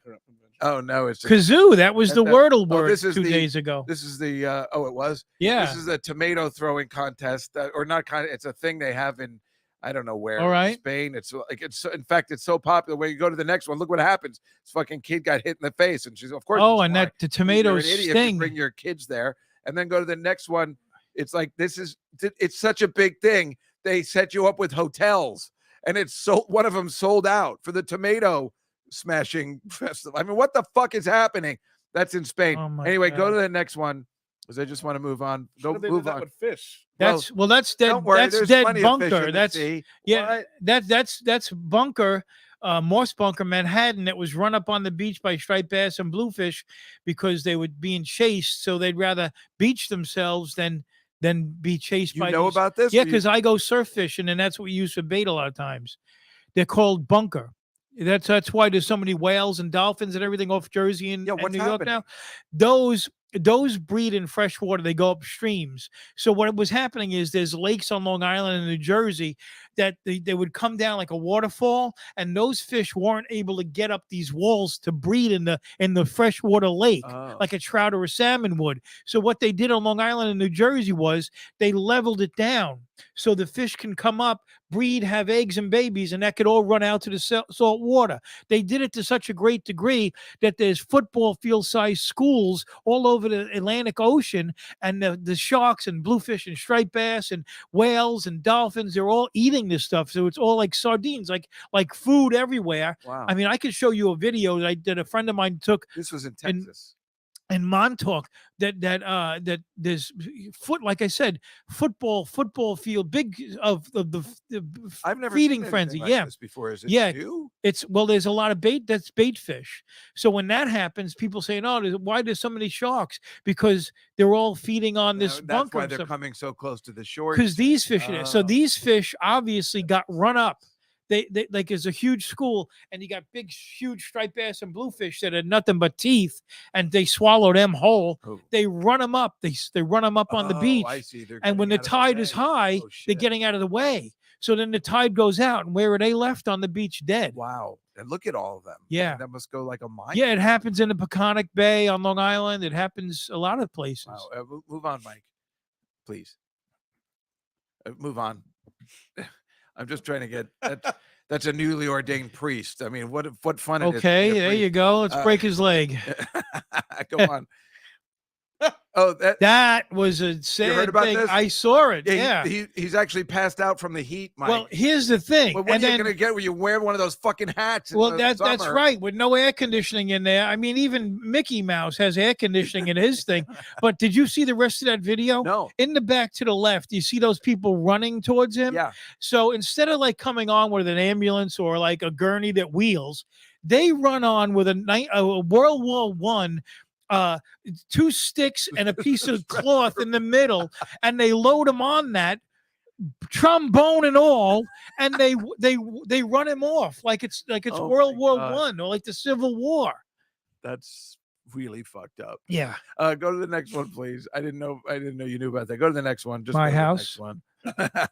Oh no, it's kazoo. That was the Wordle word this is 2 days ago. This is the. Oh, it was. Yeah. This is a tomato throwing contest, or not kind of. It's a thing they have in. I don't know where. All right. Spain. It's like in fact, it's so popular. When you go to the next one, look what happens. This fucking kid got hit in the face, and she's of course. Oh, and that the tomatoes sting. Bring your kids there, and then go to the next one. It's like it's such a big thing. They set you up with hotels, and one of them sold out for the tomato smashing festival. I mean, what the fuck is happening? That's in Spain. Oh anyway, God. Go to the next one because I just want to move on. Move on with fish. That's that's dead. Don't worry, that's dead bunker. That's bunker. Morse Bunker, Manhattan, that was run up on the beach by striped bass and bluefish because they were being chased. So they'd rather beach themselves than be chased by. You know about this? Yeah, because I go surf fishing, and that's what we use for bait a lot of times. They're called bunker. That's why there's so many whales and dolphins and everything off Jersey and New York now. Those breed in fresh water. They go up streams. So what was happening is there's lakes on Long Island and New Jersey that they would come down like a waterfall, and those fish weren't able to get up these walls to breed in the freshwater lake like a trout or a salmon would. So what they did on Long Island and New Jersey was they leveled it down so the fish can come up, breed, have eggs and babies, and that could all run out to the salt water. They did it to such a great degree that there's football field-sized schools all over the Atlantic Ocean, and the sharks and bluefish and striped bass and whales and dolphins, they're all eating this stuff. So it's all like sardines, like food everywhere. Wow. I mean, I could show you a video that a friend of mine took. This was in Texas. in Montauk that there's like I said, football field, big of the I've never feeding seen frenzy. anything like this before. Is it Yeah. new? There's a lot of bait fish. So when that happens, people say, "Oh, why there's so many sharks?" Because they're all feeding on this That's bunker. why they're coming so close to the shore. Because these fish, so Oh. these fish obviously got run up. They like there's a huge school, and you got big, huge striped bass and bluefish that had nothing but teeth, and they swallow them whole. Oh. They run them up. They run them up on the beach. I see. And when the tide is high, they're getting out of the way. So then the tide goes out, and where are they left on the beach dead? Wow. And look at all of them. Yeah. That must go like a mile. Yeah, it happens in the Peconic Bay on Long Island. It happens a lot of places. Wow. Move on, Mike. Please. Move on. I'm just trying to get that's a newly ordained priest. I mean, what fun it is. Okay, there you go. Let's break his leg. Come on. Oh, that was a sad you heard about thing. this? I saw it. Yeah. He's actually passed out from the heat, Mike. Well, here's the thing. But what are you going to get when you wear one of those fucking hats? Well, that's right. With no air conditioning in there. I mean, even Mickey Mouse has air conditioning in his thing. But did you see the rest of that video? No. In the back to the left, you see those people running towards him? Yeah. So instead of like coming on with an ambulance or like a gurney that wheels, they run on with a World War One 2 sticks and a piece of cloth in the middle, and they load him on that, trombone and all, and they run him off like it's World War One or like the Civil War. That's really fucked up. Yeah. Go to the next one, please. I didn't know you knew about that. Go to the next one. Just My go to house. the next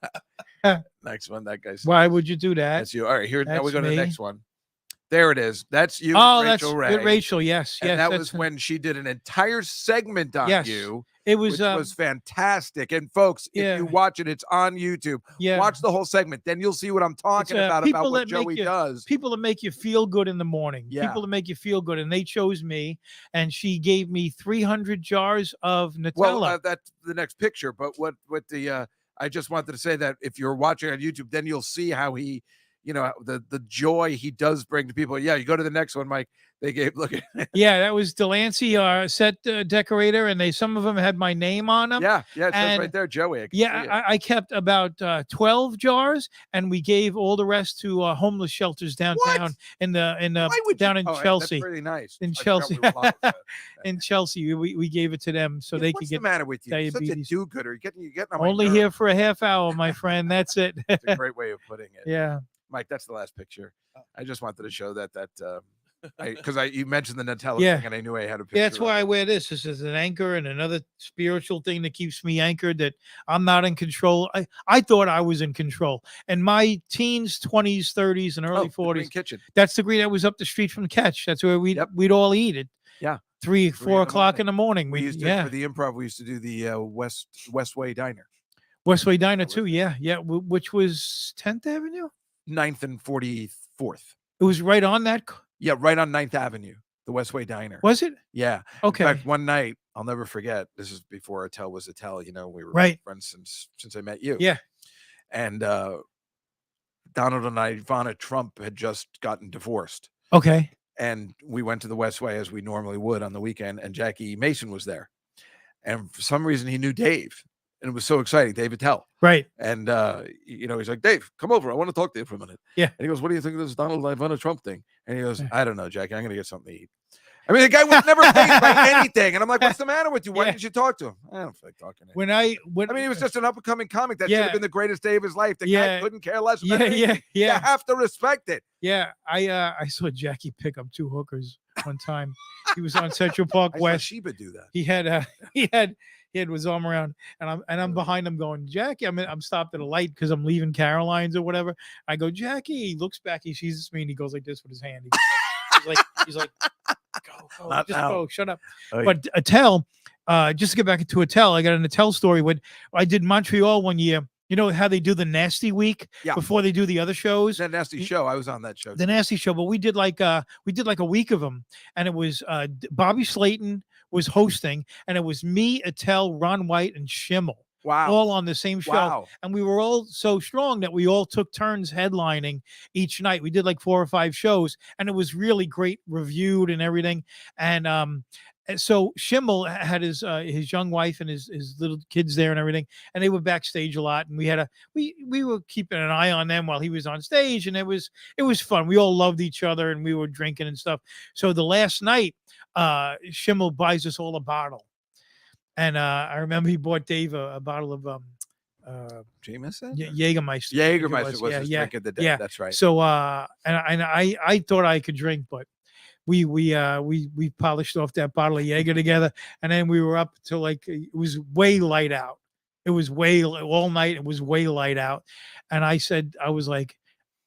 one. Next one. That guy's. Why would you do that? That's you. All right. Here. Now we go to me. the next one. There it is. That's you, Oh, Rachel Ray. that's Rachel. Yes, and yes. that was when she did an entire segment on you. It was, which was fantastic. And folks, if you watch it, it's on YouTube. Yeah. Watch the whole segment. Then you'll see what I'm talking about what Joey does. People that make you feel good in the morning. Yeah. People that make you feel good. And they chose me. And she gave me 300 jars of Nutella. Well, that's the next picture. But what the I just wanted to say that if you're watching on YouTube, then you'll see how he, the joy he does bring to people. Yeah, you go to the next one, Mike. They gave look at it. Yeah, that was Delancey, our set decorator, and some of them had my name on them. Yeah, it says right there, Joey. I kept about 12 jars, and we gave all the rest to homeless shelters downtown in Chelsea. That's really nice. In Chelsea, in Chelsea, we gave it to them so they could get. What's the matter with you? Diabetes. Such a do-gooder. You're getting on only here for a half hour, my friend. That's it. That's a great way of putting it. Yeah, Mike, that's the last picture. I just wanted to show that because you mentioned the Nutella thing, and I knew I had a picture. Yeah, that's why I wear this. This is an anchor and another spiritual thing that keeps me anchored, that I'm not in control. I thought I was in control. And my teens, 20s, 30s, and early 40s. Kitchen. That's the green that was up the street from Catch. That's where we'd all eat it. Yeah. 4 o'clock in the morning. We used to, for the improv, we used to do the Westway Diner. Westway Diner too, yeah. Which was 10th Avenue? 9th and 44th. It was right on that. Yeah, right on 9th Avenue, the Westway Diner. Was it? Yeah. Okay. In fact, one night, I'll never forget, this is before Attell was Attell, we were friends since I met you. Yeah. And Donald and Ivana Trump had just gotten divorced. Okay. And we went to the Westway as we normally would on the weekend, and Jackie Mason was there. And for some reason, he knew Dave. And it was so exciting, Dave Attell. Right. And, he's like, Dave, come over. I want to talk to you for a minute. Yeah. And he goes, what do you think of this Donald Ivana Trump thing? And he goes, I don't know, Jackie. I'm going to get something to eat. I mean, the guy was never faced by anything. And I'm like, what's the matter with you? Why didn't you talk to him? I don't feel like talking to him. I mean, he was just an up-and-coming comic that should have been the greatest day of his life. The guy couldn't care less about anything. You have to respect it. Yeah. I saw Jackie pick up 2 hookers one time. He was on Central Park West. Sheba do that. He had his arm around, and I'm behind him going, Jackie. I'm stopped at a light because I'm leaving Caroline's or whatever. I go, Jackie. He looks back. He sees me, and he goes like this with his hand. He's like, go, go, shut up. Oh, but Attell, just to get back to Attell, I got an Attell story when I did Montreal one year. You know how they do the Nasty Week before they do the other shows? That Nasty Show. I was on that show. The Nasty Show, but we did like a week of them, and it was Bobby Slayton was hosting, and it was me, Attell, Ron White, and Schimmel. Wow. All on the same show. Wow. And we were all so strong that we all took turns headlining each night. We did like 4 or 5 shows, and it was really great reviewed and everything. And And so Schimmel had his young wife and his little kids there and everything, and they were backstage a lot, and we were keeping an eye on them while he was on stage, and it was fun. We all loved each other, and we were drinking and stuff. So the last night, Schimmel buys us all a bottle, and I remember he bought Dave a bottle of Jameson? Jägermeister. Jägermeister was his yeah, drink of the day. yeah. That's right. So and I thought I could drink, but we polished off that bottle of Jaeger together, and then we were up till like it was way light out. It was way all night. It was way light out, and I was like,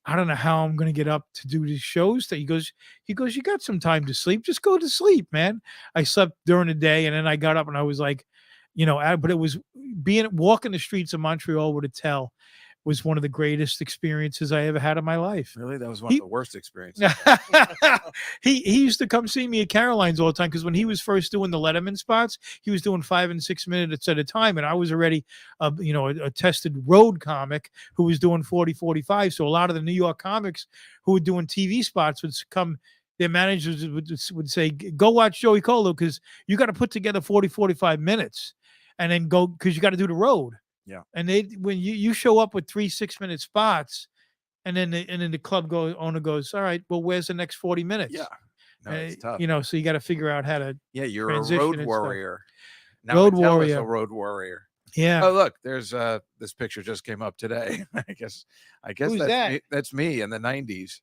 I don't know how I'm gonna get up to do these shows. That he goes, you got some time to sleep. Just go to sleep, man. I slept during the day, and then I got up and I was like, but it was walking the streets of Montreal with a tell was one of the greatest experiences I ever had in my life. Really? That was one of the worst experiences. he used to come see me at Caroline's all the time, because when he was first doing the Letterman spots, he was doing 5 and 6 minutes at a time. And I was already, a tested road comic who was doing 40, 45. So a lot of the New York comics who were doing TV spots would come, their managers would say, go watch Joey Kola, because you got to put together 40, 45 minutes and then go, because you got to do the road. Yeah. And when you show up with 3 6-minute spots, and then the club owner goes, all right, well, where's the next 40 minutes? Yeah. No, it's tough. So you got to figure out how to. Yeah, you're a road warrior. Now Road Mattel warrior. is a road warrior. Yeah. Oh, look, there's this picture just came up today. I guess Who's that? That's me in the 90s.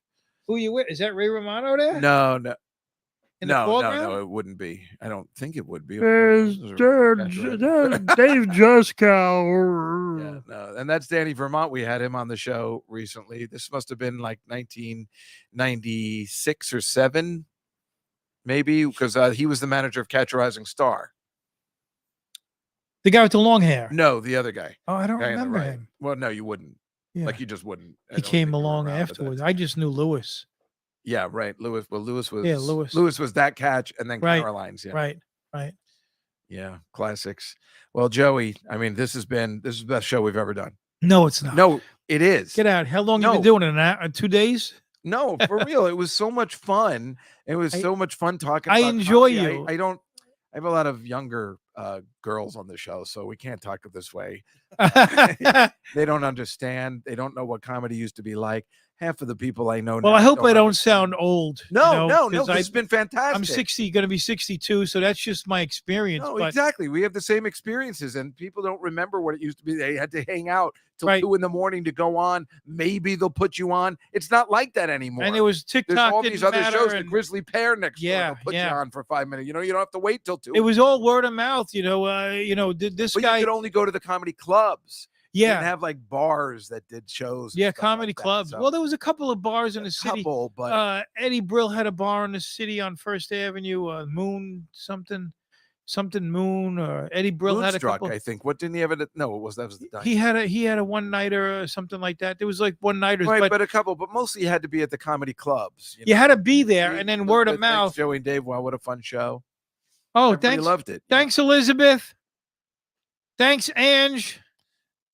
Who you with? Is that Ray Romano there? No. In the foreground? No, it wouldn't be. I don't think it would be. There's Dave Juskow. Yeah, no, and that's Danny Vermont. We had him on the show recently. This must have been like 1996 or 7, maybe, because he was the manager of Catch a Rising Star. The guy with the long hair. No, the other guy. Oh, I don't Guy on the remember right. him. Well, no, you wouldn't. Yeah. Like you just wouldn't. He came along afterwards. I just knew Lewis. Yeah, right. Lewis. Well, Lewis was. Yeah, Lewis. Lewis was that Catch, and then Right. Caroline's. Yeah. Right. Yeah, classics. Well, Joey, I mean, this is the best show we've ever done. No, it's not. No, it is. Get out. How long you been doing it? 2 days? No, for real. It was so much fun. It was so much fun talking. I about enjoy comedy. you. I have a lot of younger girls on the show, so we can't talk this way. They don't understand. They don't know what comedy used to be like. Half of the people I know. Well, now I hope I don't understand. sound old. No. It's been fantastic. I'm 60, going to be 62, so that's just my experience. No, but exactly. We have the same experiences, and people don't remember what it used to be. They had to hang out till Right. 2 a.m. to go on. Maybe they'll put you on. It's not like that anymore. And there was TikTok. There's all didn't these other matter, shows. The and Grizzly Pear next door. Yeah, They'll put yeah. you on for 5 minutes. You don't have to wait till 2. it was all word of mouth. This But guy. you could only go to the comedy clubs. You Yeah. didn't have like bars that did shows. and Yeah, stuff comedy like that, clubs. so- Well, there was a couple of bars in the city. but Eddie Brill had a bar in the city on First Avenue. Moon something Moon, or Eddie Brill had a Moonstruck, couple. I think. What didn't he have? No, that was the diner. He had a one nighter or something like that. There was like one nighters, Right, but but a couple. But mostly you had to be at the comedy clubs. you had to be there, and then word of Thanks, mouth. Joey and Dave. Wow, what a fun show! Oh, Everybody thanks, loved it. thanks, Elizabeth. Thanks, Ange.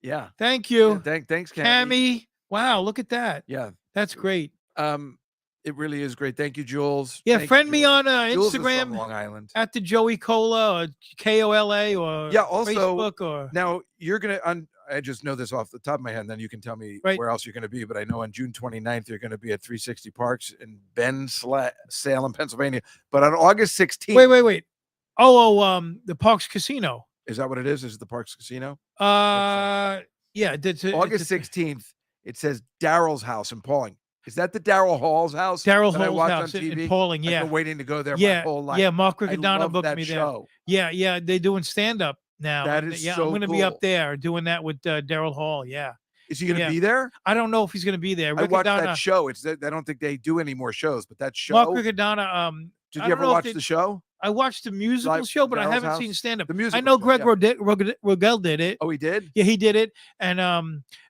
Yeah. Thank you, Thanks, Cammy. Cammy. Wow, look at that. Yeah. That's great. It really is great. Thank you, Jules. Yeah, Thank you, friend me Jules. on Jules is from Instagram Long Island. at the Joey Kola or KOLA or Yeah, also, Facebook or Now you're gonna. I just know this off the top of my head, and then you can tell me Right. where else you're going to be. But I know on June 29th you're going to be at 360 Parks in Salem, Pennsylvania. But on August 16th, wait. The Parks Casino. is that what it is? Is it the Parks Casino? Yeah, August 16th. It says Daryl's house in Pauling. Is that the Daryl Hall's house? Daryl that I Hall's watched house on TV? in Pauling. I've Yeah, been waiting to go there yeah, my whole life. yeah. Mark I Riccadonna love booked that me there. show. Yeah. They're doing stand up now. That and, is yeah, so I'm going to be up cool. there doing that with Daryl Hall. Yeah, Is he going to Yeah. be there? I don't know if he's going to be there. I watched Riccadonna- that show. I don't think they do any more shows, but that show. Mark Riccadonna. Did I you don't ever know if watch they- the show? I watched the musical Live show, but I Daryl's haven't House? seen stand up. The I musical know show, Greg yeah. Rogel did it, and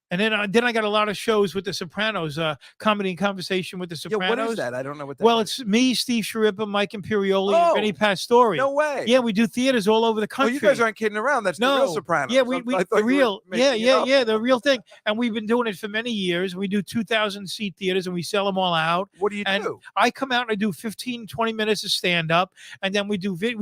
And then I got a lot of shows with the Sopranos, comedy and conversation with the Yeah, Sopranos. what is that? I don't know what that Well, is. it's me, Steve Sharippa, Mike Imperioli, and Vinny Pastore. No way. Yeah, we do theaters all over the Oh, country. you guys aren't kidding around. That's the real Sopranos. Yeah, I thought the you were real, making it up. the real thing. And we've been doing it for many years. We do 2,000 seat theaters and we sell them all out. What do you And do? I come out and I do 15, 20 minutes of stand up, and then we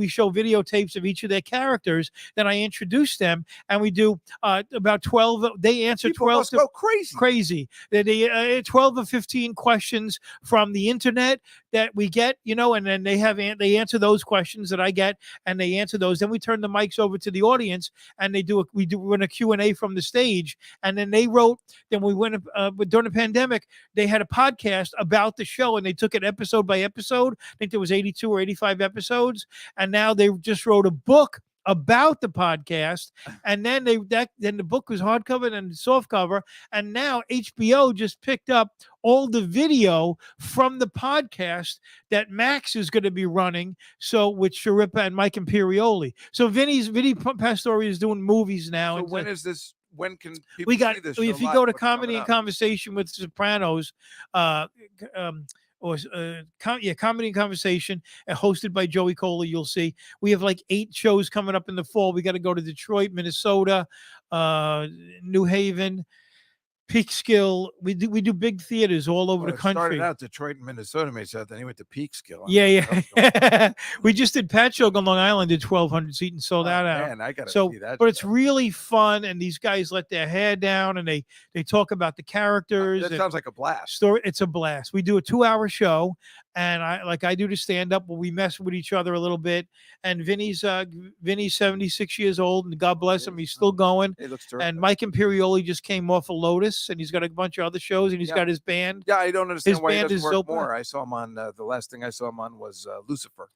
show videotapes of each of their characters. Then I introduce them, and we do about 12. They answer People 12 must go crazy. They 12 or 15 questions from the internet that we get, and then they answer those questions that I get, and they answer those. Then we turn the mics over to the audience, and we run a Q&A from the stage. And then then we went during the pandemic, they had a podcast about the show, and they took it episode by episode. I think there was 82 or 85 episodes, and now they just wrote a book about the podcast, and then then the book was hardcover and softcover, and now HBO just picked up all the video from the podcast that Max is going to be running, so with Sharippa and Mike Imperioli. So Vinny Pastore is doing movies now. So and when is this? When can people we got see this? if you go to Comedy and Conversation with Sopranos, Comedy and Conversation, hosted by Joey Kola, you'll see we have like 8 shows coming up in the fall. We got to go to Detroit, Minnesota, New Haven, Peekskill. We do big theaters all over the country. Started out Detroit and Minnesota, made sense. Then he went to Peekskill. Yeah. We just did Patchogue on Long Island, did 1,200 seat and sold that out. Man, I gotta see that. But it's really fun, and these guys let their hair down, and they talk about the characters. That sounds like a blast. It's a blast. We do a 2-hour show, and I do the stand up where we mess with each other a little bit. And Vinny's 76 years old, and God bless him, he's still going. He looks terrific. And Mike Imperioli just came off of Lotus, and he's got a bunch of other shows, and he's got his band. Yeah, I don't understand why he doesn't work Zopa. more. I saw him on the last thing I saw him on was Lucifer.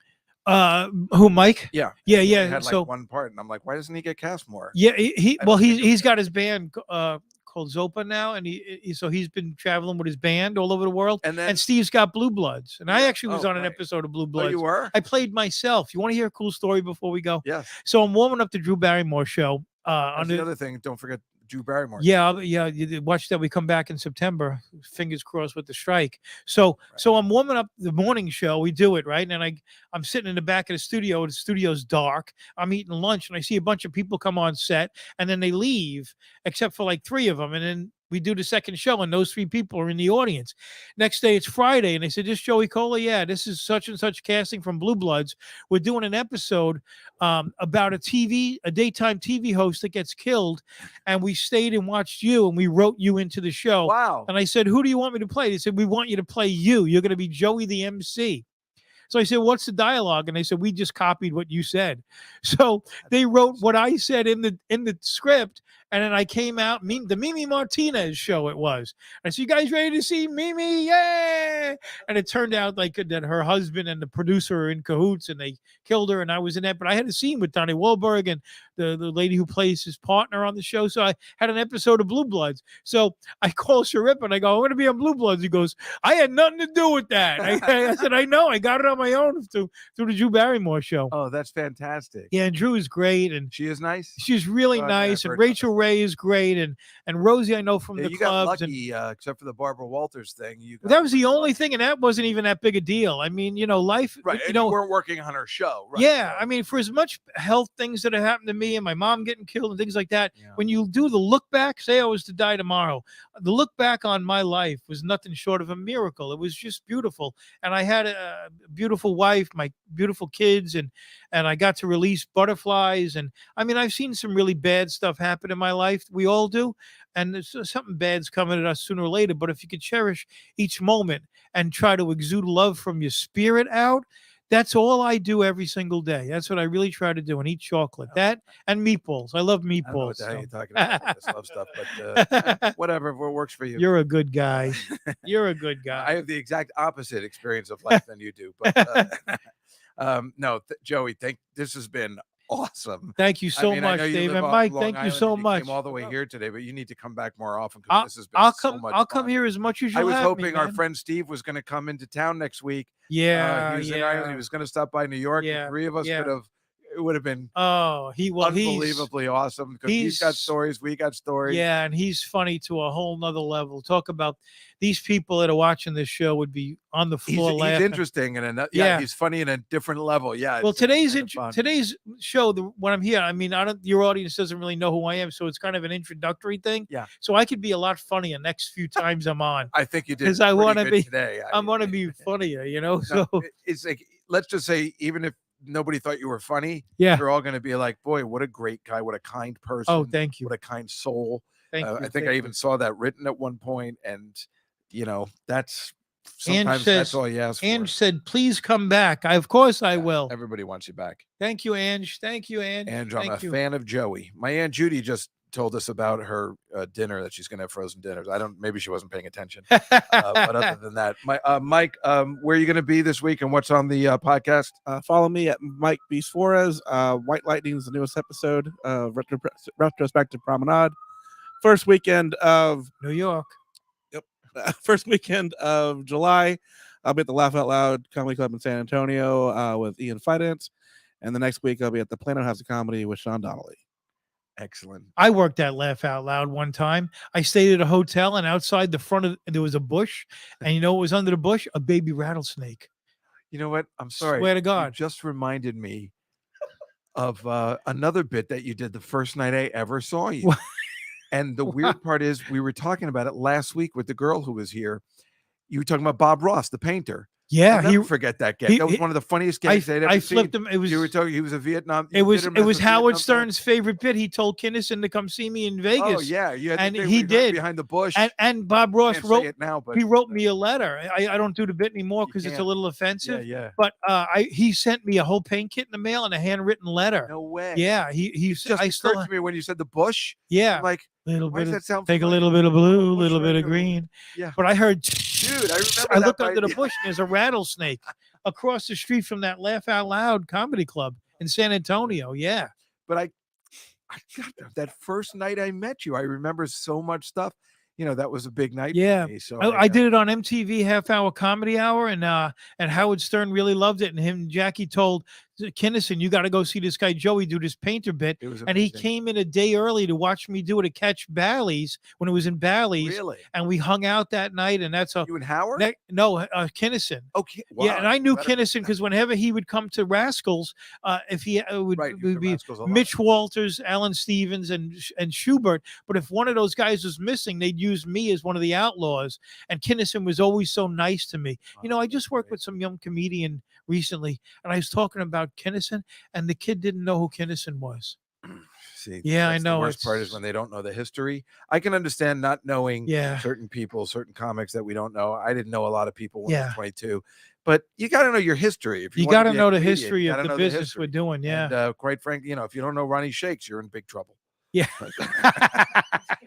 Who, Mike? Yeah. He had like one part, and I'm like, why doesn't he get cast more? Yeah, he's got his band called Zopa now, and he's been traveling with his band all over the world. And Steve's got Blue Bloods, and I actually was on an episode of Blue Bloods. Oh, you were? I played myself. You want to hear a cool story before we go? Yes. So I'm warming up the Drew Barrymore show. On the other thing, don't forget Drew Barrymore. Yeah. You watch that. We come back in September. Fingers crossed with the strike. So I'm warming up the morning show. We do it right, and I'm sitting in the back of the studio. The studio's dark. I'm eating lunch, and I see a bunch of people come on set, and then they leave, except for like 3 of them, and then we do the second show, and those 3 people are in the audience. Next day, it's Friday, and they said, "This Joey Kola, yeah, this is such and such casting from Blue Bloods. We're doing an episode about a daytime TV host that gets killed, and we stayed and watched you, and we wrote you into the show." Wow. And I said, "Who do you want me to play?" They said, "We want you to play you. You're going to be Joey the MC." So I said, "What's the dialogue?" And they said, "We just copied what you said." So they wrote what I said in the script, and then I came out. The Mimi Martinez show it was. I said, "You guys ready to see Mimi? Yeah!" And it turned out like that her husband and the producer are in cahoots, and they killed her. And I was in that, but I had a scene with Donnie Wahlberg and the lady who plays his partner on the show. So I had an episode of Blue Bloods. So I call Sharippa and I go, "I'm going to be on Blue Bloods." He goes, "I had nothing to do with that." I said, "I know. I got it on my own through the Drew Barrymore show." Oh, that's fantastic. Yeah, and Drew is great, and she is nice. She's really nice, and Rachel Ray is great, and Rosie I know from the you clubs. Got lucky, except for the Barbara Walters thing. That was the only thing, and that wasn't even that big a deal. I mean, life. Right. You weren't working on her show. Right. Yeah, I mean, for as much health things that have happened to me and my mom getting killed and things like that, when you do the look back, say I was to die tomorrow, the look back on my life was nothing short of a miracle. It was just beautiful, and I had a beautiful wife, my beautiful kids, and I got to release Butterflies. And I mean, I've seen some really bad stuff happen in my life. We all do. And there's something bad's coming at us sooner or later. But if you could cherish each moment and try to exude love from your spirit out, that's all I do every single day. That's what I really try to do, and eat chocolate. That and meatballs. I love meatballs. I don't know what the hell you're talking about. This love stuff, but whatever works for you. You're a good guy. You're a good guy. I have the exact opposite experience of life than you do. But no, Joey, this has been awesome. Thank you so much, Dave. And Mike, thank you so much. You came all the way here today, but you need to come back more often because this has been so much I'll come here as much as you want. I was hoping our friend Steve was going to come into town next week. Yeah, he was in Ireland. He was going to stop by New York. The 3 of us could have it would have been Oh, he's unbelievably awesome because he's got he's- stories, we got stories. yeah, and he's funny to a whole nother level. Talk about these people that are watching this show would be on the floor He's laughing. interesting and Yeah. he's funny in a different level. Yeah. Well, it's today's kind of fun. today's show, when I'm here, I mean, your audience doesn't really know who I am, so it's kind of an introductory thing. Yeah. So I could be a lot funnier next few times I'm on. I think you did 'Cause I pretty wanna good be- today. I want to be funnier, you know. No, So it's like, let's just say, even if nobody thought you were funny, yeah. they're all going to be like, boy, what a great guy, what a kind person, Oh, thank you. what a kind soul. Thank you. I think thank I you. even saw that written at one point, and that's Ange sometimes says- that's all you ask for. Ange said, "Please come back." Of course I will. Everybody wants you back. Thank you, Ange. Thank you, Ange. And I'm a Thank you. fan of Joey. My Aunt Judy just told us about her dinner, that she's going to have frozen dinners. maybe she wasn't paying attention. But other than that, Mike, where are you going to be this week and what's on the podcast? Follow me at Mike B. Suarez. White Lightning is the newest episode of Retrospective Promenade. First weekend of New York. first weekend of July, I'll be at the Laugh Out Loud Comedy Club in San Antonio with Ian Fidance. And the next week, I'll be at the Plano House of Comedy with Sean Donnelly. Excellent. I worked at Laugh Out Loud one time. I stayed at a hotel, and outside the front of there was a bush, and you know what was under the bush? A baby rattlesnake. You know what? I'm sorry. Swear to You God. just reminded me of another bit that you did the first night I ever saw you. What? And the weird part is, we were talking about it last week with the girl who was here. You were talking about Bob Ross, the painter. Yeah, I'll never forget that gag. That was one of the funniest gags they'd ever I seen. flipped him. It was You were talking. He was a Vietnam. it you was did him it as was a Howard Vietnam guy? Stern's favorite bit. He told Kinnison to come see me in Vegas. Oh yeah, you had the and thing he where did. behind the bush. And Bob Ross Can't wrote say it now, but he wrote me a letter. I don't do the bit anymore because it's a can't. little Yeah, offensive. yeah. But he sent me a whole paint kit in the mail and a handwritten letter. No way. Yeah, he It just I occurred still to me when you said the bush. yeah. I'm like, Little why bit does of that sound take a familiar? little bit of blue, Bush little bit of radio. green. Yeah. But I heard Dude, I remember I that looked by- under the bush and there's a rattlesnake across the street from that Laugh Out Loud comedy club in San Antonio. Yeah. But I got that first night I met you. I remember so much stuff. That was a big night. Yeah. For me, so I did it on MTV Half Hour Comedy Hour, and Howard Stern really loved it. And him and Jackie told Kinnison, "You got to go see this guy Joey do this painter bit." It was And he amazing. came in a day early to watch me do it at Catch Bally's when it was in Bally's, Really? and we hung out that night. And that's a You and Howard? Kinnison. Okay. Yeah, and I knew Better- Kinnison because whenever he would come to Rascals, if he would, Right, it you would from be Rascals a lot. Mitch Walters, Alan Stevens, and Schubert. But if one of those guys was missing, they'd use me as one of the outlaws. And Kinnison was always so nice to me. I just worked with some young comedian recently, and I was talking about Kinnison, and the kid didn't know who Kinnison was. See, Yeah, I that's know, The worst part is it's- when they don't know the history. I can understand not knowing Yeah. certain people, certain comics that we don't know. I didn't know a lot of people when I Yeah. was 22, but you got to know your history. If You want got to be a know the comedian, history you of gotta the know business history. we're doing. Yeah. And quite frankly, if you don't know Ronnie Shakes, you're in big trouble. Yeah.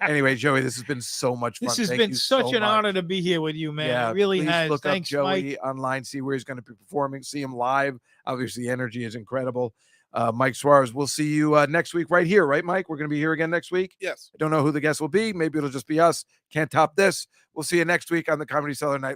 Anyway, Joey, this has been so much fun. This has Thank been you such so an much. honor to be here with you, man. Yeah, It really please has. Look Thanks, up Mike. Joey online, see where he's going to be performing, see him live. Obviously, the energy is incredible. Mike Suarez, we'll see you next week right here, right, Mike? We're going to be here again next week. Yes. I don't know who the guest will be. Maybe it'll just be us. Can't top this. We'll see you next week on the Comedy Cellar Nightly.